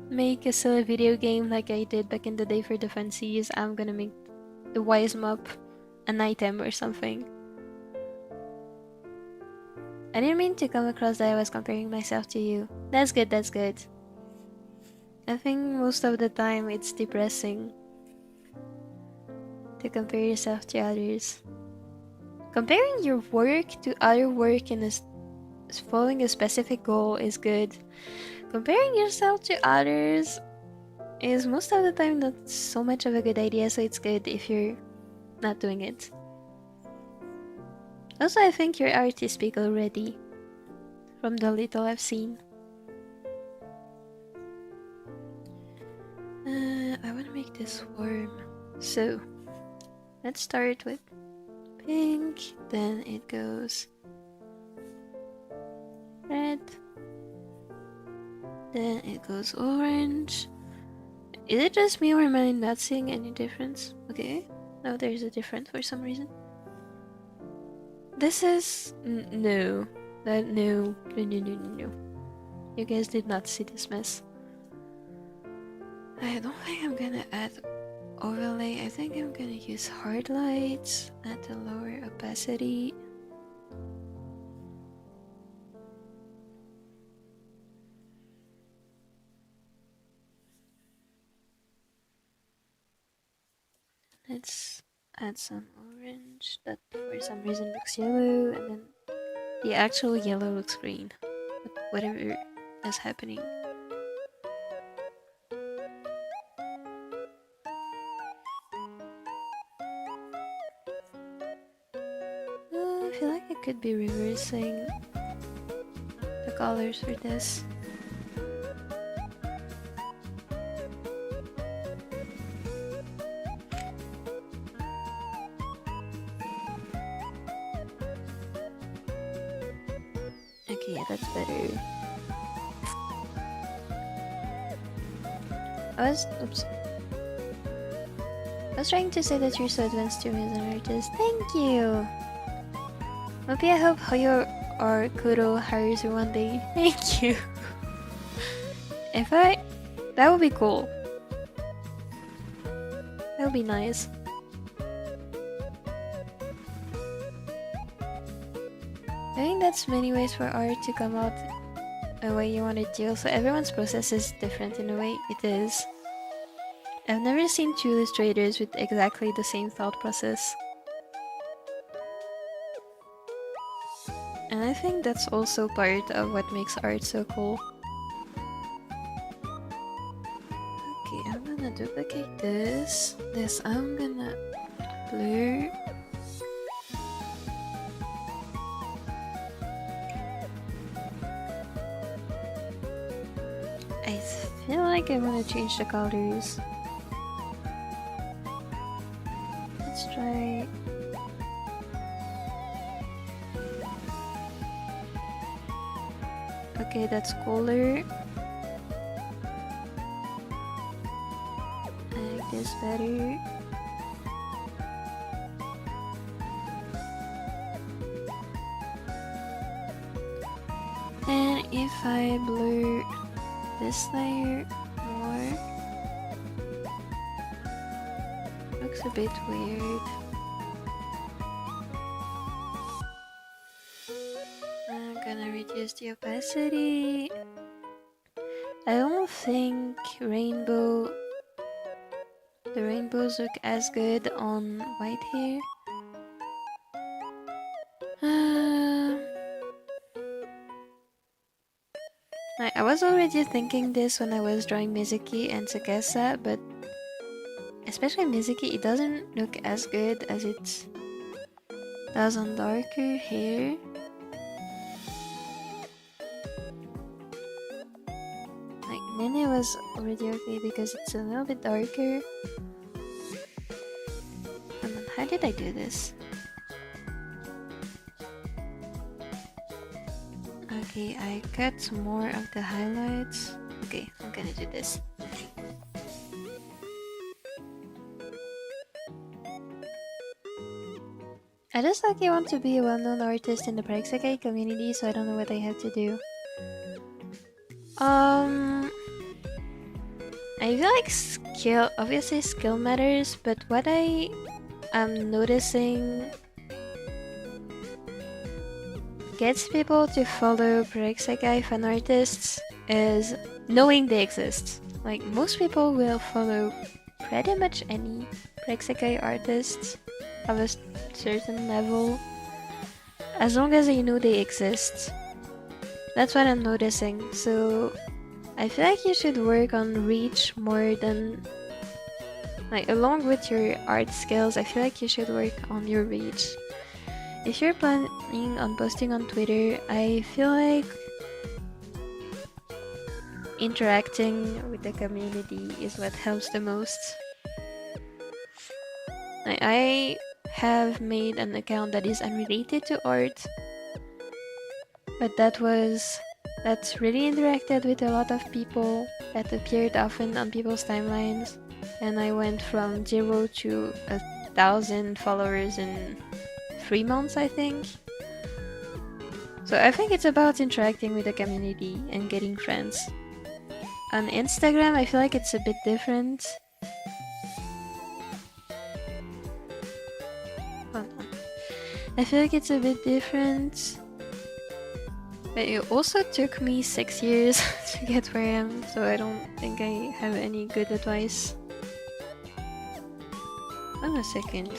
make a silly video game like I did back in the day for the fancies, I'm gonna make the wise mop an item or something. I didn't mean to come across that I was comparing myself to you. That's good, that's good. I think most of the time it's depressing to compare yourself to others. Comparing your work to other work and following a specific goal is good. Comparing yourself to others is most of the time not so much of a good idea, so it's good if you're not doing it. Also, I think your art is big already, from the little I've seen. I wanna is warm. So let's start with pink, then it goes red, then it goes orange. Is it just me or am I not seeing any difference? Okay, no, there's a difference for some reason. This is no. No. You guys did not see this mess. I don't think I'm gonna add overlay. I think I'm gonna use hard lights at a lower opacity. Let's add some orange that for some reason looks yellow, and then the actual yellow looks green. But whatever is happening. I feel like I could be reversing the colors for this. Okay, yeah, that's better. I was trying to say that you're so advanced to me as an artist. Thank you! Mopi, I hope Hoyo or Kuro hires you one day. Thank you! That would be cool. That would be nice. I think that's many ways for art to come out a way you want it to. So everyone's process is different in a way. It is. I've never seen two illustrators with exactly the same thought process. And I think that's also part of what makes art so cool. Okay, I'm gonna duplicate this. This I'm gonna blur. I feel like I want to change the colors. Let's try. Okay, that's cooler. I like this better. And if I blur this layer more, looks a bit weird. I'm gonna reduce the opacity. I don't think the rainbows look as good on white hair. I was already thinking this when I was drawing Mizuki and Tsukasa, but especially Mizuki, it doesn't look as good as it does on darker hair. Like Nene was already okay because it's a little bit darker. And then how did I do this? Okay, I cut more of the highlights. Okay, I'm gonna do this. I just want to be a well-known artist in the Praxekai community, so I don't know what I have to do. I feel like obviously skill matters, but what I am noticing gets people to follow Praxekai fan artists is knowing they exist. Like, most people will follow pretty much any Praxekai artists of a certain level as long as they know they exist. That's what I'm noticing. So I feel like you should work on reach more than, like, along with your art skills, I feel like you should work on your reach. If you're planning on posting on Twitter, I feel like interacting with the community is what helps the most. I have made an account that is unrelated to art, but that's really interacted with a lot of people, that appeared often on people's timelines, and I went from 0 to 1,000 followers in 3 months, I think. So I think it's about interacting with the community and getting friends. On Instagram, I feel like it's a bit different. Hold on. I feel like it's a bit different. But it also took me 6 years to get where I am, so I don't think I have any good advice. Hold on a second.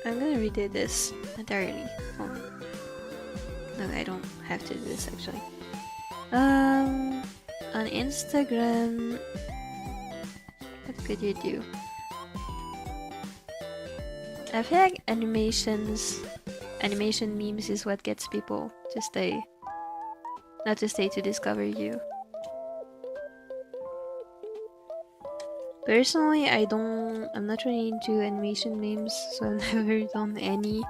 I'm gonna redo this entirely. Oh. No, I don't have to do this actually. On Instagram, what could you do? I feel like animation memes is what gets people to stay. Not to stay, to discover you. Personally, I'm not really into animation memes, so I've never done any.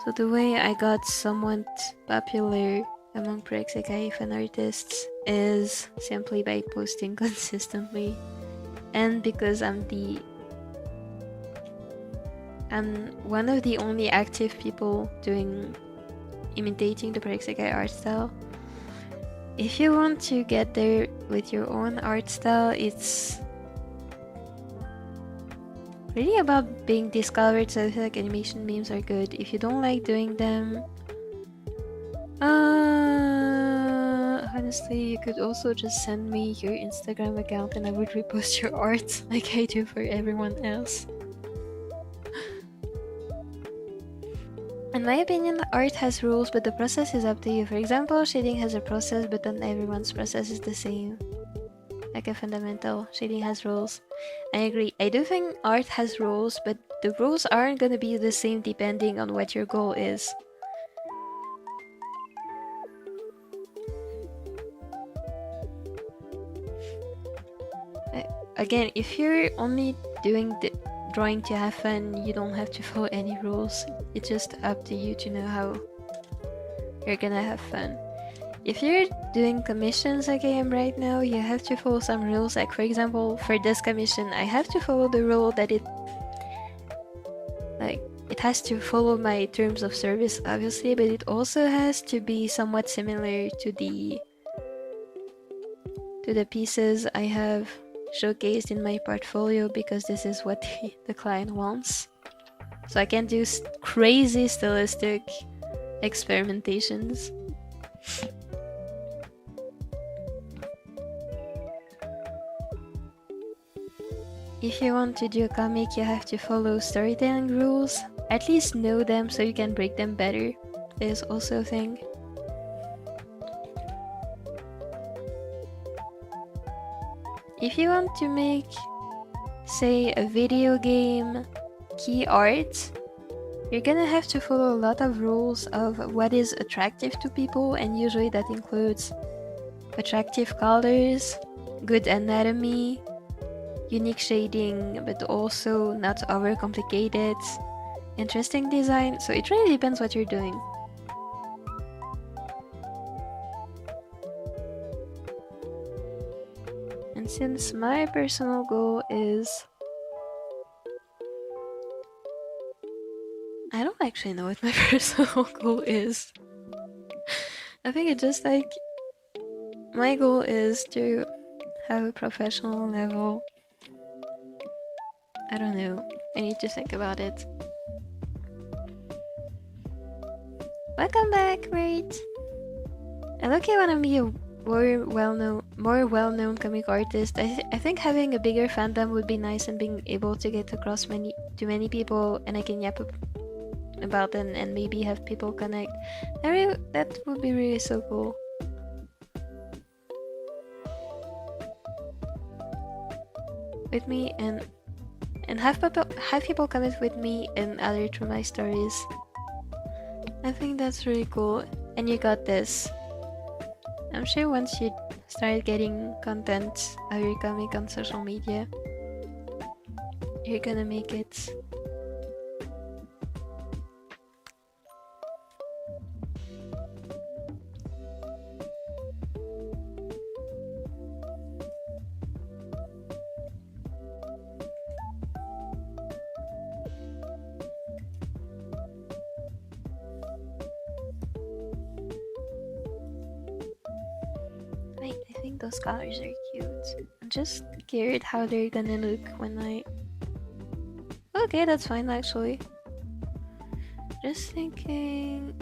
So the way I got somewhat popular among Prexikai fan artists is simply by posting consistently, and because I'm one of the only active people imitating the Prexikai art style. If you want to get there with your own art style, it's really about being discovered, so I feel like animation memes are good. If you don't like doing them, honestly, you could also just send me your Instagram account and I would repost your art like I do for everyone else. In my opinion, art has rules, but the process is up to you. For example, shading has a process, but not everyone's process is the same. Like a fundamental, shading has rules. I agree. I do think art has rules, but the rules aren't gonna be the same depending on what your goal is. Again, if you're only doing the drawing to have fun, you don't have to follow any rules. It's just up to you to know how you're gonna have fun. If you're doing commissions like I am right now, you have to follow some rules. Like for example, for this commission, I have to follow the rule that it has to follow my terms of service, obviously, but it also has to be somewhat similar to the pieces I have showcased in my portfolio, because this is what the client wants. So I can do crazy stylistic experimentations. If you want to do a comic, you have to follow storytelling rules. At least know them so you can break them better. There's also a thing. If you want to make, say, a video game key art, you're gonna have to follow a lot of rules of what is attractive to people, and usually that includes attractive colors, good anatomy, unique shading, but also not overcomplicated, interesting design. So it really depends what you're doing. And since my personal goal is... I don't actually know what my personal goal is. I think it's just like... my goal is to have a professional level. I don't know. I need to think about it. Welcome back, Wait. I look-y wanna be a more well-known comic artist. I think having a bigger fandom would be nice, and being able to get across to many people, and I can yap about them and maybe have people connect. That would be really so cool. With me and have people comment with me and other through my stories. I think that's really cool, and you got this. I'm sure once you start getting content of your comic on social media, You're gonna make it. I think those colors are cute. I'm just scared how they're gonna look when I... Okay, that's fine actually. Just thinking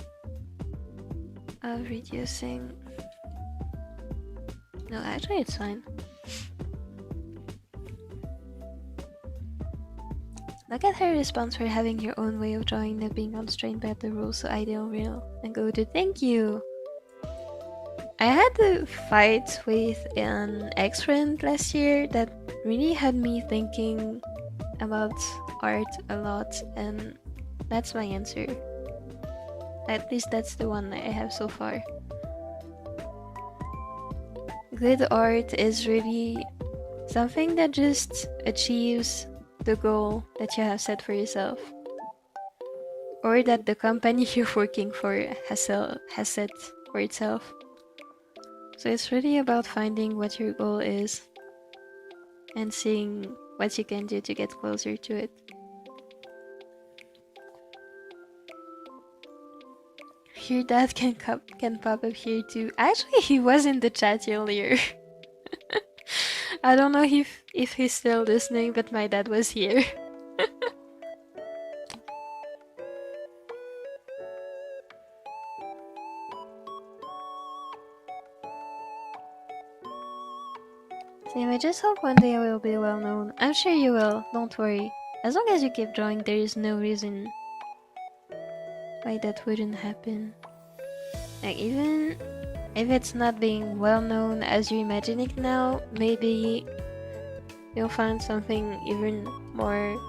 of reducing... No, actually it's fine. Look at her response for having your own way of drawing, not being constrained by the rules, so ideal real. And go to thank you! I had a fight with an ex-friend last year that really had me thinking about art a lot, and that's my answer. At least that's the one I have so far. Good art is really something that just achieves the goal that you have set for yourself, or that the company you're working for has set for itself. So it's really about finding what your goal is and seeing what you can do to get closer to it. Your dad can pop up here too. Actually, he was in the chat earlier. I don't know if he's still listening, but my dad was here. Same, I just hope one day I will be well known. I'm sure you will, don't worry. As long as you keep drawing, there is no reason why that wouldn't happen. Like, even if it's not being well known as you imagine it now, maybe you'll find something even more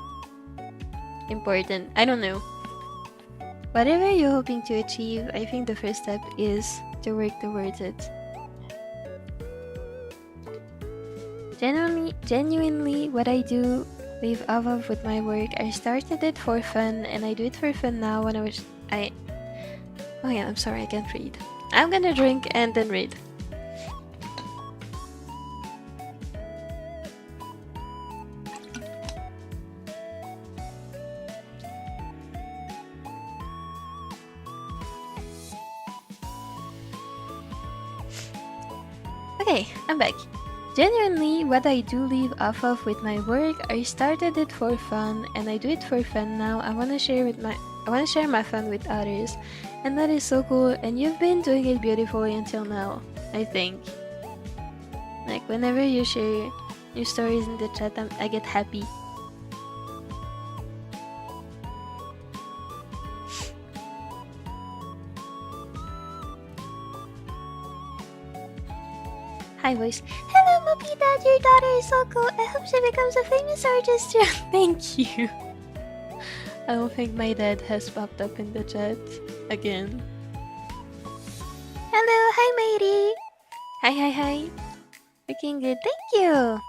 important. I don't know. Whatever you're hoping to achieve, I think the first step is to work towards it. Genuinely, what I do live off of with my work. I started it for fun, and I do it for fun now. Oh yeah, I'm sorry, I can't read. I'm gonna drink and then read. Okay, I'm back. Genuinely, what I do live off of with my work. I started it for fun, and I do it for fun now. I wanna share my fun with others, and that is so cool. And you've been doing it beautifully until now, I think. Like, whenever you share your stories in the chat, I get happy. Hi, voice. Hello, Mopi Dad. Your daughter is so cool. I hope she becomes a famous artist too. Thank you. I don't think my dad has popped up in the chat again. Hello, hi, matey. Hi. Looking good. Thank you.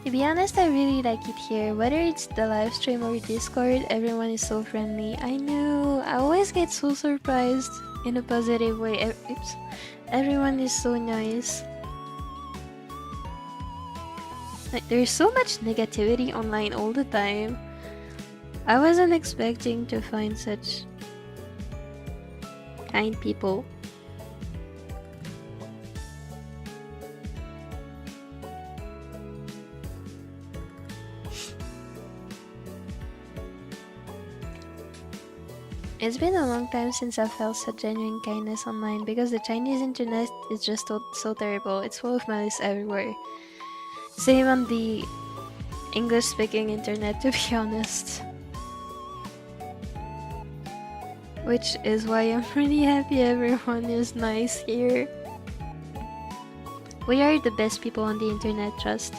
To be honest, I really like it here. Whether it's the live stream or Discord, everyone is so friendly. I know. I always get so surprised in a positive way. Everyone is so nice. Like, there's so much negativity online all the time. I wasn't expecting to find such kind people. It's been a long time since I felt such genuine kindness online, because the Chinese internet is just so terrible. It's full of malice everywhere. Same on the English-speaking internet, to be honest. Which is why I'm really happy everyone is nice here. We are the best people on the internet, trust.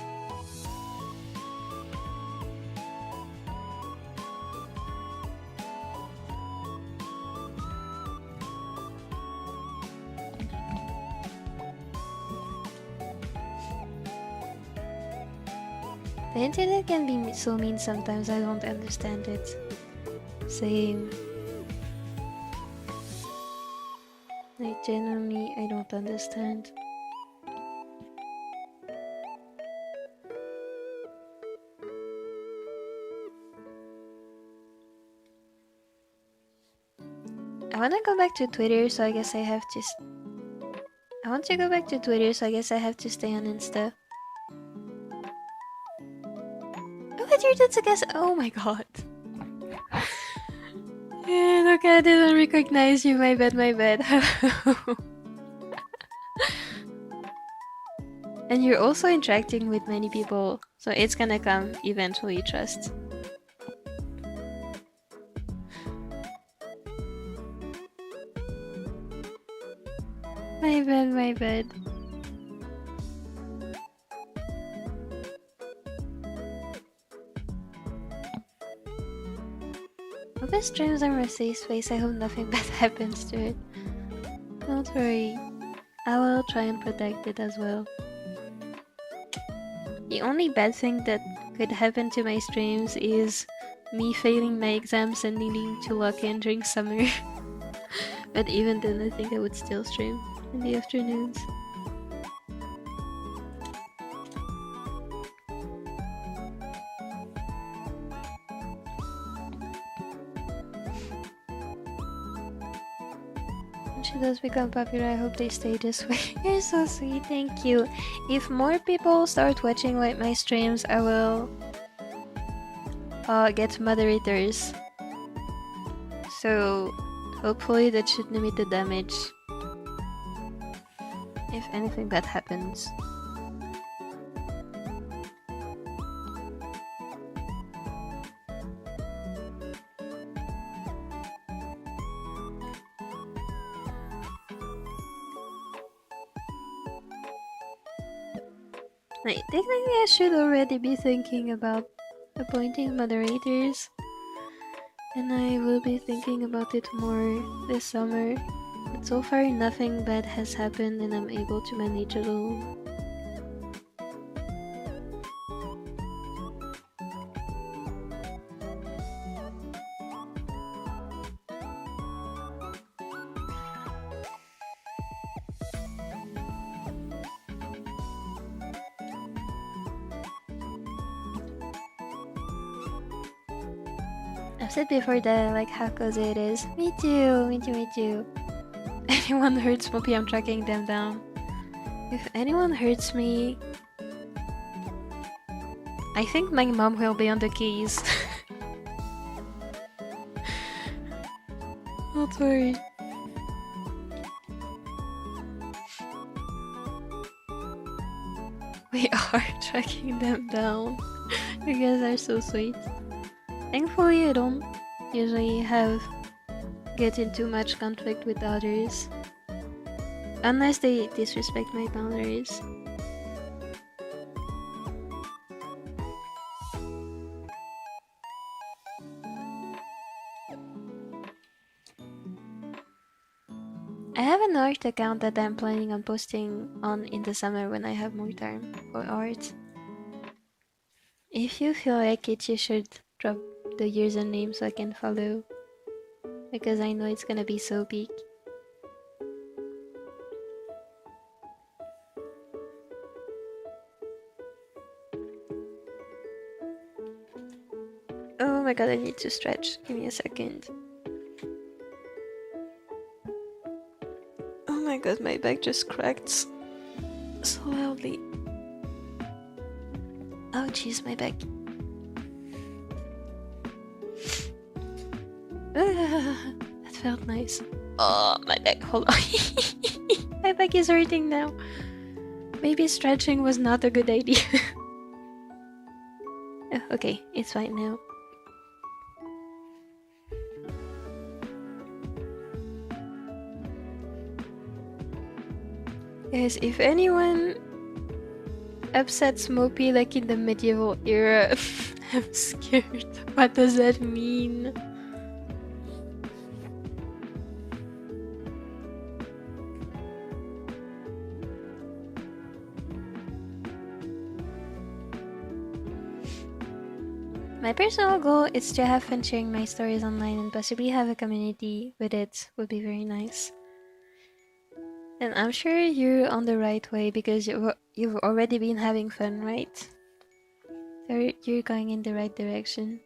The internet can be so mean sometimes, I don't understand it. Same. Like, genuinely, I don't understand. I wanna go back to Twitter, so I guess I have to... I want to go back to Twitter, so I guess I have to stay on Insta. Oh, but you're just a guess. Oh my god. Yeah, look, I didn't recognize you. My bad, my bad. And you're also interacting with many people, so it's gonna come eventually, trust. My bad, my bad. Hope his streams are a safe space. I hope nothing bad happens to it. Don't worry. I will try and protect it as well. The only bad thing that could happen to my streams is me failing my exams and needing to lock in during summer. But even then, I think I would still stream in the afternoons. When she does become popular, I hope they stay this way. You're so sweet, thank you. If more people start watching like my streams, I will get moderators. So hopefully that should limit the damage if anything bad happens. Like, technically I should already be thinking about appointing moderators, and I will be thinking about it more this summer. But so far nothing bad has happened and I'm able to manage alone. I've said before that I like how cozy it is. Me too, me too, me too. Anyone hurts Mopi, I'm tracking them down. If anyone hurts me, I think my mom will be on the keys. Don't worry. We are tracking them down. You guys are so sweet. Thankfully, I don't usually get in too much conflict with others, unless they disrespect my boundaries. I have an art account that I'm planning on posting on in the summer when I have more time for art. If you feel like it, you should drop the username so I can follow, because I know it's gonna be so big. Oh my god, I need to stretch. Give me a second. Oh my god, my back just cracked so loudly. Oh jeez, my back. That felt nice. Oh, my back, hold on. My back is hurting now. Maybe stretching was not a good idea. Oh, okay, it's fine now. Guys, if anyone upsets Mopi like in the medieval era, I'm scared. What does that mean? My personal goal is to have fun sharing my stories online and possibly have a community with it. Would be very nice. And I'm sure you're on the right way because you've already been having fun, right? So you're going in the right direction.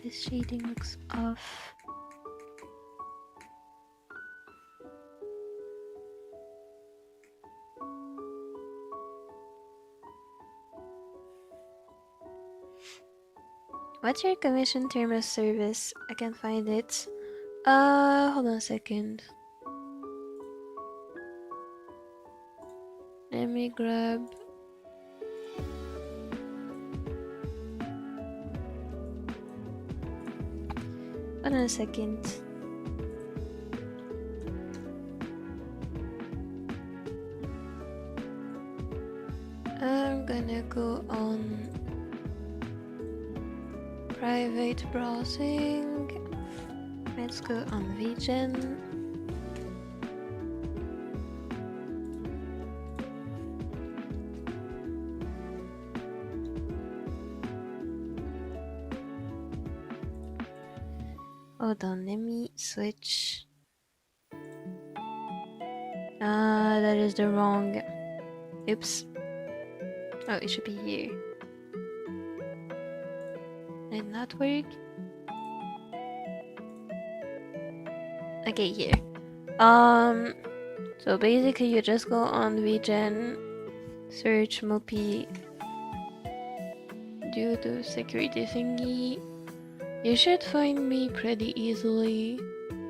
This shading looks off. What's your commission term of service? I can't find it. Hold on a second. Let me grab... Hold on a second. I'm gonna go on private browsing. Let's go on VGen. Hold on, let me switch. That is the wrong. Oops. Oh, it should be here. Did not work. Okay, here. So basically you just go on VGen, search Mopi, do the security thingy. You should find me pretty easily,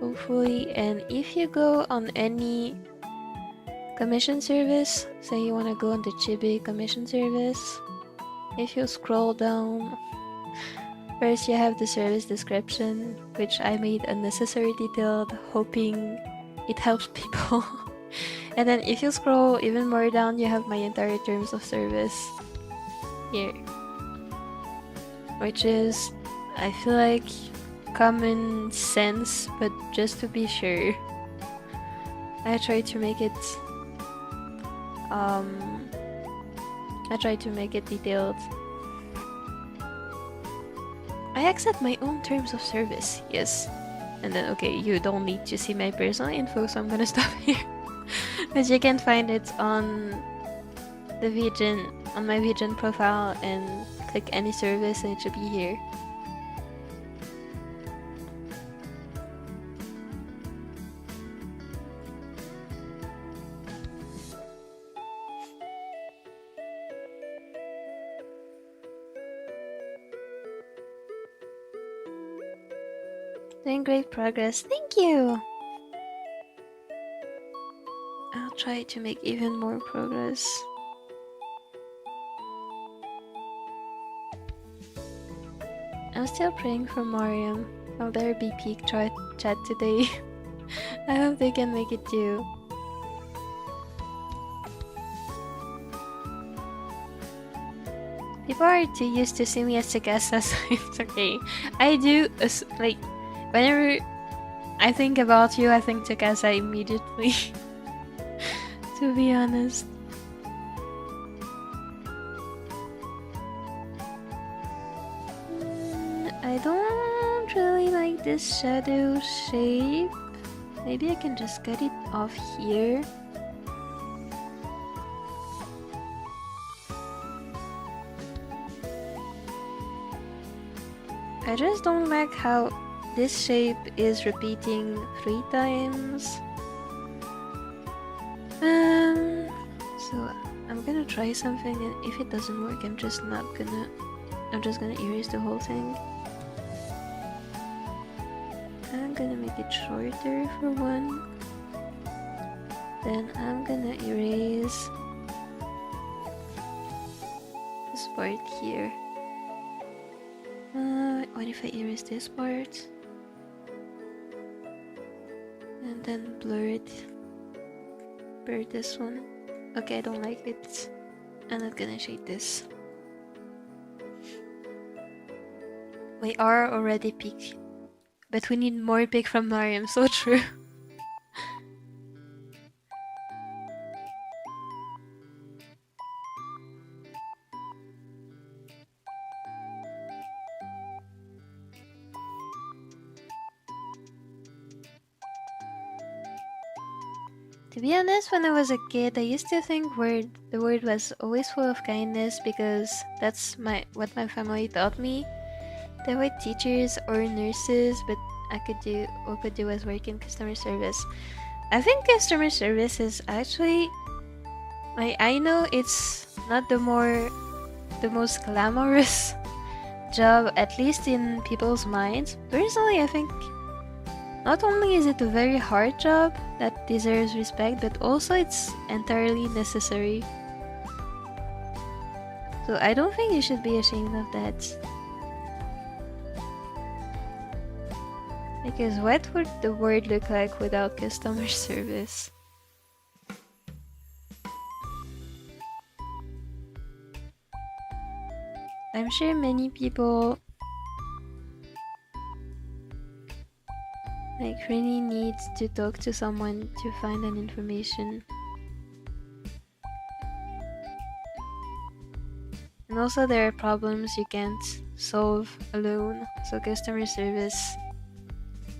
hopefully. And if you go on any commission service, say you want to go on the Chibi commission service, if you scroll down, first you have the service description, which I made unnecessarily detailed, hoping it helps people. And then if you scroll even more down, you have my entire terms of service here, which is, I feel like, common sense, but just to be sure, I try to make it detailed. I accept my own terms of service, yes. And then, okay, you don't need to see my personal info, so I'm gonna stop here. But you can find it on the VGen, on my VGen profile, and click any service and it should be here. Doing great progress, thank you! I'll try to make even more progress. I'm still praying for Mariam. Will there be peak chat today? I hope they can make it too. People are too used to see me as Tsukasa, so it's okay. I do, like, whenever I think about you, I think Tsukasa immediately. To be honest. I don't really like this shadow shape. Maybe I can just cut it off here. I just don't like how this shape is repeating 3 times. So I'm gonna try something, and if it doesn't work, I'm just gonna erase the whole thing. I'm gonna make it shorter for one. Then I'm gonna erase this part here. What if I erase this part? And then blur this one. Okay, I don't like it. I'm not gonna shade this. We are already peak, but we need more peak from Mariam, so true. To be honest, when I was a kid, I used to think the world was always full of kindness because that's what my family taught me. They were teachers or nurses, but all I could do was work in customer service. I think customer service is actually, I know it's not the most glamorous job, at least in people's minds. Personally, I think not only is it a very hard job that deserves respect, but also it's entirely necessary. So I don't think you should be ashamed of that. Because what would the world look like without customer service? I'm sure many people really need to talk to someone to find an information. And also there are problems you can't solve alone, so customer service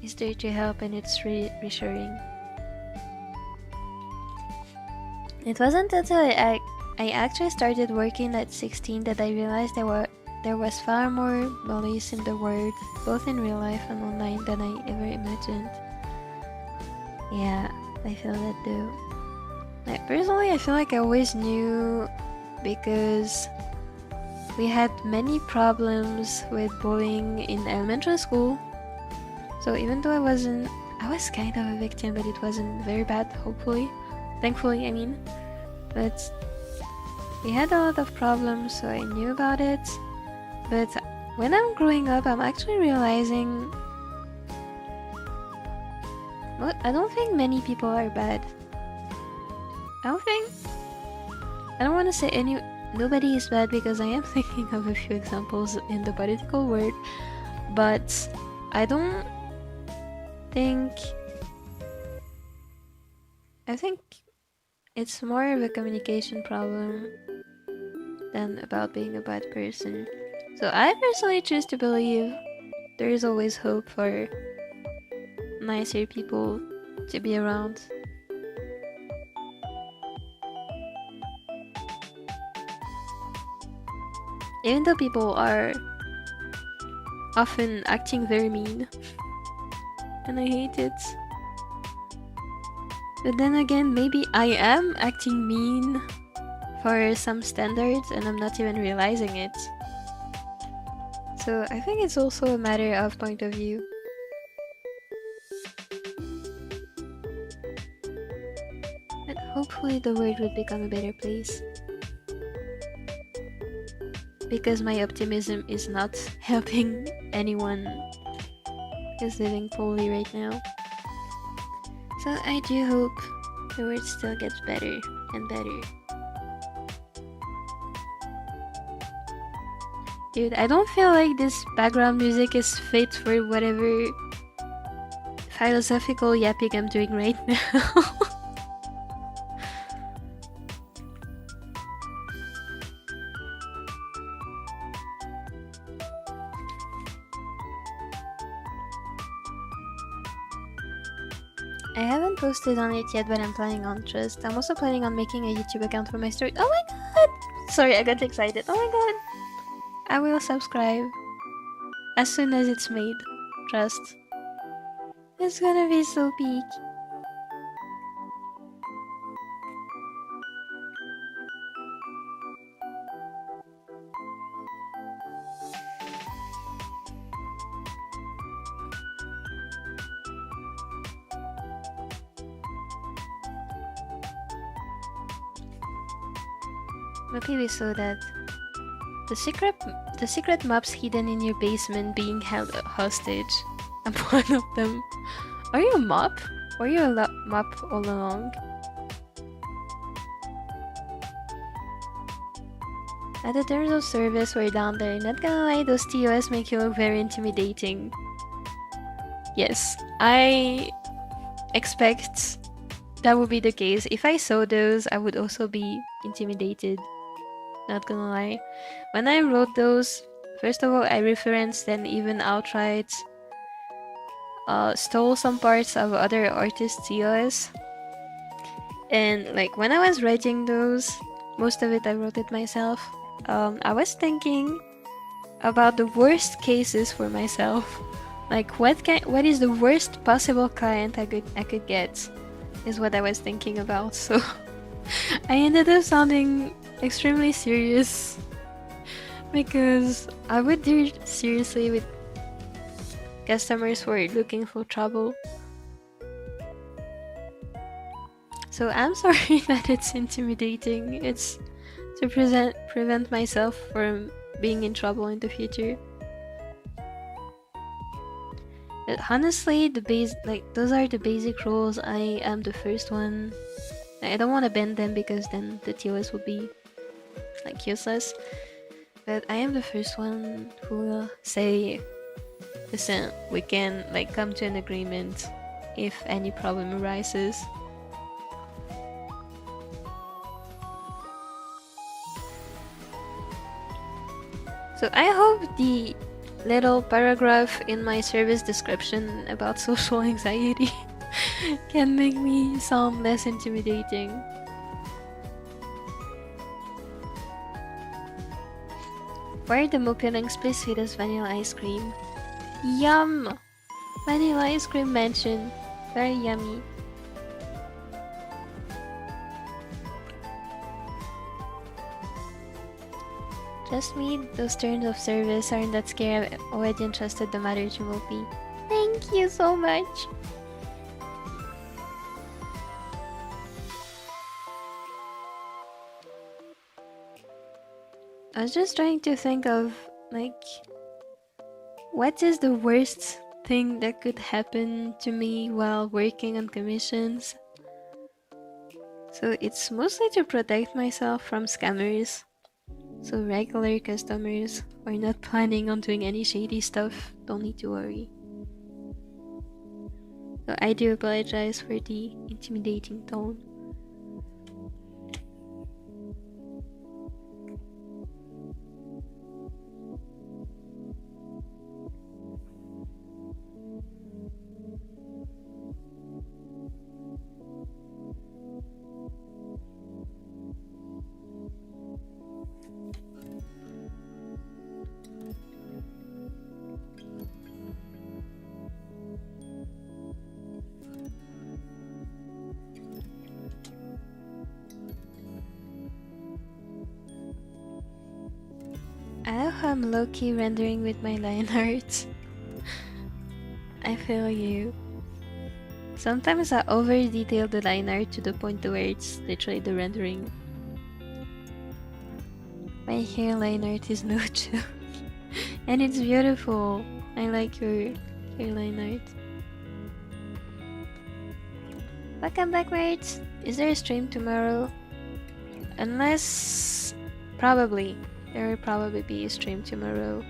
is there to help, and it's reassuring. It wasn't until I actually started working at 16 that I realized there was far more bullies in the world, both in real life and online, than I ever imagined. Yeah, I feel that too. Personally, I feel like I always knew because we had many problems with bullying in elementary school. So even though I was kind of a victim, but it wasn't very bad, thankfully, I mean. But we had a lot of problems, so I knew about it. But when I'm growing up, I'm actually realizing I don't think many people are bad. I don't want to say nobody is bad, because I am thinking of a few examples in the political world, but I think it's more of a communication problem than about being a bad person. So I personally choose to believe there is always hope for nicer people to be around. Even though people are often acting very mean, and I hate it. But then again, maybe I am acting mean for some standards and I'm not even realizing it. So I think it's also a matter of point of view. But hopefully the world would become a better place. Because my optimism is not helping anyone who's living poorly right now. So I do hope the world still gets better and better. Dude, I don't feel like this background music is fit for whatever philosophical yapping I'm doing right now. I haven't posted on it yet, but I'm planning on Trust. I'm also planning on making a YouTube account for my story. Oh my god! Sorry, I got excited. Oh my god! I will subscribe as soon as it's made. Trust. It's gonna be so peak. Mopi, we saw that. The secret maps hidden in your basement being held hostage. I'm one of them. Are you a mop? Or are you a mop all along? The terms of service were down there. Not gonna lie, those TOS make you look very intimidating. Yes, I expect that would be the case. If I saw those, I would also be intimidated. Not gonna lie. When I wrote those, first of all, I referenced and even outright stole some parts of other artists' TOS. And like when I was writing those, most of it I wrote it myself. I was thinking about the worst cases for myself. Like what is the worst possible client I could get is what I was thinking about. So I ended up sounding extremely serious because I would deal seriously with customers who are looking for trouble. So I'm sorry that it's intimidating. It's to prevent myself from being in trouble in the future. But honestly, those are the basic rules. I am the first one. I don't want to bend them because then the TOS will be like useless. But I am the first one who will say, listen, we can like come to an agreement if any problem arises. So I hope the little paragraph in my service description about social anxiety can make me sound less intimidating. Why are the Mopi links please sweet as vanilla ice cream? Yum! Vanilla ice cream mentioned. Very yummy. Just me, those terms of service aren't that scary. I've already entrusted the matter to Mopi. Thank you so much! I was just trying to think of, like, what is the worst thing that could happen to me while working on commissions? So it's mostly to protect myself from scammers. So regular customers who are not planning on doing any shady stuff don't need to worry. So I do apologize for the intimidating tone. I know how I'm low-key rendering with my line art. I feel you. Sometimes I over-detail the line art to the point where it's literally the rendering. My hair line art is no joke. And it's beautiful. I like your hairline art. Welcome back, mates! Is there a stream tomorrow? Unless... probably. There will probably be a stream tomorrow.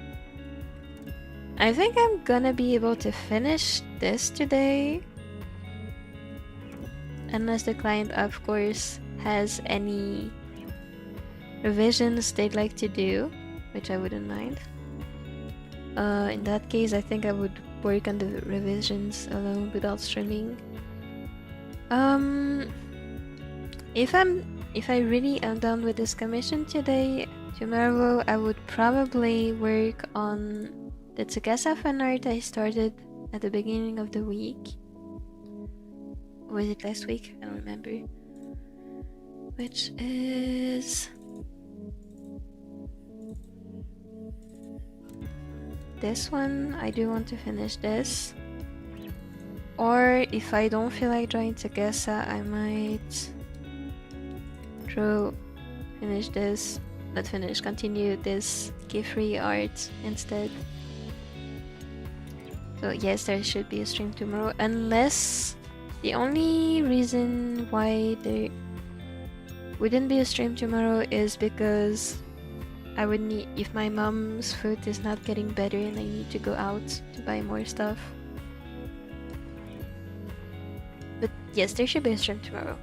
I think I'm gonna be able to finish this today. Unless the client, of course, has any revisions they'd like to do, which I wouldn't mind. In that case, I think I would work on the revisions alone without streaming. If I really am done with this commission today, tomorrow I would probably work on the Tsukasa fan art I started at the beginning of the week. Or was it last week? I don't remember. Which is... this one. I do want to finish this. Or if I don't feel like drawing Tsukasa, I might finish this not finish, continue this gift-free art instead. So yes, there should be a stream tomorrow, unless the only reason why there wouldn't be a stream tomorrow is because I would need, if my mom's foot is not getting better and I need to go out to buy more stuff. But yes, there should be a stream tomorrow.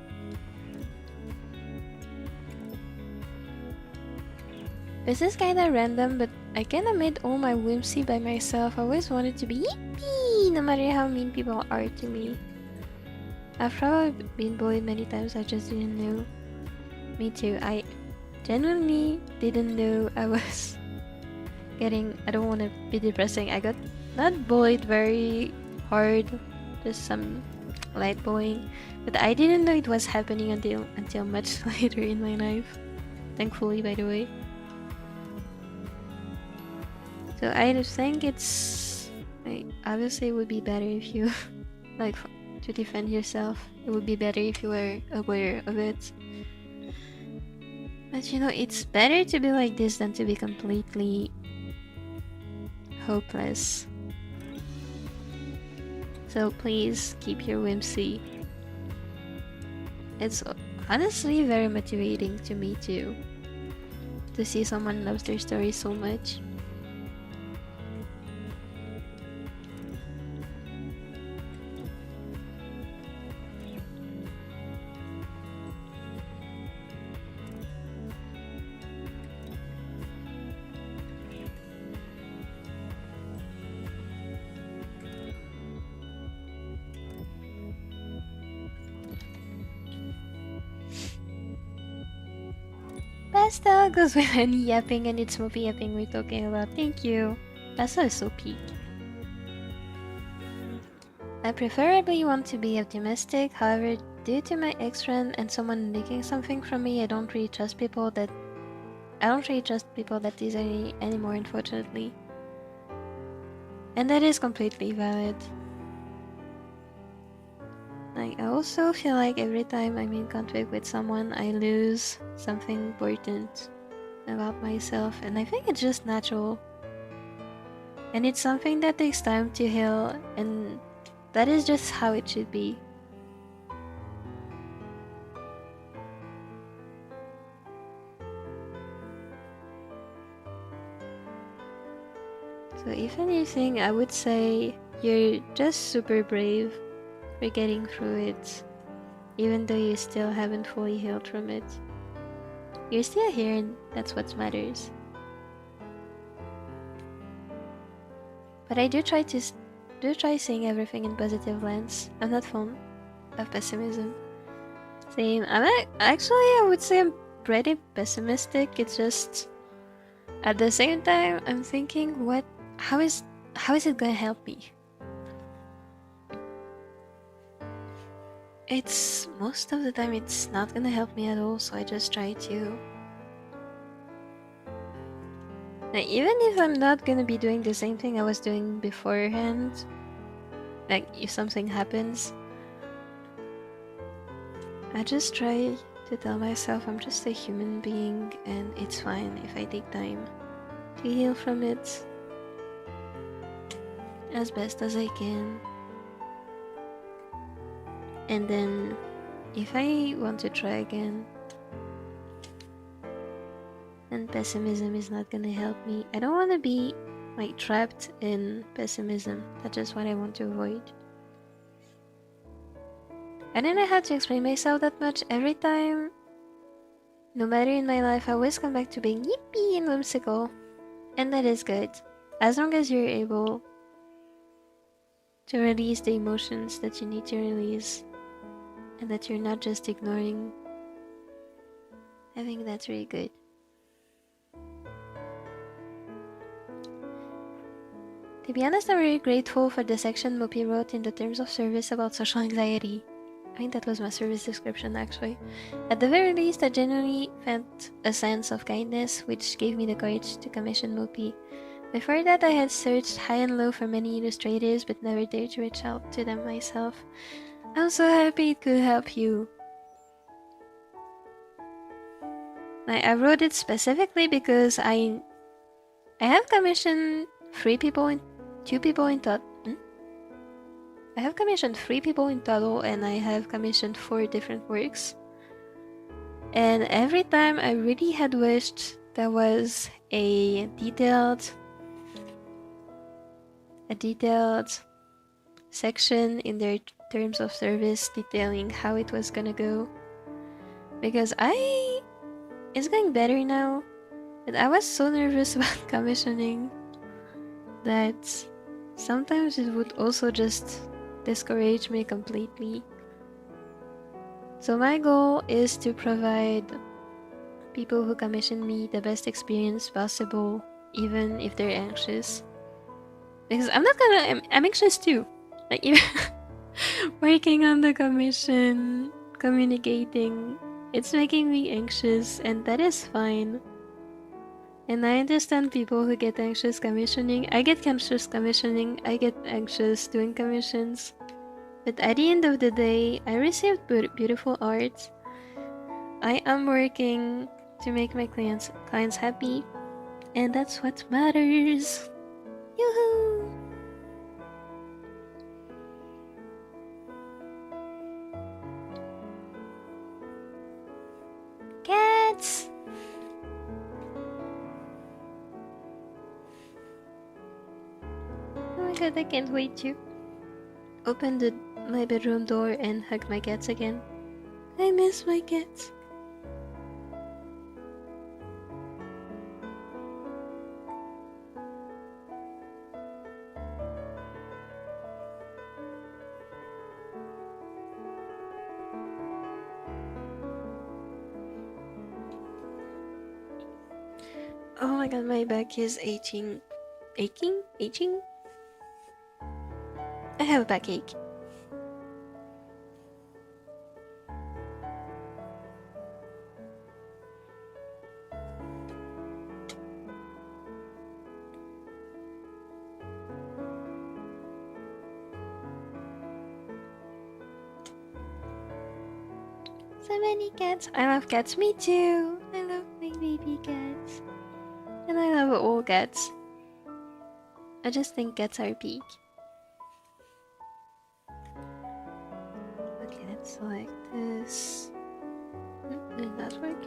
This is kinda random, but I kinda made all my whimsy by myself. I always wanted to be yippee, no matter how mean people are to me. I've probably been bullied many times, I just didn't know. Me too, I genuinely didn't know I was getting... I don't want to be depressing. I got not bullied very hard, just some light bullying. But I didn't know it was happening until much later in my life. Thankfully, by the way. So I think it's... obviously it would be better if you... like, to defend yourself. It would be better if you were aware of it. But you know, it's better to be like this than to be completely hopeless. So please keep your whimsy. It's honestly very motivating to me too, to see someone loves their story so much. Pastel goes with any yapping, and it's Mopi yapping we're talking about. Thank you. Pastel is so peak. I preferably want to be optimistic, however, due to my ex-friend and someone nicking something from me, I don't really trust people that deserve me anymore, unfortunately. And that is completely valid. I also feel like every time I'm in conflict with someone, I lose something important about myself, and I think it's just natural. And it's something that takes time to heal, and that is just how it should be. So if anything, I would say you're just super brave for getting through it, even though you still haven't fully healed from it. You're still here, and that's what matters. But I do try seeing everything in positive lens. I'm not fond of pessimism. Same. I would say I'm pretty pessimistic. It's just at the same time I'm thinking, how is it gonna help me? It's most of the time it's not gonna help me at all, so I just try to. Now, even if I'm not gonna be doing the same thing I was doing beforehand, like if something happens, I just try to tell myself I'm just a human being and it's fine if I take time to heal from it as best as I can. And then, if I want to try again, and pessimism is not gonna help me, I don't want to be like trapped in pessimism. That's just what I want to avoid. I don't know how to explain myself that much. Every time, no matter in my life, I always come back to being yippee and whimsical, and that is good, as long as you're able to release the emotions that you need to release. And that you're not just ignoring. I think that's really good. To be honest, I'm really grateful for the section Mopi wrote in the terms of service about social anxiety. I think that was my service description actually. At the very least, I genuinely felt a sense of kindness, which gave me the courage to commission Mopi. Before that, I had searched high and low for many illustrators, but never dared to reach out to them myself. I'm so happy it could help you. I wrote it specifically because I have commissioned 3 people in 2 people in total. I have commissioned 3 people in total, and I have commissioned 4 different works. And every time I really had wished there was a detailed section in their terms of service detailing how it was gonna go. Because it's going better now, but I was so nervous about commissioning that sometimes it would also just discourage me completely. So my goal is to provide people who commission me the best experience possible, even if they're anxious. Because I'm anxious too. Like, even working on the commission, communicating, it's making me anxious, and that is fine. And I understand people who get anxious commissioning. I get anxious commissioning, I get anxious doing commissions. But at the end of the day, I received beautiful art. I am working to make my clients happy, and that's what matters. Yoo-hoo! Cats! Oh my god, I can't wait to open my bedroom door and hug my cats again. I miss my cats. Oh my god, my back is aching. Aching? I have a backache. So many cats. I love cats. Me too. I love my baby cats. And I love all cats. I just think cats are peak. Okay, let's select this. Did that work?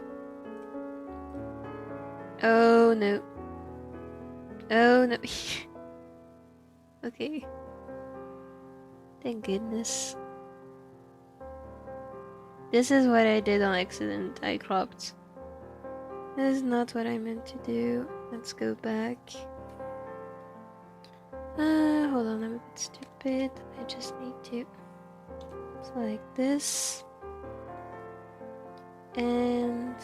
Oh no. Oh no. Okay. Thank goodness. This is what I did on accident. I cropped. This is not what I meant to do. Let's go back. Hold on, I'm a bit stupid. I just need to select this. And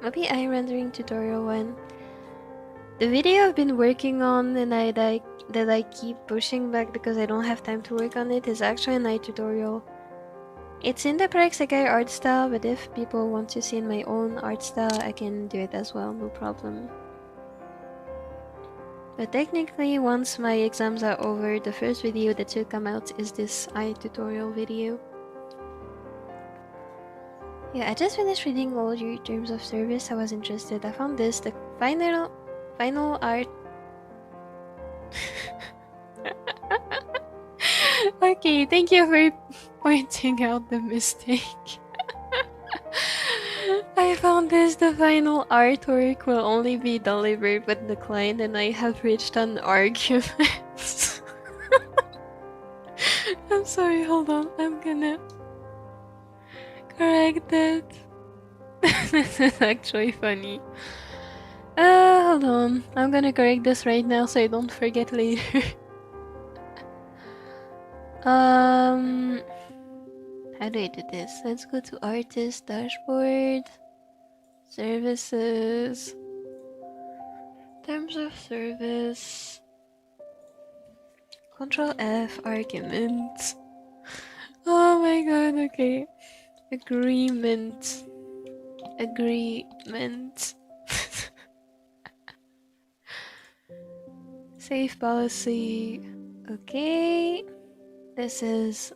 Mopi eye rendering tutorial 1. The video I've been working on and that I keep pushing back because I don't have time to work on it is actually an eye tutorial. It's in the Paraxekai art style, but if people want to see in my own art style, I can do it as well, no problem. But technically, once my exams are over, the first video that should come out is this eye tutorial video. Yeah, I just finished reading all your terms of service. I was interested. I found this, the final art. Okay, thank you for pointing out the mistake. I found this, the final artwork will only be delivered with the client, and I have reached an argument. I'm sorry, hold on, I'm gonna correct that. This is actually funny. Hold on, I'm gonna correct this right now so I don't forget later. How do I do this? Let's go to artist dashboard, services, terms of service, Control F, argument. Oh my god, okay. Agreement. Agreement. Save policy. Okay. This is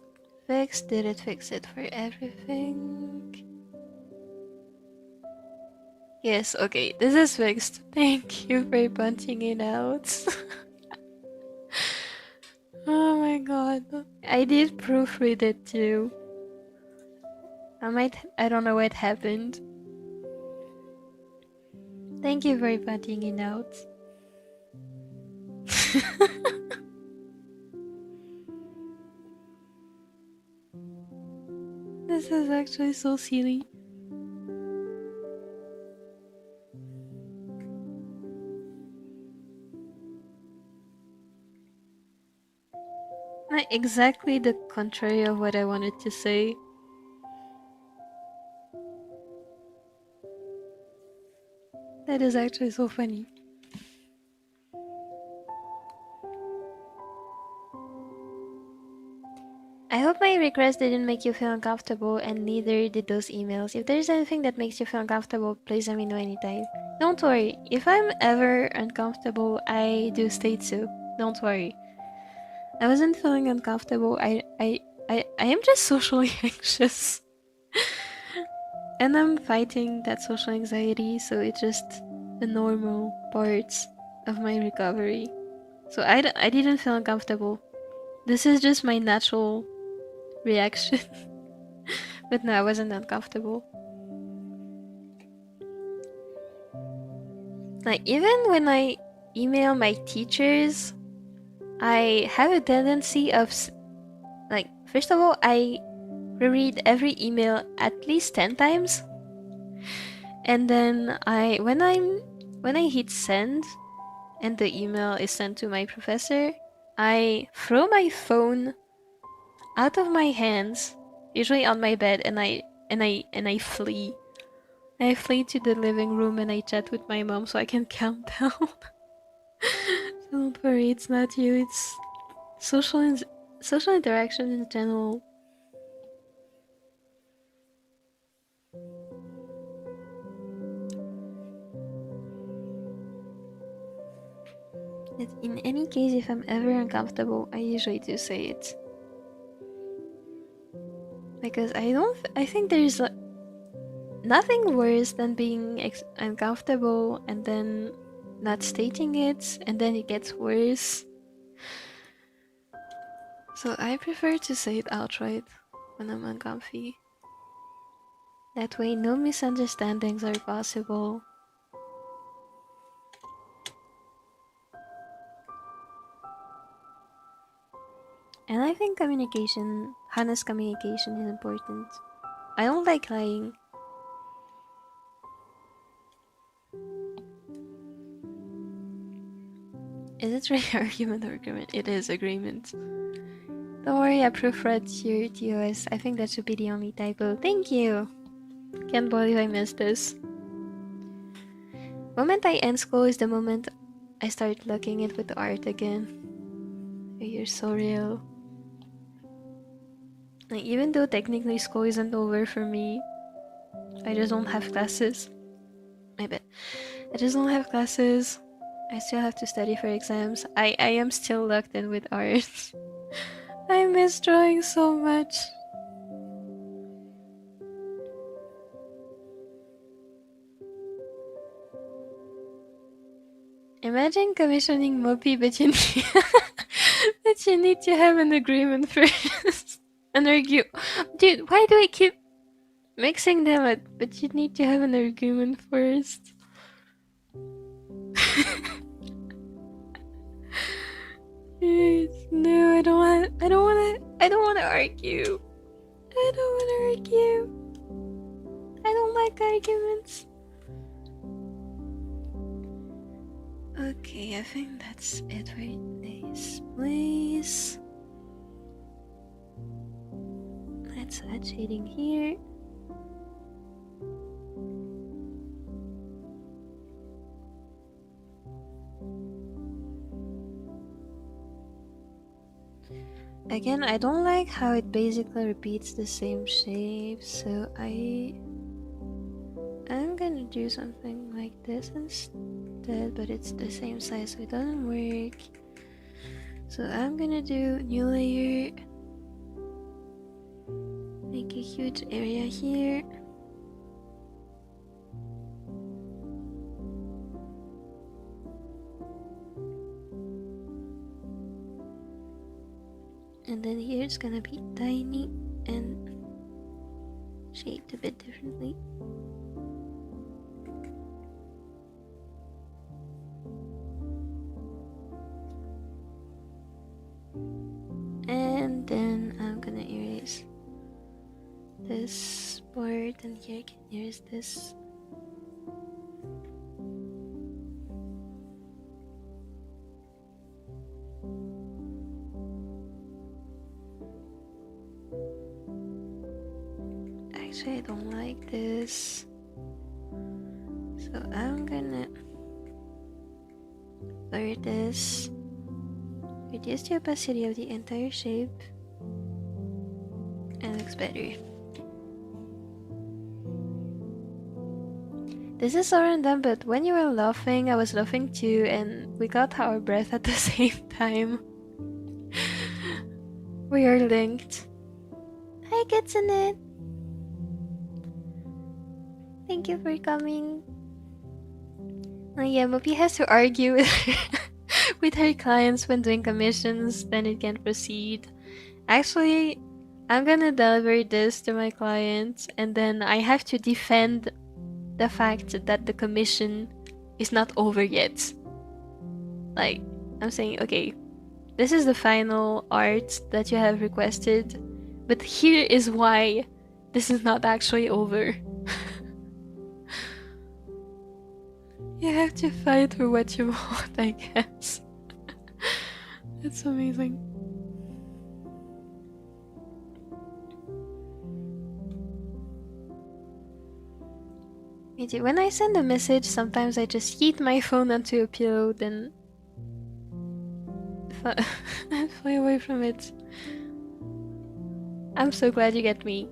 fixed. Did it fix it for everything? Yes, okay. This is fixed. Thank you for punching it out. Oh my god. I did proofread it too. I don't know what happened. Thank you for punching it out. This is actually so silly. Not exactly the contrary of what I wanted to say. That is actually so funny. I hope my request didn't make you feel uncomfortable, and neither did those emails. If there's anything that makes you feel uncomfortable, please let me know anytime. Don't worry, if I'm ever uncomfortable, I do state so. Don't worry. I wasn't feeling uncomfortable. I am just socially anxious. And I'm fighting that social anxiety, so it's just the normal parts of my recovery. So I didn't feel uncomfortable. This is just my natural reaction. But no, I wasn't uncomfortable. Like, even when I email my teachers, I have a tendency of, like, first of all, I reread every email at least 10 times. And then when I hit send and the email is sent to my professor, I throw my phone out of my hands, usually on my bed, and I flee. I flee to the living room and I chat with my mom so I can calm down. So don't worry, it's not you, it's social interaction in general. In any case, if I'm ever uncomfortable, I usually do say it. Because I think there's nothing worse than being uncomfortable and then not stating it, and then it gets worse. So I prefer to say it outright when I'm uncomfy. That way no misunderstandings are possible. And I think honest communication is important. I don't like lying. Is it really argument or agreement? It is agreement. Don't worry, I proofread your TOS. I think that should be the only typo. Thank you! Can't believe I missed this. Moment I end school is the moment I start looking at with the art again. You're so real. Like, even though technically school isn't over for me, I just don't have classes. I bet. I just don't have classes. I still have to study for exams. I am still locked in with art. I miss drawing so much. Imagine commissioning Mopi, but you need to have an agreement first. An argue. Dude, why do I keep mixing them up? But you need to have an argument first. No, I don't want to argue. I don't want to argue. I don't like arguments. Okay, I think that's it for this place. Let's add shading here. Again, I don't like how it basically repeats the same shape, so I'm gonna do something like this instead, but it's the same size, so it doesn't work. So I'm gonna do new layer, make a huge area here. And then here it's gonna be tiny and shaped a bit differently. And then I'm gonna erase this part, and here I can erase this. Actually, I don't like this, so I'm gonna blur this, reduce the opacity of the entire shape, and looks better. This is so random, but when you were laughing, I was laughing too, and we got our breath at the same time. We are linked. Hi, Kitsune! Thank you for coming. Oh yeah, Mopi has to argue with with her clients when doing commissions, then it can proceed. Actually, I'm gonna deliver this to my clients, and then I have to defend the fact that the commission is not over yet. Like, I'm saying, okay, this is the final art that you have requested, but here is why this is not actually over. You have to fight for what you want, I guess. That's amazing. Me too. When I send a message, sometimes I just yeet my phone onto a pillow, then fly away from it. I'm so glad you get me.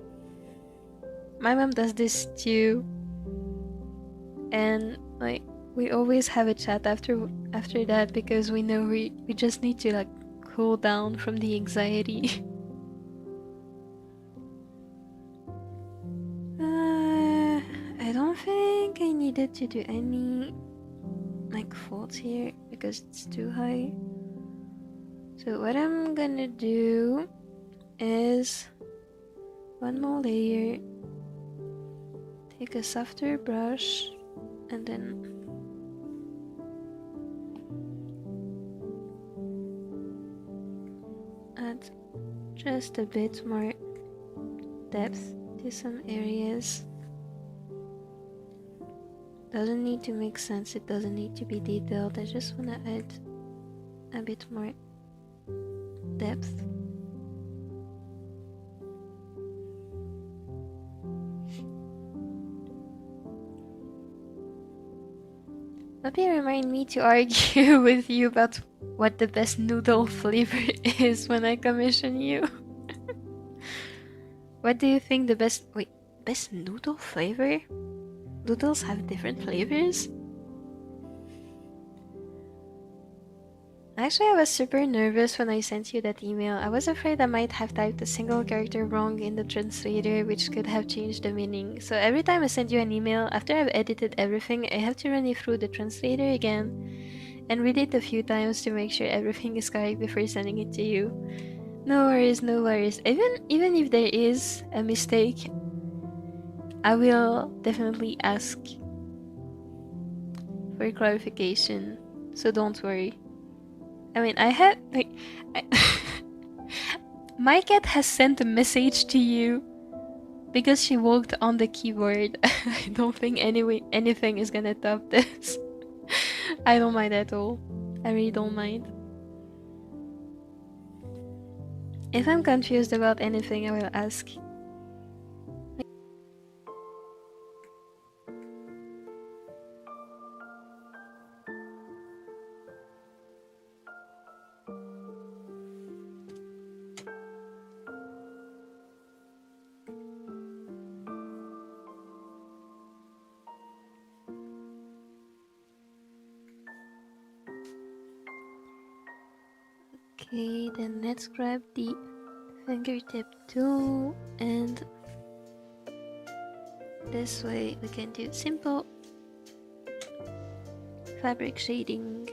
My mom does this too, and like we always have a chat after that, because we know we just need to like cool down from the anxiety. I don't think I needed to do any like folds here because it's too high. So what I'm gonna do is one more layer, take a softer brush, and then add just a bit more depth to some areas. Doesn't need to make sense, it doesn't need to be detailed, I just want to add a bit more depth. Maybe remind me to argue with you about what the best noodle flavor is when I commission you. What do you think the best... Wait, best noodle flavor? Noodles have different flavors? Actually, I was super nervous when I sent you that email. I was afraid I might have typed a single character wrong in the translator, which could have changed the meaning. So every time I send you an email, after I've edited everything, I have to run it through the translator again and read it a few times to make sure everything is correct before sending it to you. No worries, no worries. Even if there is a mistake, I will definitely ask for clarification, so don't worry. I mean, my cat has sent a message to you because she walked on the keyboard. I don't think anything is gonna top this. I don't mind at all. I really don't mind. If I'm confused about anything, I will ask. Okay, then let's grab the fingertip tool, and this way we can do simple fabric shading.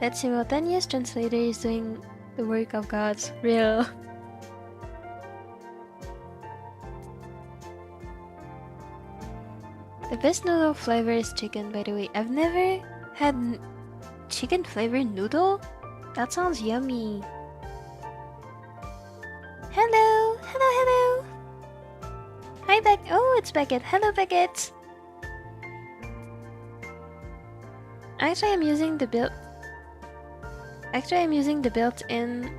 That simultaneous translator is doing the work of gods. Real. The best noodle flavor is chicken, by the way. I've never had chicken flavored noodle? That sounds yummy. Hello! Hello, hello! Hi, Oh, it's Beckett. Hello, Beckett! Actually, I'm using the built-in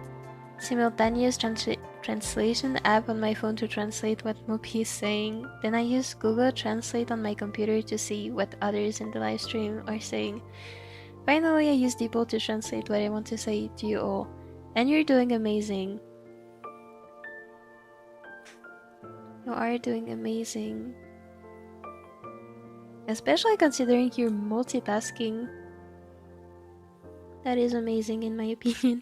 simultaneous translation app on my phone to translate what Mopi is saying. Then I use Google Translate on my computer to see what others in the live stream are saying. Finally, I use Deeple to translate what I want to say to you all. And you're doing amazing. You are doing amazing. Especially considering you're multitasking. That is amazing in my opinion.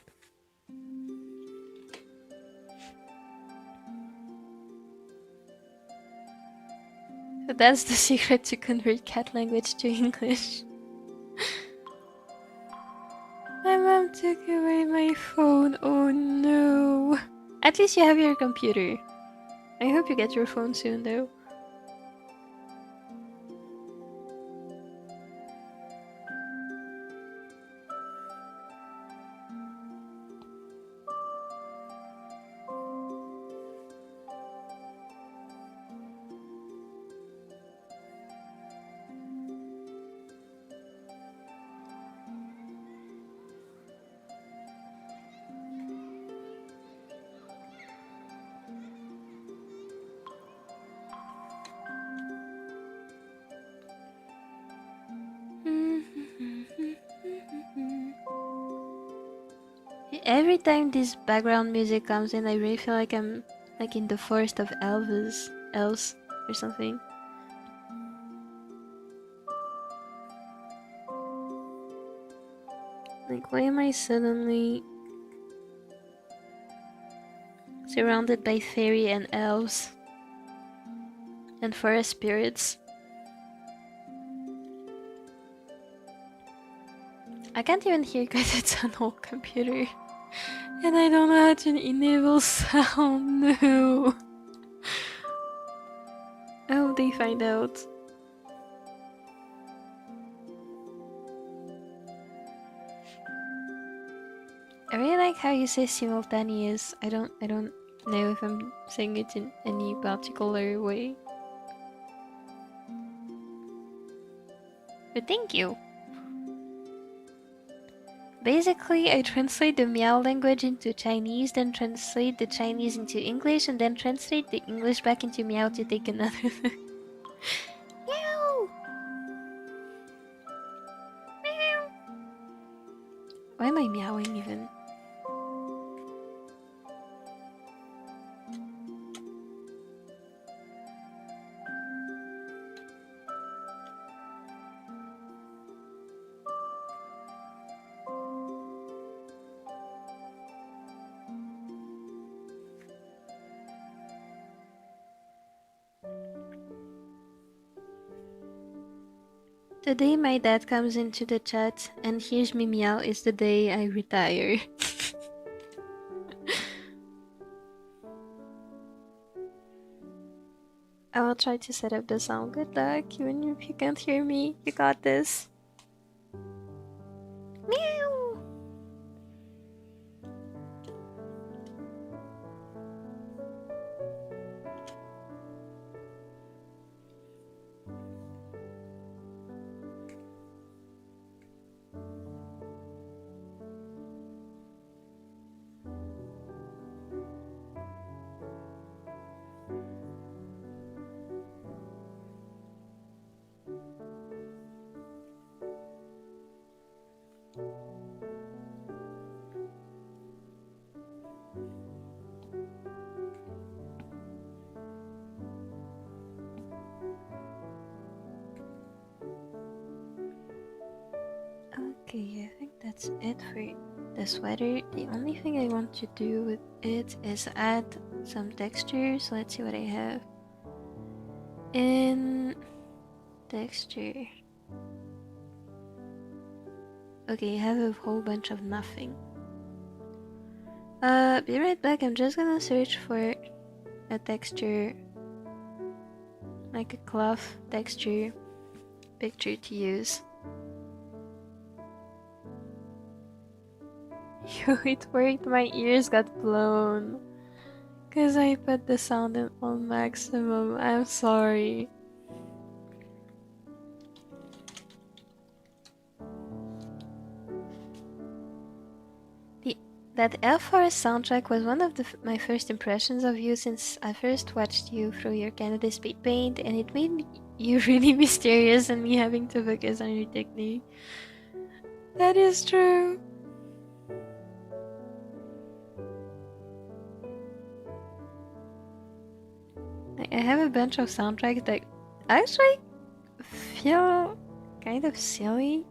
But that's the secret to convert cat language to English. My mom took away my phone. Oh no. At least you have your computer. I hope you get your phone soon though. Every time this background music comes in, I really feel like I'm like in the forest of elves or something. Like, why am I suddenly surrounded by fairy and elves and forest spirits? I can't even hear because it's an old computer. And I don't know how to enable sound. No. I hope they find out. I really like how you say simultaneous. I don't know if I'm saying it in any particular way. But thank you. Basically, I translate the Miao language into Chinese, then translate the Chinese into English, and then translate the English back into Miao to take another look. Meow! Meow! Why am I meowing even? The day my dad comes into the chat and hears me meow is the day I retire. I will try to set up the sound. Good luck, even if you can't hear me. You got this. Meow! Okay, I think that's it for the sweater. The only thing I want to do with it is add some texture. So let's see what I have. In texture. Okay, I have a whole bunch of nothing. Be right back. I'm just gonna search for a texture, like a cloth texture picture to use. Yo, it worked. My ears got blown because I put the sound on maximum. I'm sorry. That Air Forest soundtrack was one of my first impressions of you since I first watched you through your Canada speed paint, and it made you really mysterious and me having to focus on your technique. That is true. I have a bunch of soundtracks that actually feel kind of silly.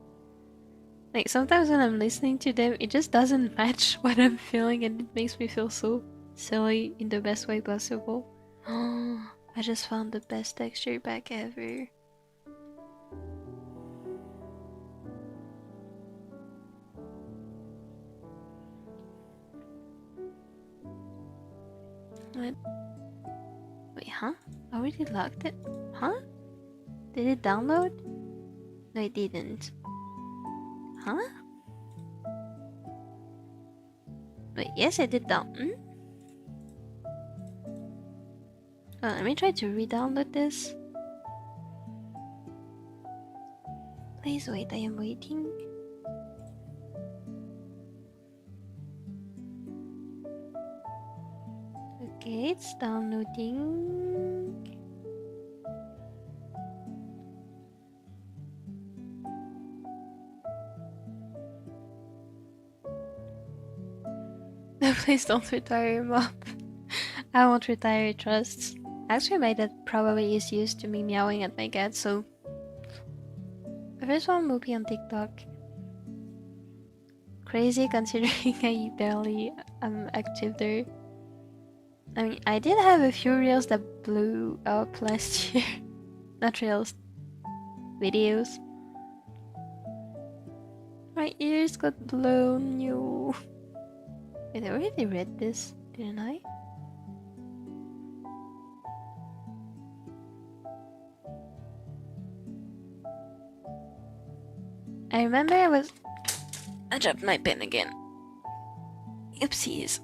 Like, sometimes when I'm listening to them, it just doesn't match what I'm feeling and it makes me feel so silly in the best way possible. Oh, I just found the best texture pack ever. What? Wait, huh? I already locked it? Huh? Did it download? No, it didn't. Huh? Wait, yes, I did down. Let me try to re-download this. Please wait, I am waiting. Okay, it's downloading. No, please don't retire, Mop. I won't retire, trust. Actually, my dad probably is used to me meowing at my cat, so... I first found Mopi on TikTok. Crazy considering I barely am active there. I mean, I did have a few reels that blew up last year. Not reels. Videos. My ears got blown, yo. Wait, I already read this, didn't I? I remember I dropped my pen again. Oopsies.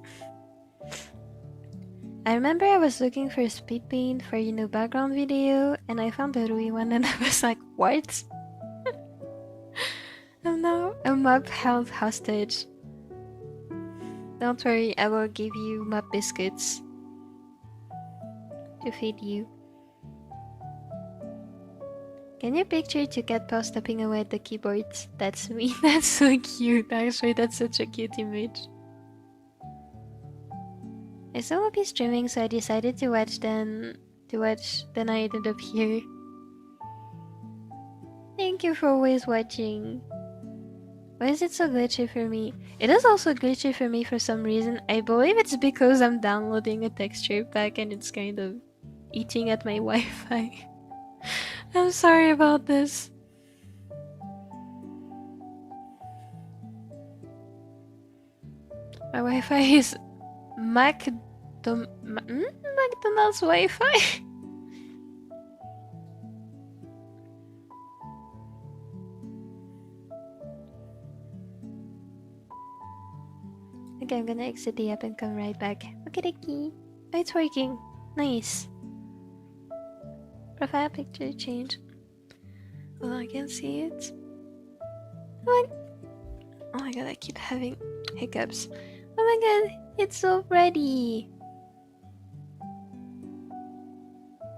I remember I was looking for a speed paint for, background video, and I found the Rui one and I was like, what? And now a map held hostage. Don't worry, I will give you map biscuits to feed you. Can you picture two cat paws tapping away at the keyboard? That's me. That's so cute, actually. That's such a cute image. I still will be streaming, so I decided to watch, then I ended up here. Thank you for always watching. Why is it so glitchy for me? It is also glitchy for me for some reason. I believe it's because I'm downloading a texture pack and it's kind of eating at my Wi-Fi. I'm sorry about this. My Wi-Fi is McDonald's Wi-Fi. Okay, I'm gonna exit the app and come right back. Okay, dokie. Oh, it's working. Nice. Profile picture change. Well, I can see it. Oh my god, I keep having hiccups. Oh my god, it's so pretty.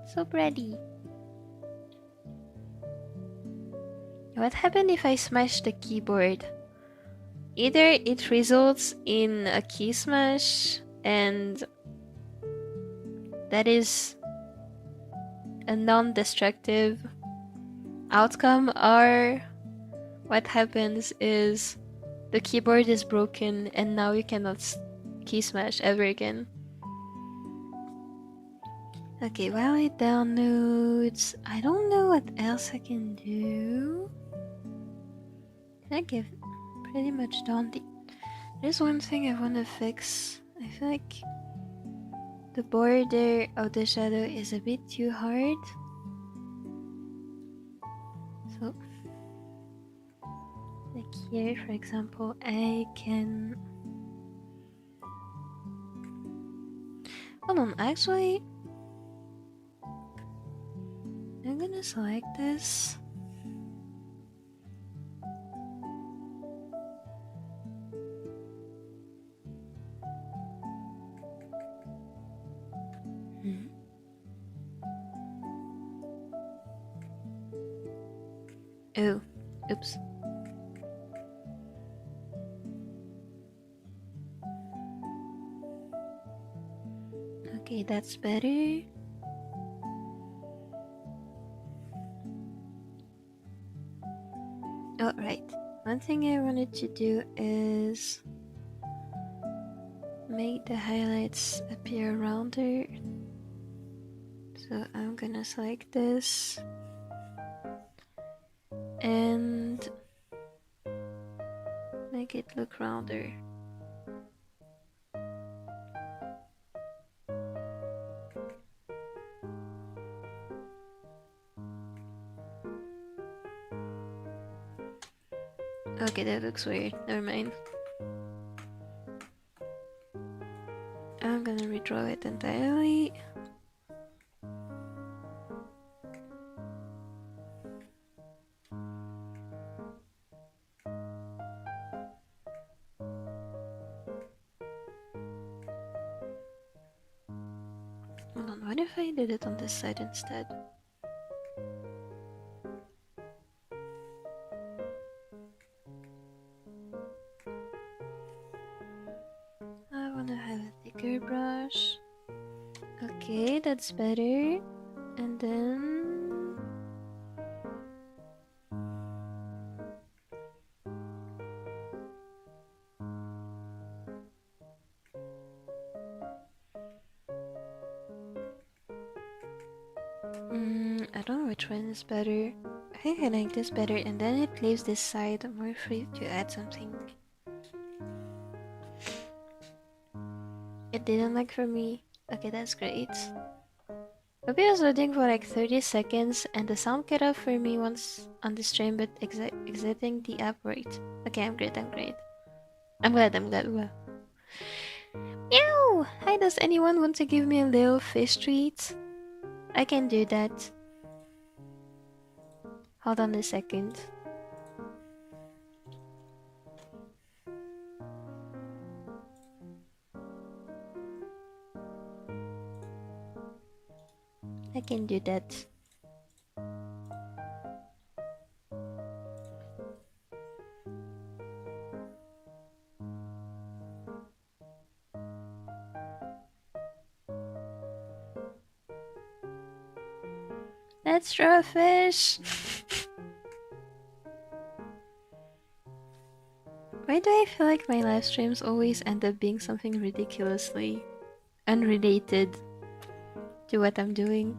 So pretty. What happened if I smash the keyboard? Either it results in a key smash, and that is a non-destructive outcome, or what happens is the keyboard is broken and now you cannot key smash ever again. Okay, while it downloads, I don't know what else I can do. I think I've pretty much done There's one thing I want to fix. I feel like the border of the shadow is a bit too hard. So, like here, for example, I can... Hold on, actually... I'm gonna select this. Oh, oops. Okay, that's better. Oh, right. One thing I wanted to do is make the highlights appear rounder. So I'm gonna select this and make it look rounder. Okay, that looks weird. Never mind. I'm gonna redraw it entirely. Hold on, what if I did it on this side instead? I wanna have a thicker brush. Okay, that's better. And then... I don't know which one is better. I think I like this better, and then it leaves this side more free to add something. It didn't like for me. Okay, that's great. Mopi was loading for like 30 seconds, and the sound cut off for me once on the stream, but exiting the app worked. Okay, I'm great, I'm great. I'm glad. Wow. Meow! Hi, does anyone want to give me a little fish treat? I can do that. Hold on a second. I can do that. Let's draw a fish! Why do I feel like my live streams always end up being something ridiculously unrelated to what I'm doing?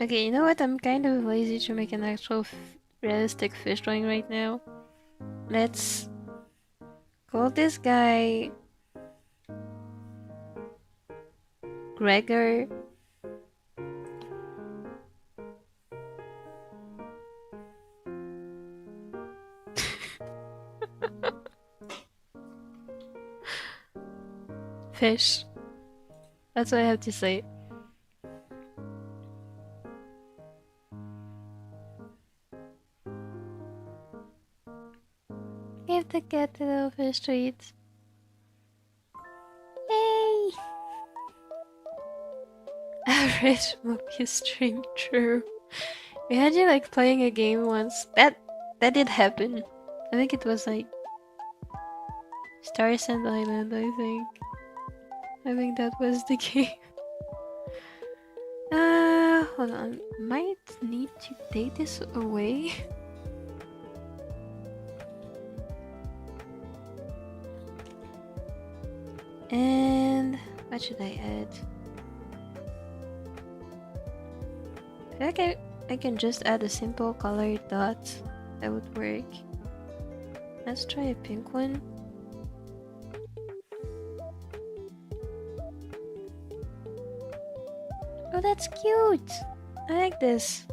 Okay, you know what? I'm kind of lazy to make an actual realistic fish drawing right now. Let's call this guy Gregor. fish. That's what I have to say. Give the cat a little fish to eat. Yay! Average Mopi stream, true. Imagine like playing a game once. That did happen. I think it was like Stars and Island, I think. I think that was the game. Hold on. Might need to take this away. And what should I add? I feel like I can just add a simple colored dot. That would work. Let's try a pink one. Oh, that's cute! I like this.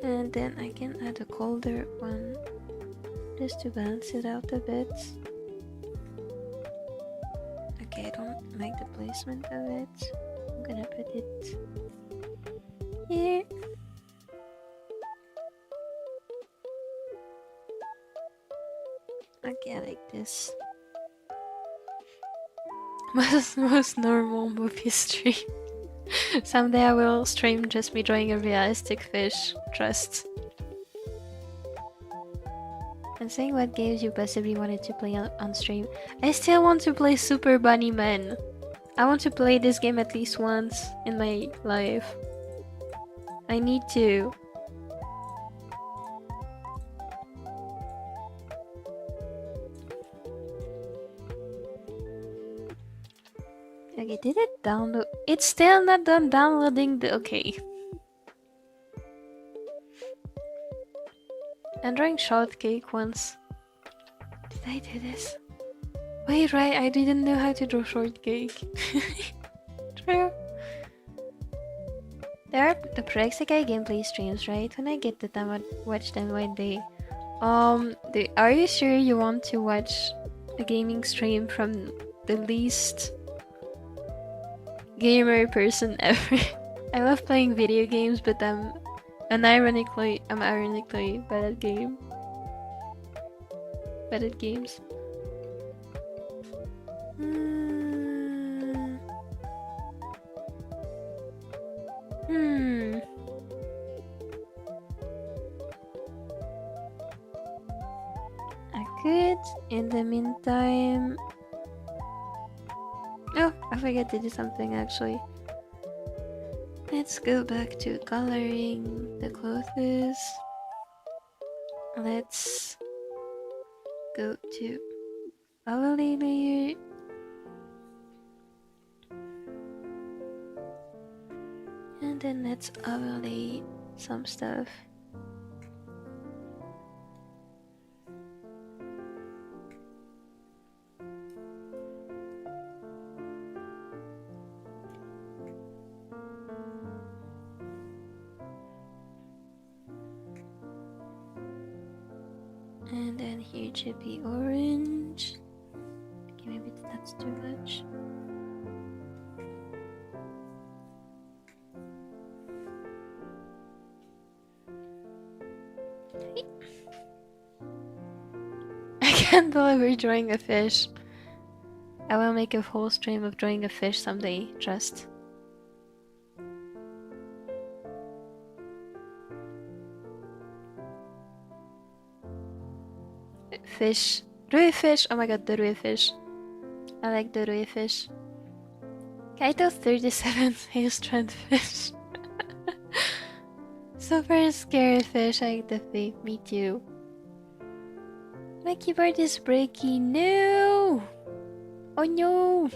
And then I can add a colder one just to balance it out a bit. Okay, I don't like the placement of it. I'm gonna put it here. Okay, I like this. Most normal movie stream. Someday I will stream just me drawing a realistic fish. Trust. And saying what games you possibly wanted to play on stream. I still want to play Super Bunny Man. I want to play this game at least once in my life. I need to. Okay, did it download? It's still not done downloading the... Okay. I'm drawing shortcake once. Did I do this? Wait, right, I didn't know how to draw shortcake. True. There are the Prexikai gameplay streams, right? When I get the time, I'll watch them one day. Are you sure you want to watch a gaming stream from the least gamer person ever? I love playing video games, but I'm ironically bad at games. I could, in the meantime... Oh, I forgot to do something actually. Let's go back to coloring the clothes. Let's go to overlay layer. And then let's overlay some stuff. And then here should be orange. Okay, maybe that's too much. I can't believe we're drawing a fish. I will make a whole stream of drawing a fish someday, trust. Fish. Rui fish. Oh my god, the Rui fish. I like the Rui fish. Kaito 37 says trend fish. Super scary fish, I like the fake. Me too. My keyboard is breaking. No! Oh no!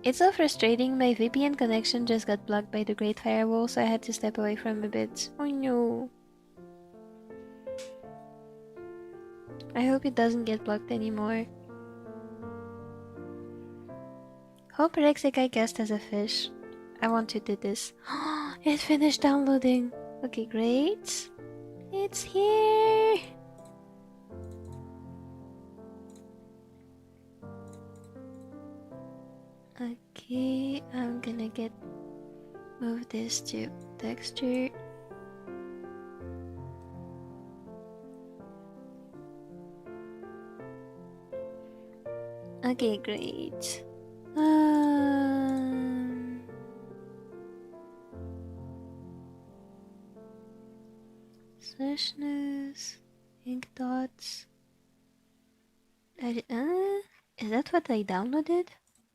It's so frustrating. My VPN connection just got blocked by the Great Firewall, so I had to step away from a bit. Oh no! I hope it doesn't get blocked anymore. Hope Rexikai cast as a fish. I want to do this. It finished downloading. Okay, great. It's here. Okay, I'm gonna move this to texture. Okay, great. Slashness, ink dots. Is that what I downloaded?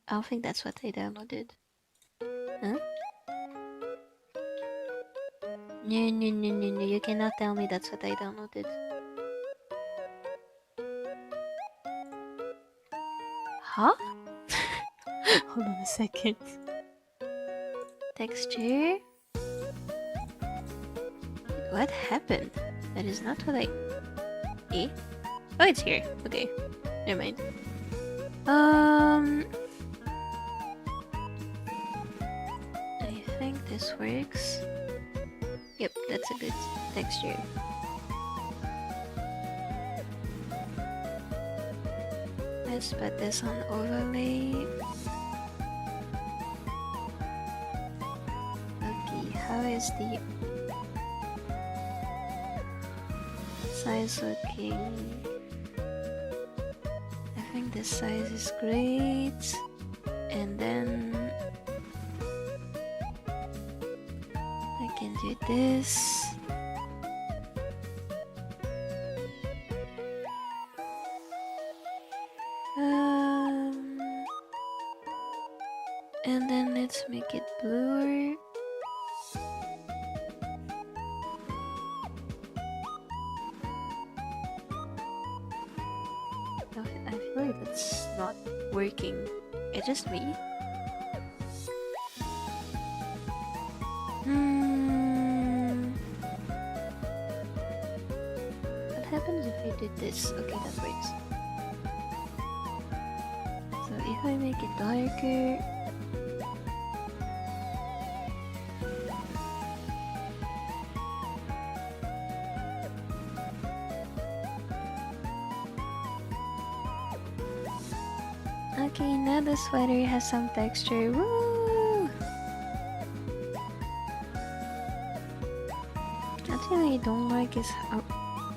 I don't think that's what I downloaded. Huh? No, you cannot tell me that's what I downloaded. Huh? Hold on a second. Texture? What happened? That is not what I... Eh? Oh, it's here. Okay. Never mind. I think this works. Yep, that's a good texture. Let's put this on overlay. Okay, how is the size looking? I think this size is great. And then I can do this. And then let's make it bluer. I feel like that's not working. It's just me. What happens if I do this? Okay, that works. So if I make it darker, okay, now the sweater has some texture. Woo! One thing I don't like is how...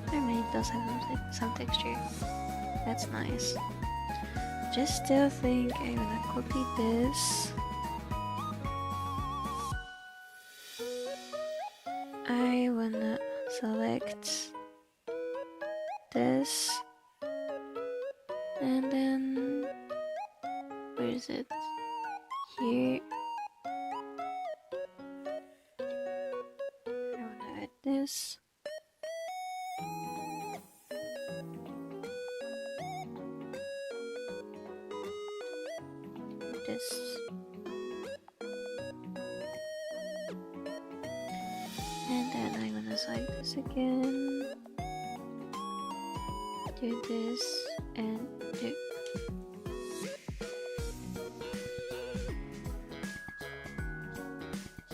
I mean, it does have some texture. That's nice. Just still think I'm gonna copy this. I wanna select this. And then... where is it? Here. I wanna add this. This. And then I'm gonna select this again. Do this and do.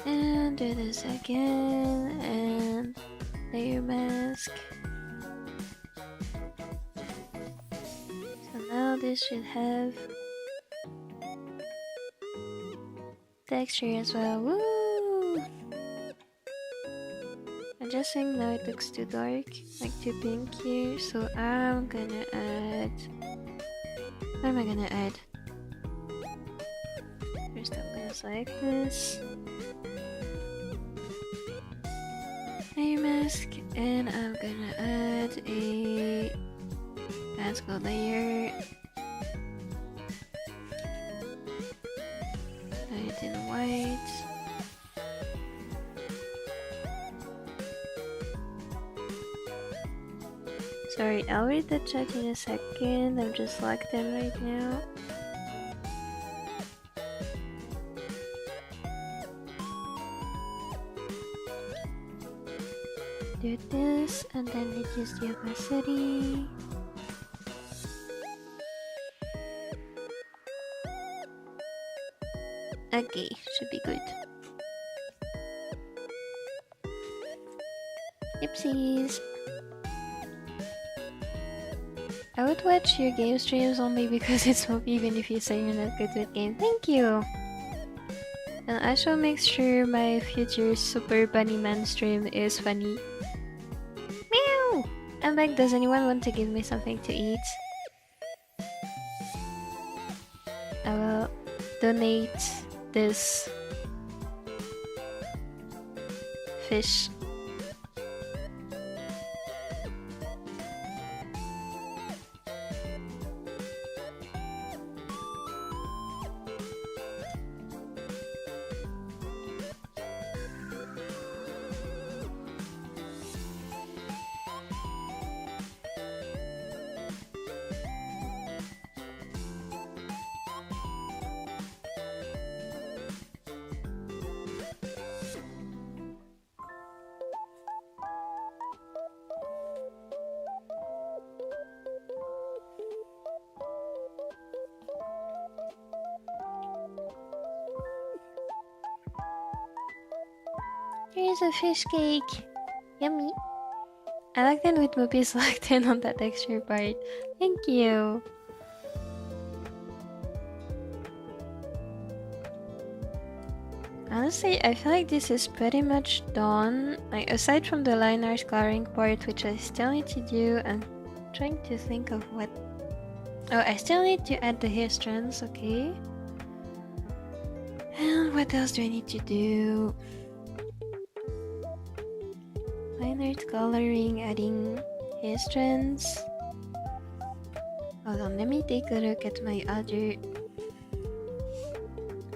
And do this again and layer mask. So now this should have texture as well. Woo! I'm just saying now it looks too dark, like too pink here. So I'm gonna add. What am I gonna add? First, I'm gonna select this. Layer mask, and I'm gonna add a mask layer. Add it in white. Sorry, I'll read the chat in a second. I'm just logged in right now. Do this and then reduce the opacity. Okay, should be good. Oopsies. I would watch your game streams only because it's Mopi, even if you say you're not good with game. Thank you! And I shall make sure my future Super Bunny Man stream is funny. Meow! I'm like, does anyone want to give me something to eat? I will donate this fish. Here's a fish cake. Yummy. I like that with Mopi selected on that extra part. Thank you. Honestly, I feel like this is pretty much done. Like, aside from the line art coloring part, which I still need to do. I'm trying to think of what... Oh, I still need to add the hair strands, okay. And what else do I need to do? Line art coloring, adding hair strands. Hold on, let me take a look at my other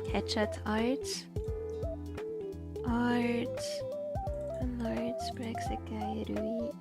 headshot art. Arts, Praxika, Rui.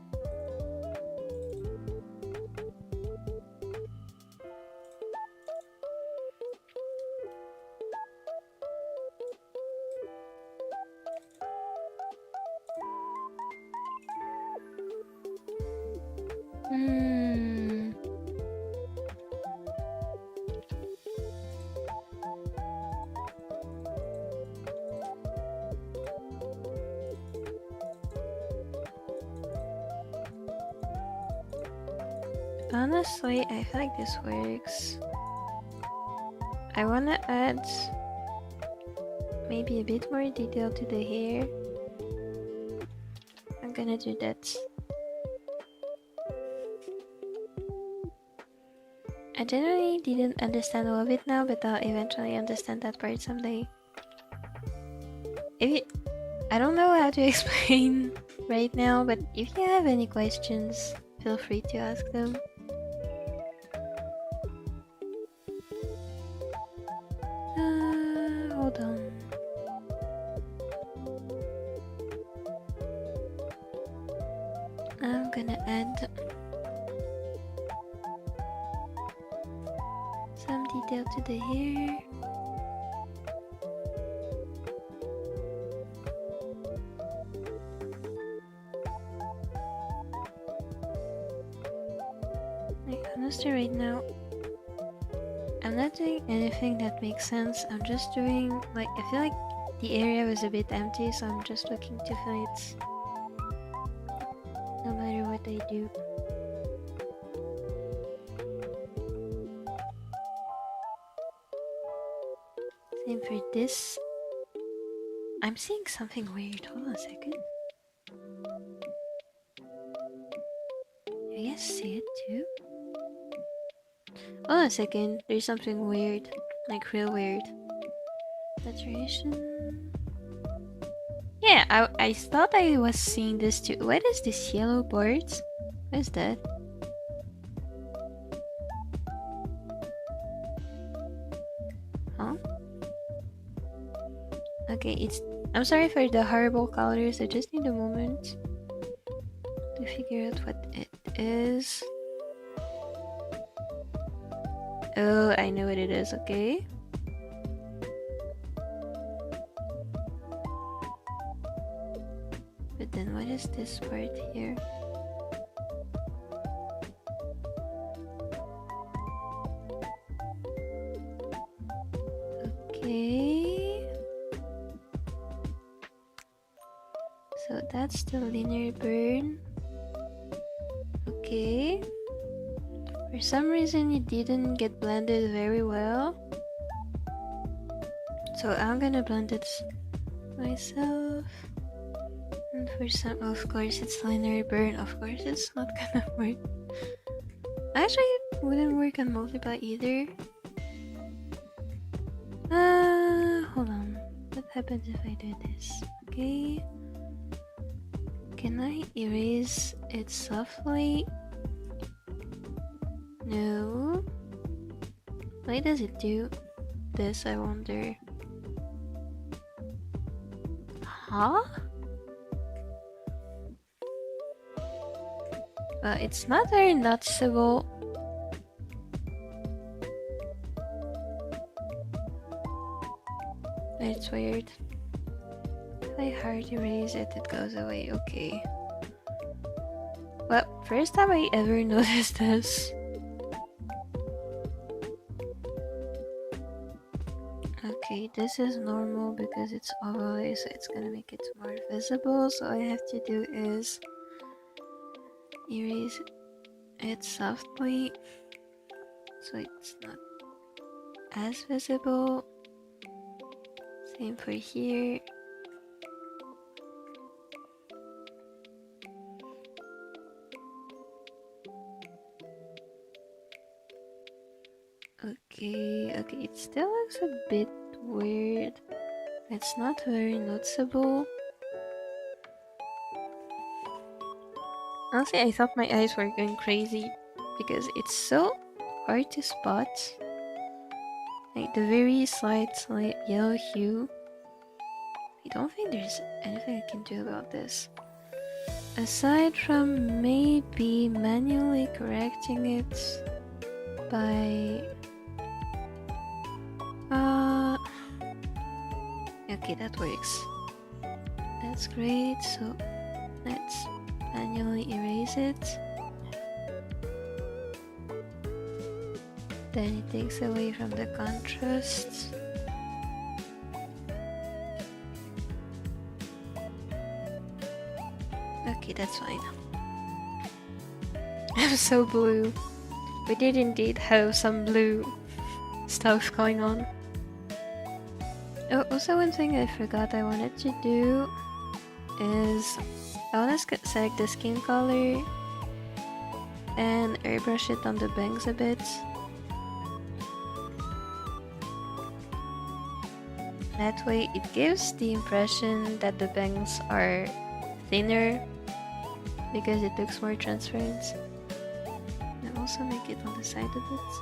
Honestly, I feel like this works. I wanna add maybe a bit more detail to the hair. I'm gonna do that. I generally didn't understand all of it now, but I'll eventually understand that part someday. I don't know how to explain right now, but if you have any questions, feel free to ask them. Hold on. I'm gonna add some detail to the hair. Like, honestly, right now, I'm not doing anything that makes sense. I'm just doing, like, I feel like the area was a bit empty, so I'm just looking to fill it no matter what I do. Same for this. I'm seeing something weird. Hold on a second. You guys see it too? Hold on a second. There's something weird. Like real weird. Saturation. Yeah, I thought I was seeing this too. What is this yellow board? What is that? Huh? Okay, I'm sorry for the horrible colors. I just need a moment to figure out what it is. Oh, I know what it is, okay. But then what is this part here? Okay. So that's the linear burn. Okay. For some reason it didn't get blended very well. So I'm gonna blend it myself. And for some, of course, it's linear burn. Of course, it's not gonna work. Actually, it wouldn't work on multiply either. Hold on. What happens if I do this? Okay. Can I erase it softly? No. Why does it do this, I wonder? Huh? It's not very noticeable. It's weird. If I hard erase it, it goes away. Okay. Well, first time I ever noticed this. Okay, this is normal because it's overlay, so it's gonna make it more visible. So all I have to do is erase it softly so it's not as visible. Same for here. Okay, it still looks a bit weird. It's not very noticeable. Honestly, I thought my eyes were going crazy because it's so hard to spot. Like the very slight yellow hue. I don't think there's anything I can do about this. Aside from maybe manually correcting it by... Okay, that works. That's great, so let's manually erase it. Then it takes away from the contrast. Okay, that's fine. I'm so blue. We did indeed have some blue stuff going on. Oh, also one thing I forgot I wanted to do is I want to select the skin color and airbrush it on the bangs a bit. That way it gives the impression that the bangs are thinner because it looks more transparent. And also make it on the side of it.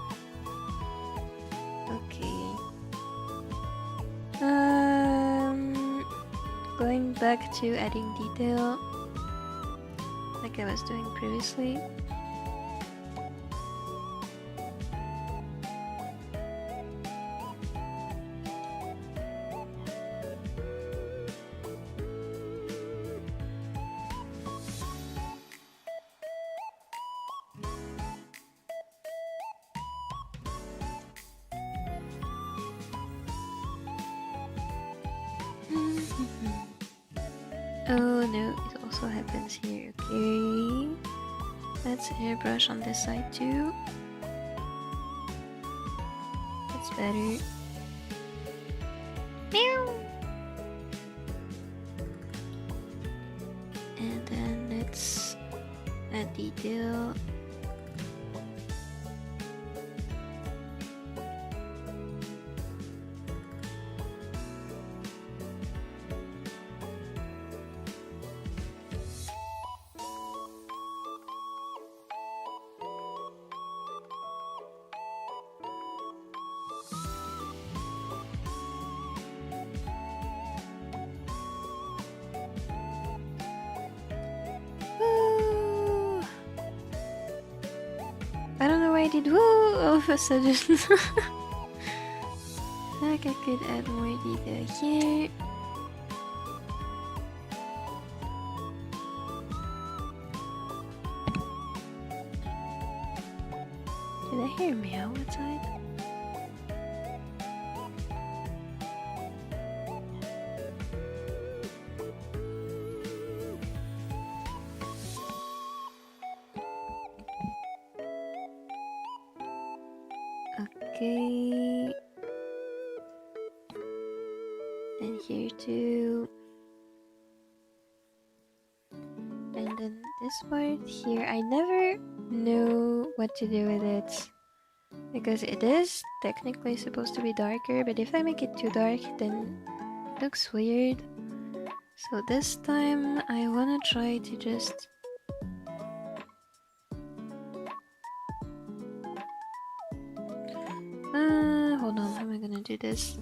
Okay. Going back to adding detail like I was doing previously. Oh no, it also happens here. Okay, let's airbrush on this side too. That's better. Meow. And then let's add detail. I don't know why I did woo all of a sudden. Like I could add more detail here. Did I hear meow outside? Okay. And here too. And then this part here, I never knew what to do with it. Because it is technically supposed to be darker, but if I make it too dark, then it looks weird. So this time, I wanna try to just... hold on, how am I gonna do this?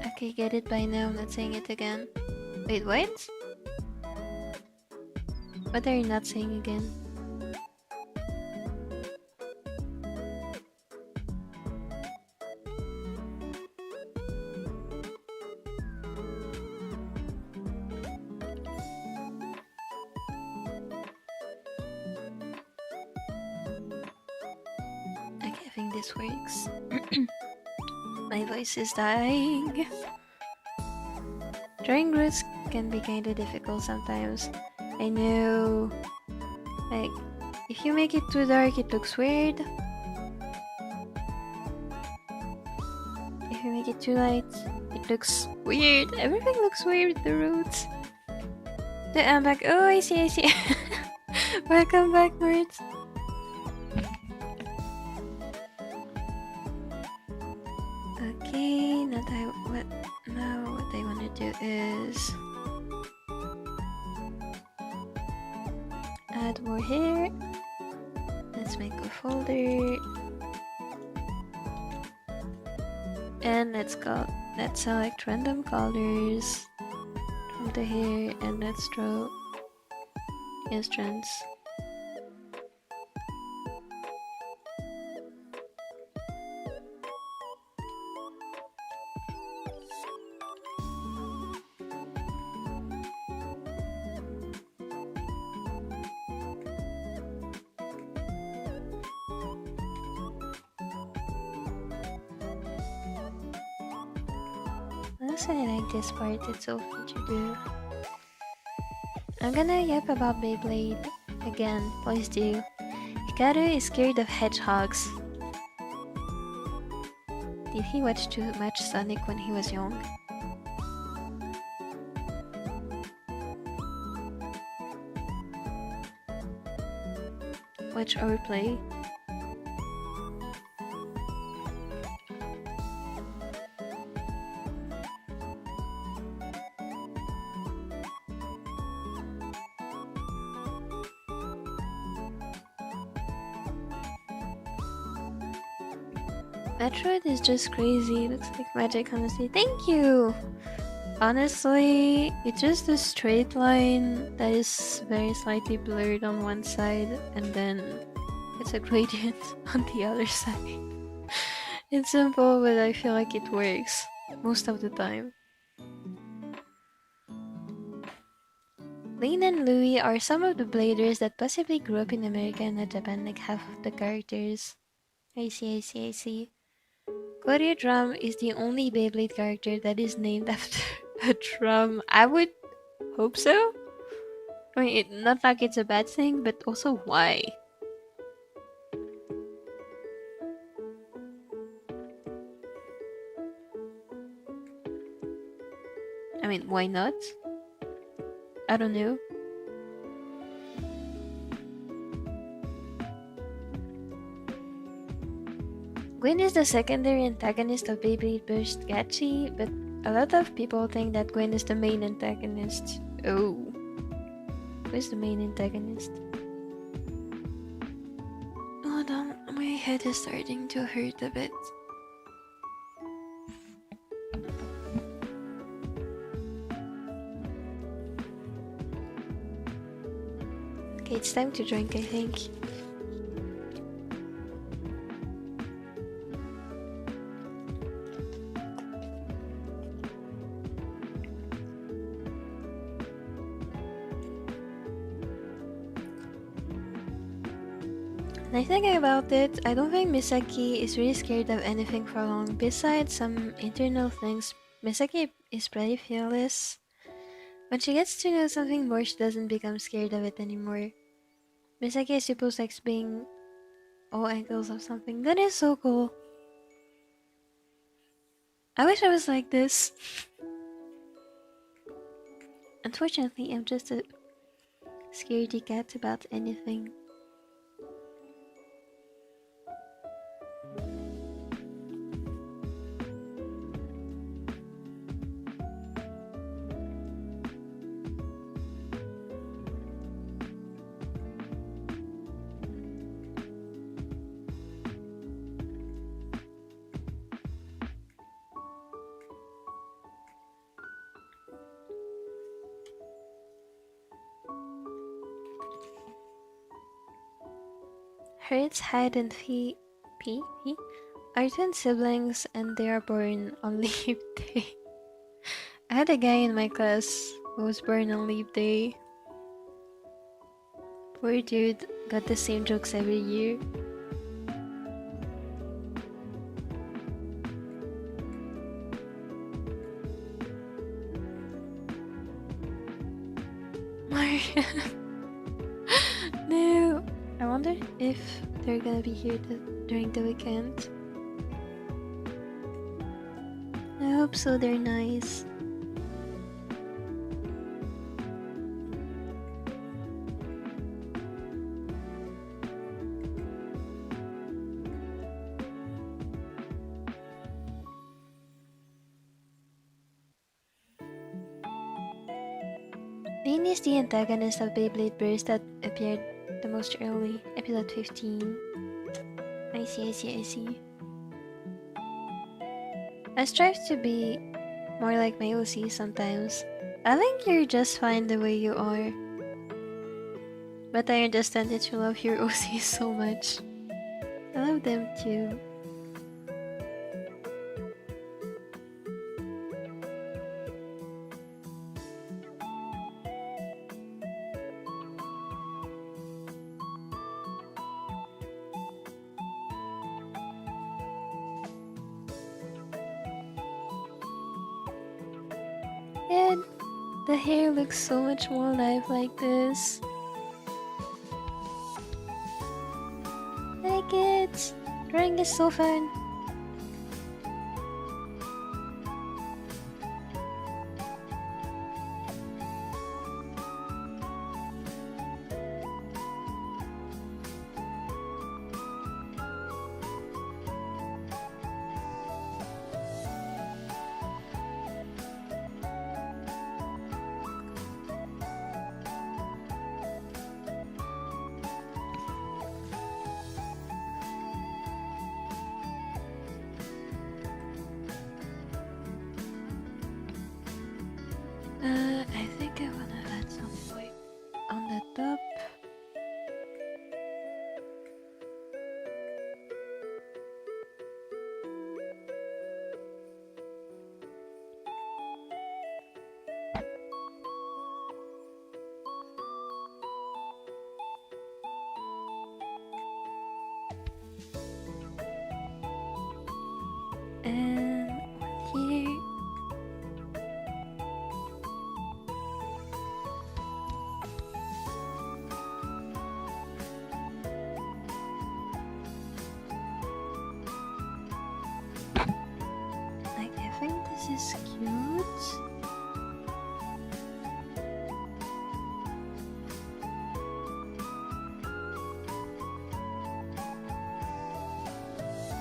Okay, get it by now, I'm not saying it again. Wait, what? What are you not saying again? Okay, I think this works. My voice is dying. Drawing roots can be kinda difficult sometimes. I know. Like, if you make it too dark, it looks weird. If you make it too light, it looks weird. Everything looks weird with the roots. Then I'm like, oh, I see, I see. Welcome back, nerds. Okay, now what I want to do is add more here. Let's make a folder, and let's select random colors from the hair, and let's draw strands. I like this part, it's so fun to do. I'm gonna yap about Beyblade again, please do. Hikaru is scared of hedgehogs. Did he watch too much Sonic when he was young? Watch or play? Natura is just crazy. Looks like magic, honestly. Thank you! Honestly, it's just a straight line that is very slightly blurred on one side, and then it's a gradient on the other side. It's simple, but I feel like it works most of the time. Lane and Louis are some of the bladers that possibly grew up in America and not Japan, like half of the characters. I see. Koryu Drum is the only Beyblade character that is named after a drum. I would hope so. I mean, not like it's a bad thing, but also why? I mean, why not? I don't know. Gwen is the secondary antagonist of Beyblade Burst Gachi, but a lot of people think that Gwen is the main antagonist. Oh. Who's the main antagonist? Hold on, my head is starting to hurt a bit. Okay, it's time to drink, I think. And I think about it, I don't think Misaki is really scared of anything for long. Besides some internal things, Misaki is pretty fearless. When she gets to know something more, she doesn't become scared of it anymore. Misaki is supposed like being all angles of something. That is so cool. I wish I was like this. Unfortunately, I'm just a scaredy cat about anything. Herds hide and are twin siblings and they are born on leap day. I had a guy in my class who was born on leap day. Poor dude got the same jokes every year. No. I wonder if they're gonna be here during the weekend. I hope so, they're nice. Rain is the antagonist of Beyblade Burst that appeared the most early, episode 15. I see. I strive to be more like my OC sometimes. I think you're just fine the way you are. But I understand that you love your OC so much. I love them too. And the hair looks so much more alive like this. Like it! Drawing is so fun. I think I wanna add some white on the top. And one here. I think this is cute.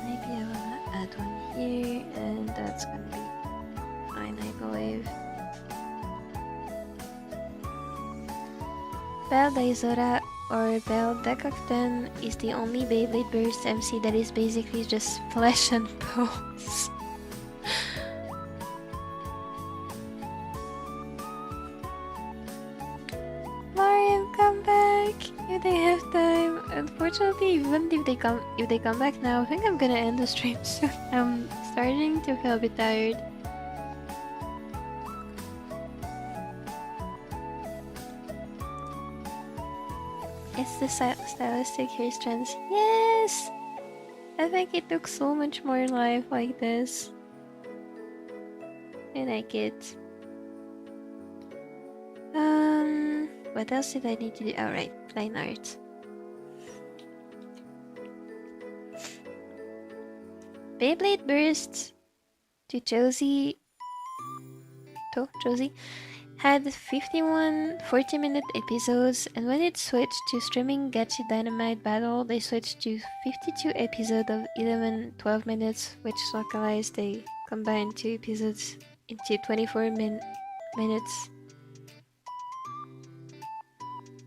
Maybe I wanna add one here, and that's gonna be fine, I believe. Belle Daizora or Belle Dekakten is the only Beyblade Burst MC that is basically just flesh and bones. Mariam, come back! If they have time. Unfortunately, even if they come back now, I think I'm gonna end the stream soon. I'm starting to feel a bit tired. It's the stylistic hair strands. Yes! I think it looks so much more alive like this. I like it. What else did I need to do? Alright, line art. Beyblade Burst to Josie had 51 40-minute episodes, and when it switched to streaming Gachi Dynamite Battle, they switched to 52 episodes of 11 12 minutes, which localized the combined 2 episodes into 24 minutes,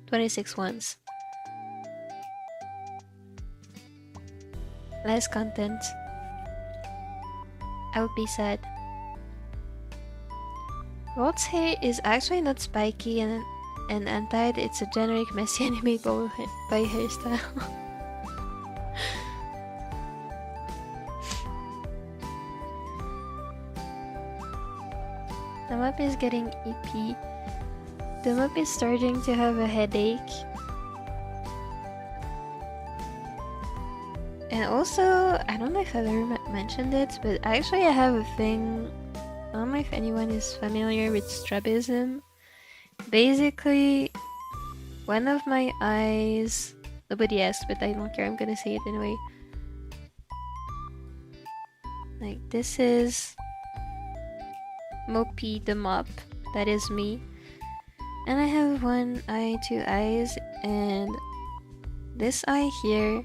26 ones. Less content. I would be sad. Walt's hair is actually not spiky and untied, it's a generic messy anime by hairstyle. The Mopi is getting EP. The Mopi is starting to have a headache. And also, I don't know if I've ever mentioned it, but actually I have a thing. I don't know if anyone is familiar with strabism. Basically, one of my eyes... Nobody asked, but I don't care, I'm gonna say it anyway. Like, this is... Mopi the mop. That is me. And I have one eye, 2 eyes, and... this eye here...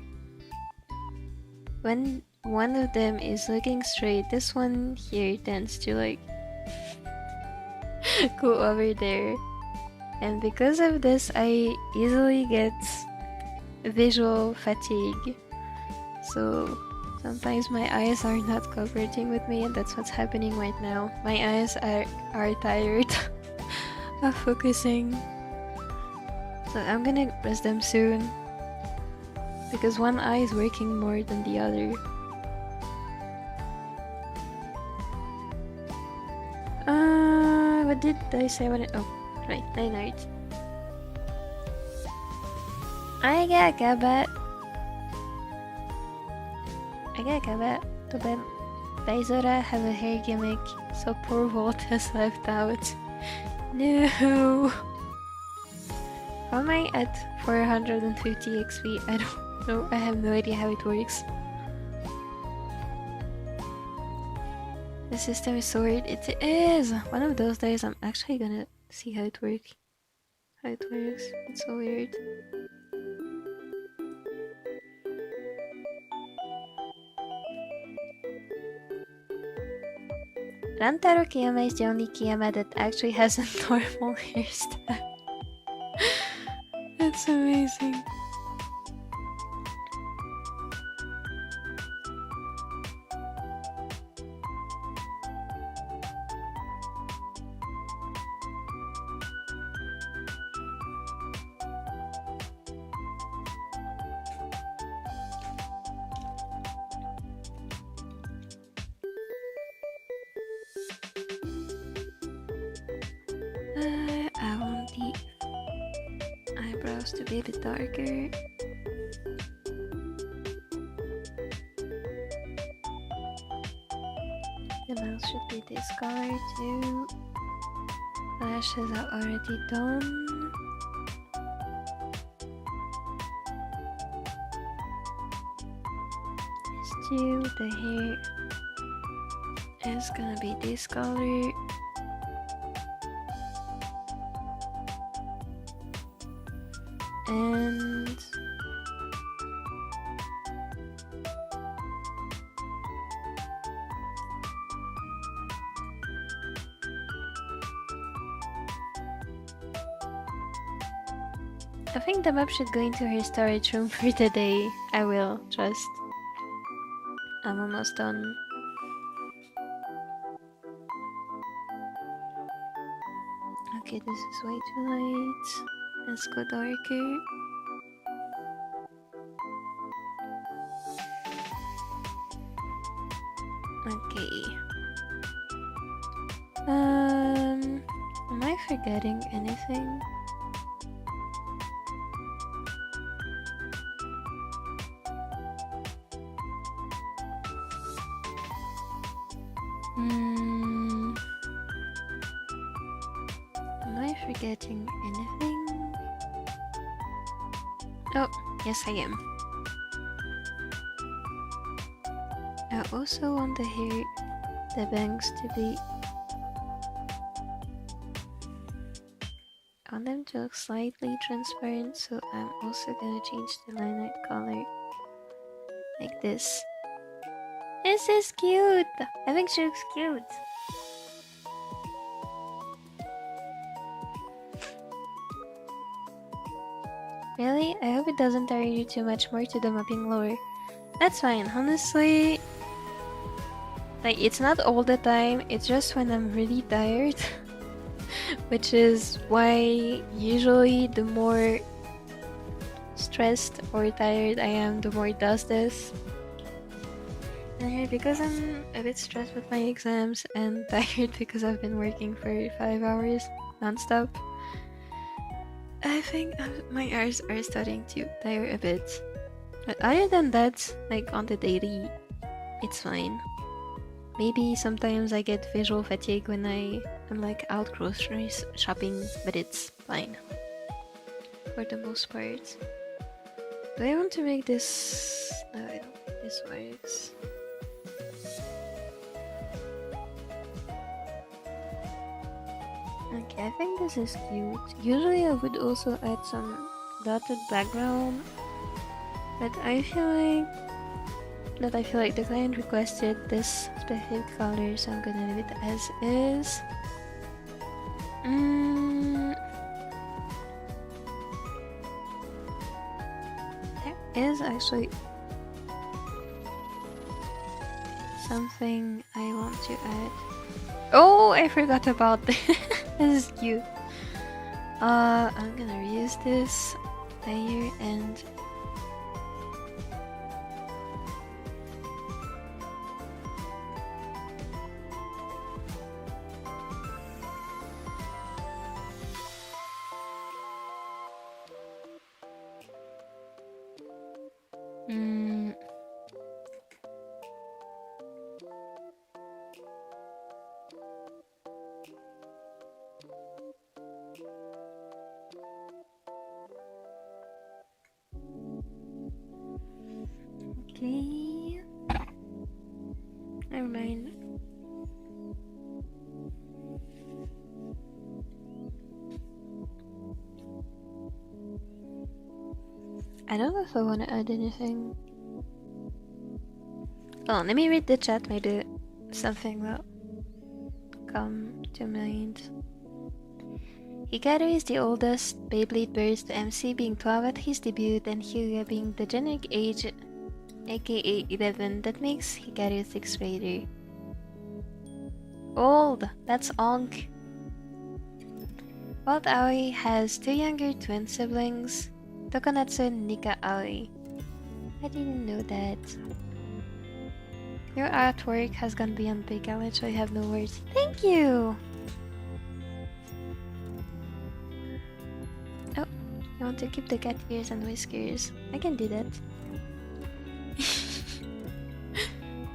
when one of them is looking straight, this one here tends to like go over there, and because of this I easily get visual fatigue, so sometimes my eyes are not cooperating with me, and that's what's happening right now. My eyes are tired of focusing, so I'm gonna rest them soon because one eye is working more than the other. What did I say about it? Oh, right, night. I got kabat. To Daizora have a hair gimmick, so poor Walt has left out. No. How am I at 450 XP? I don't know. I have no idea how it works. The system is so weird. It is! One of those days I'm actually gonna see how it works. It's so weird. Rantaro Kiyama is the only Kiyama that actually has a normal hairstyle. That's amazing. I want the eyebrows to be a bit darker. The mouth should be this color too. Lashes are already done. Still, the hair is gonna be this color. And I think the map should go into her storage room for the day. I will, trust. I'm almost done. Okay, this is way too light. Let's go darker. Okay. Am I forgetting anything? Am I forgetting anything? Oh, yes I am. I also want the bangs to be... I want them to look slightly transparent, so I'm also gonna change the lilac color. Like this. This is cute! I think she looks cute. Really? I hope it doesn't tire you too much. More to the mapping lower. That's fine, honestly. Like, it's not all the time, it's just when I'm really tired. Which is why usually the more stressed or tired I am, the more it does this. And because I'm a bit stressed with my exams and tired because I've been working for 5 hours non-stop, I think my eyes are starting to tire a bit. But other than that, like on the daily, it's fine. Maybe sometimes I get visual fatigue when I'm like out grocery shopping, but it's fine for the most part. Do I want to make this? No, I don't think this works. Okay, I think this is cute. Usually I would also add some dotted background, but I feel like the client requested this specific color, so I'm gonna leave it as is. There is actually something I want to add. Oh, I forgot about this. This is cute. I'm gonna reuse this layer and okay. Never mind. I don't know if I want to add anything. Oh, let me read the chat. Maybe something will come to mind. Hikaru is the oldest Beyblade burst, MC being 12 at his debut, and Hyuga being the generic age, aka 11. That makes Hikaru a 6th grader. Old! That's Onk. Walt Aoi has 2 younger twin siblings, Tokonatsu and Nika Aoi. I didn't know that. Your artwork has gone beyond big knowledge, so I have no words. Thank you! Oh, you want to keep the cat ears and whiskers? I can do that.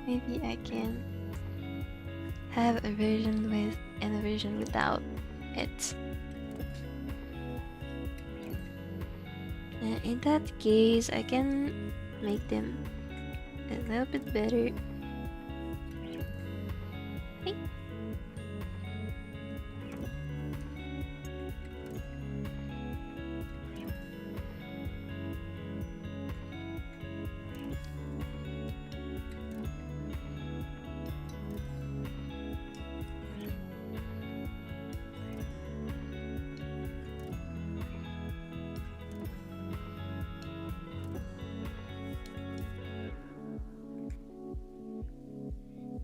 Maybe I can have a version with and a version without it. In that case, I can make them a little bit better. Hey.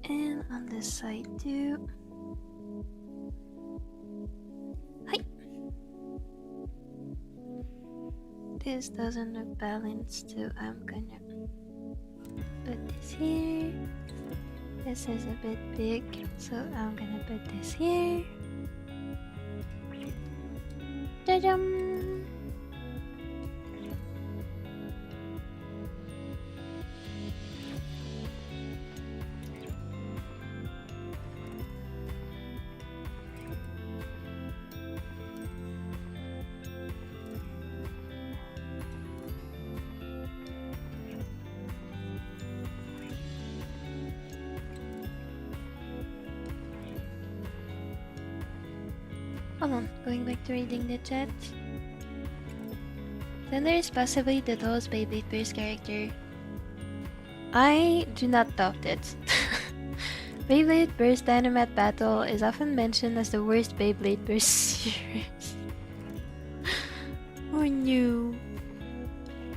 And on this side too. Hi. This doesn't look balanced, so I'm gonna put this here. This is a bit big, so I'm gonna put this here. Ta-dam! Hold on, going back to reading the chat. Then there is possibly the Dolls Beyblade Burst character. I do not doubt it. Beyblade Burst Dynamite Battle is often mentioned as the worst Beyblade Burst series. Oh no.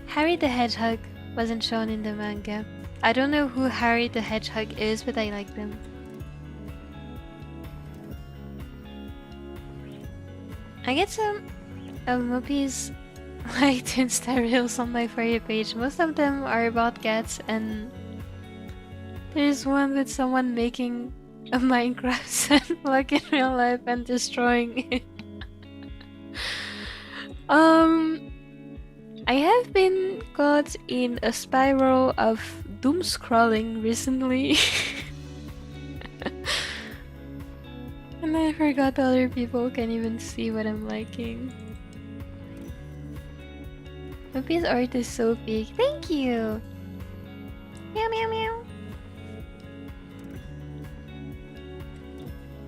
Harry the Hedgehog wasn't shown in the manga. I don't know who Harry the Hedgehog is, but I like them. I get some of Mopi's liked Insta reels on my For You page. Most of them are about cats, and there's one with someone making a Minecraft sandblock in real life and destroying it. I have been caught in a spiral of doom scrolling recently. And I forgot other people can even see what I'm liking. Mopi's art is so big. Thank you! Meow meow meow!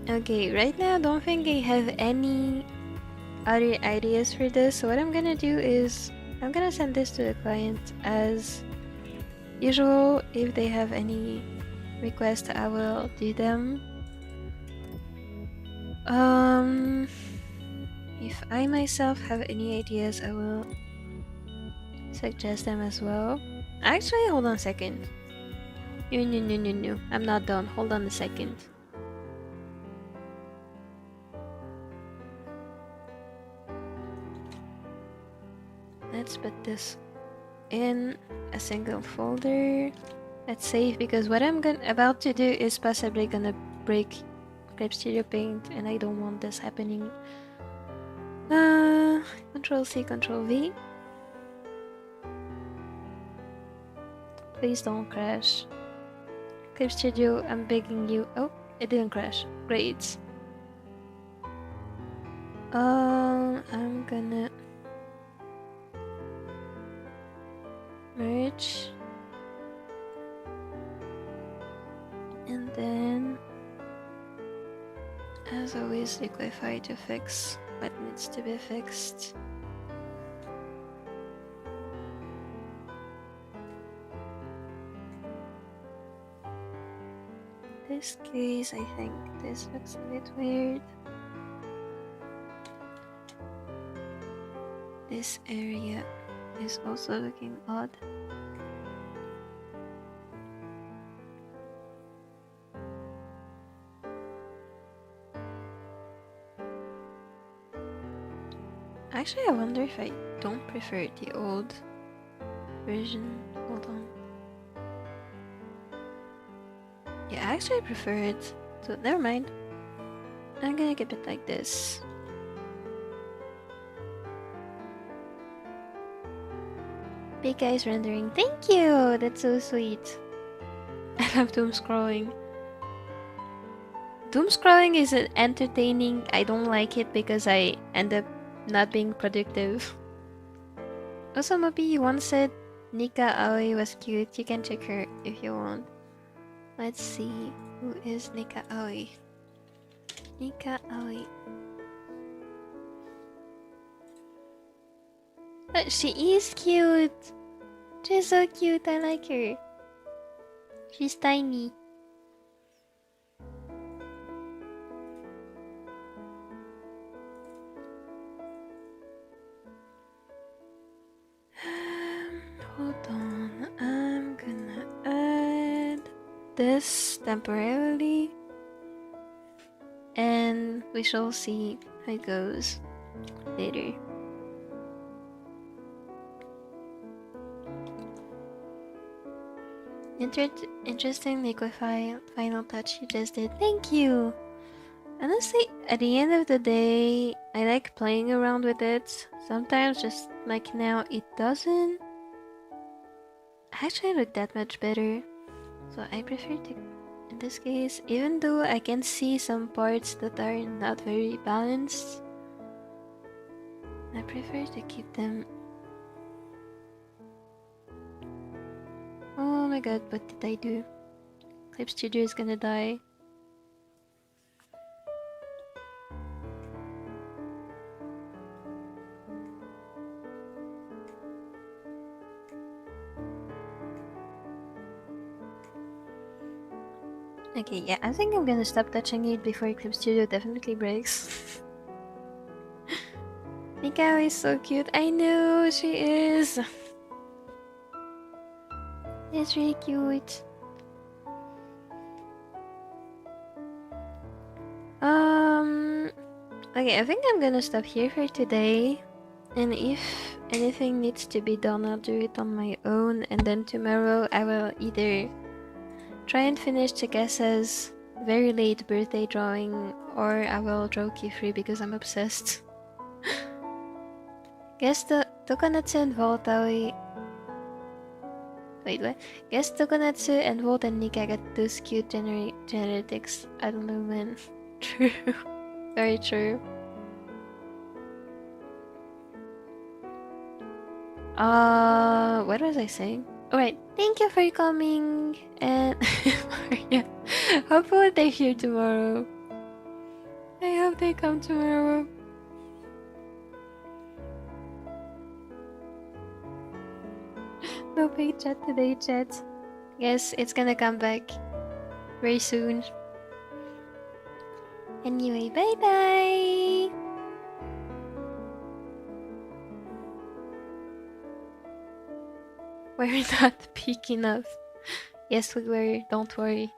Okay, right now I don't think I have any other ideas for this, so what I'm gonna do is I'm gonna send this to the client as usual. If they have any requests, I will do them. If I myself have any ideas, I will suggest them as well. Actually, hold on a second. No. I'm not done. Hold on a second. Let's put this in a single folder. Let's save, because what I'm about to do is possibly gonna break Clip Studio Paint, and I don't want this happening. Control C, Control V. Please don't crash. Clip Studio, I'm begging you. Oh, it didn't crash. Great. I'm gonna merge, and then as always liquefy to fix what needs to be fixed. In this case, I think this looks a bit weird. This area is also looking odd. Actually, I wonder if I don't prefer the old version. Hold on. Yeah, actually I prefer it. So never mind. I'm gonna keep it like this. Big Eyes rendering. Thank you! That's so sweet. I love doom scrolling. Doom scrolling is entertaining. I don't like it because I end up not being productive. Also, Mopi, you once said Nika Aoi was cute. You can check her if you want. Let's see. Who is Nika Aoi? Nika Aoi. She is cute. She's so cute. I like her. She's tiny. Hold on. I'm gonna add this temporarily, and we shall see how it goes later. Interesting liquefy final touch you just did. Thank you! Honestly, at the end of the day, I like playing around with it. Sometimes, just like now, it doesn't actually look that much better. So I prefer to, in this case, even though I can see some parts that are not very balanced, I prefer to keep them. Oh my god, what did I do? Clip Studio is gonna die. Okay, yeah, I think I'm gonna stop touching it before Clip Studio definitely breaks. Mikao is so cute. I know, she is. It's really cute. Okay, I think I'm gonna stop here for today. And if anything needs to be done, I'll do it on my own. And then tomorrow I will either try and finish Chikasa's very late birthday drawing, or I will draw Kifri because I'm obsessed. Guess the Tokonatsu and Voltaoi. Wait, what? Guess Tokonatsu and Volt and Nika got those cute genetics. I don't know, man. True. Very true. What was I saying? Alright, thank you for coming, and yeah, hopefully they're here tomorrow. I hope they come tomorrow. No big chat today, chat. Yes, it's gonna come back very soon. Anyway, bye bye! We're not peak enough. Yes, we were, don't worry.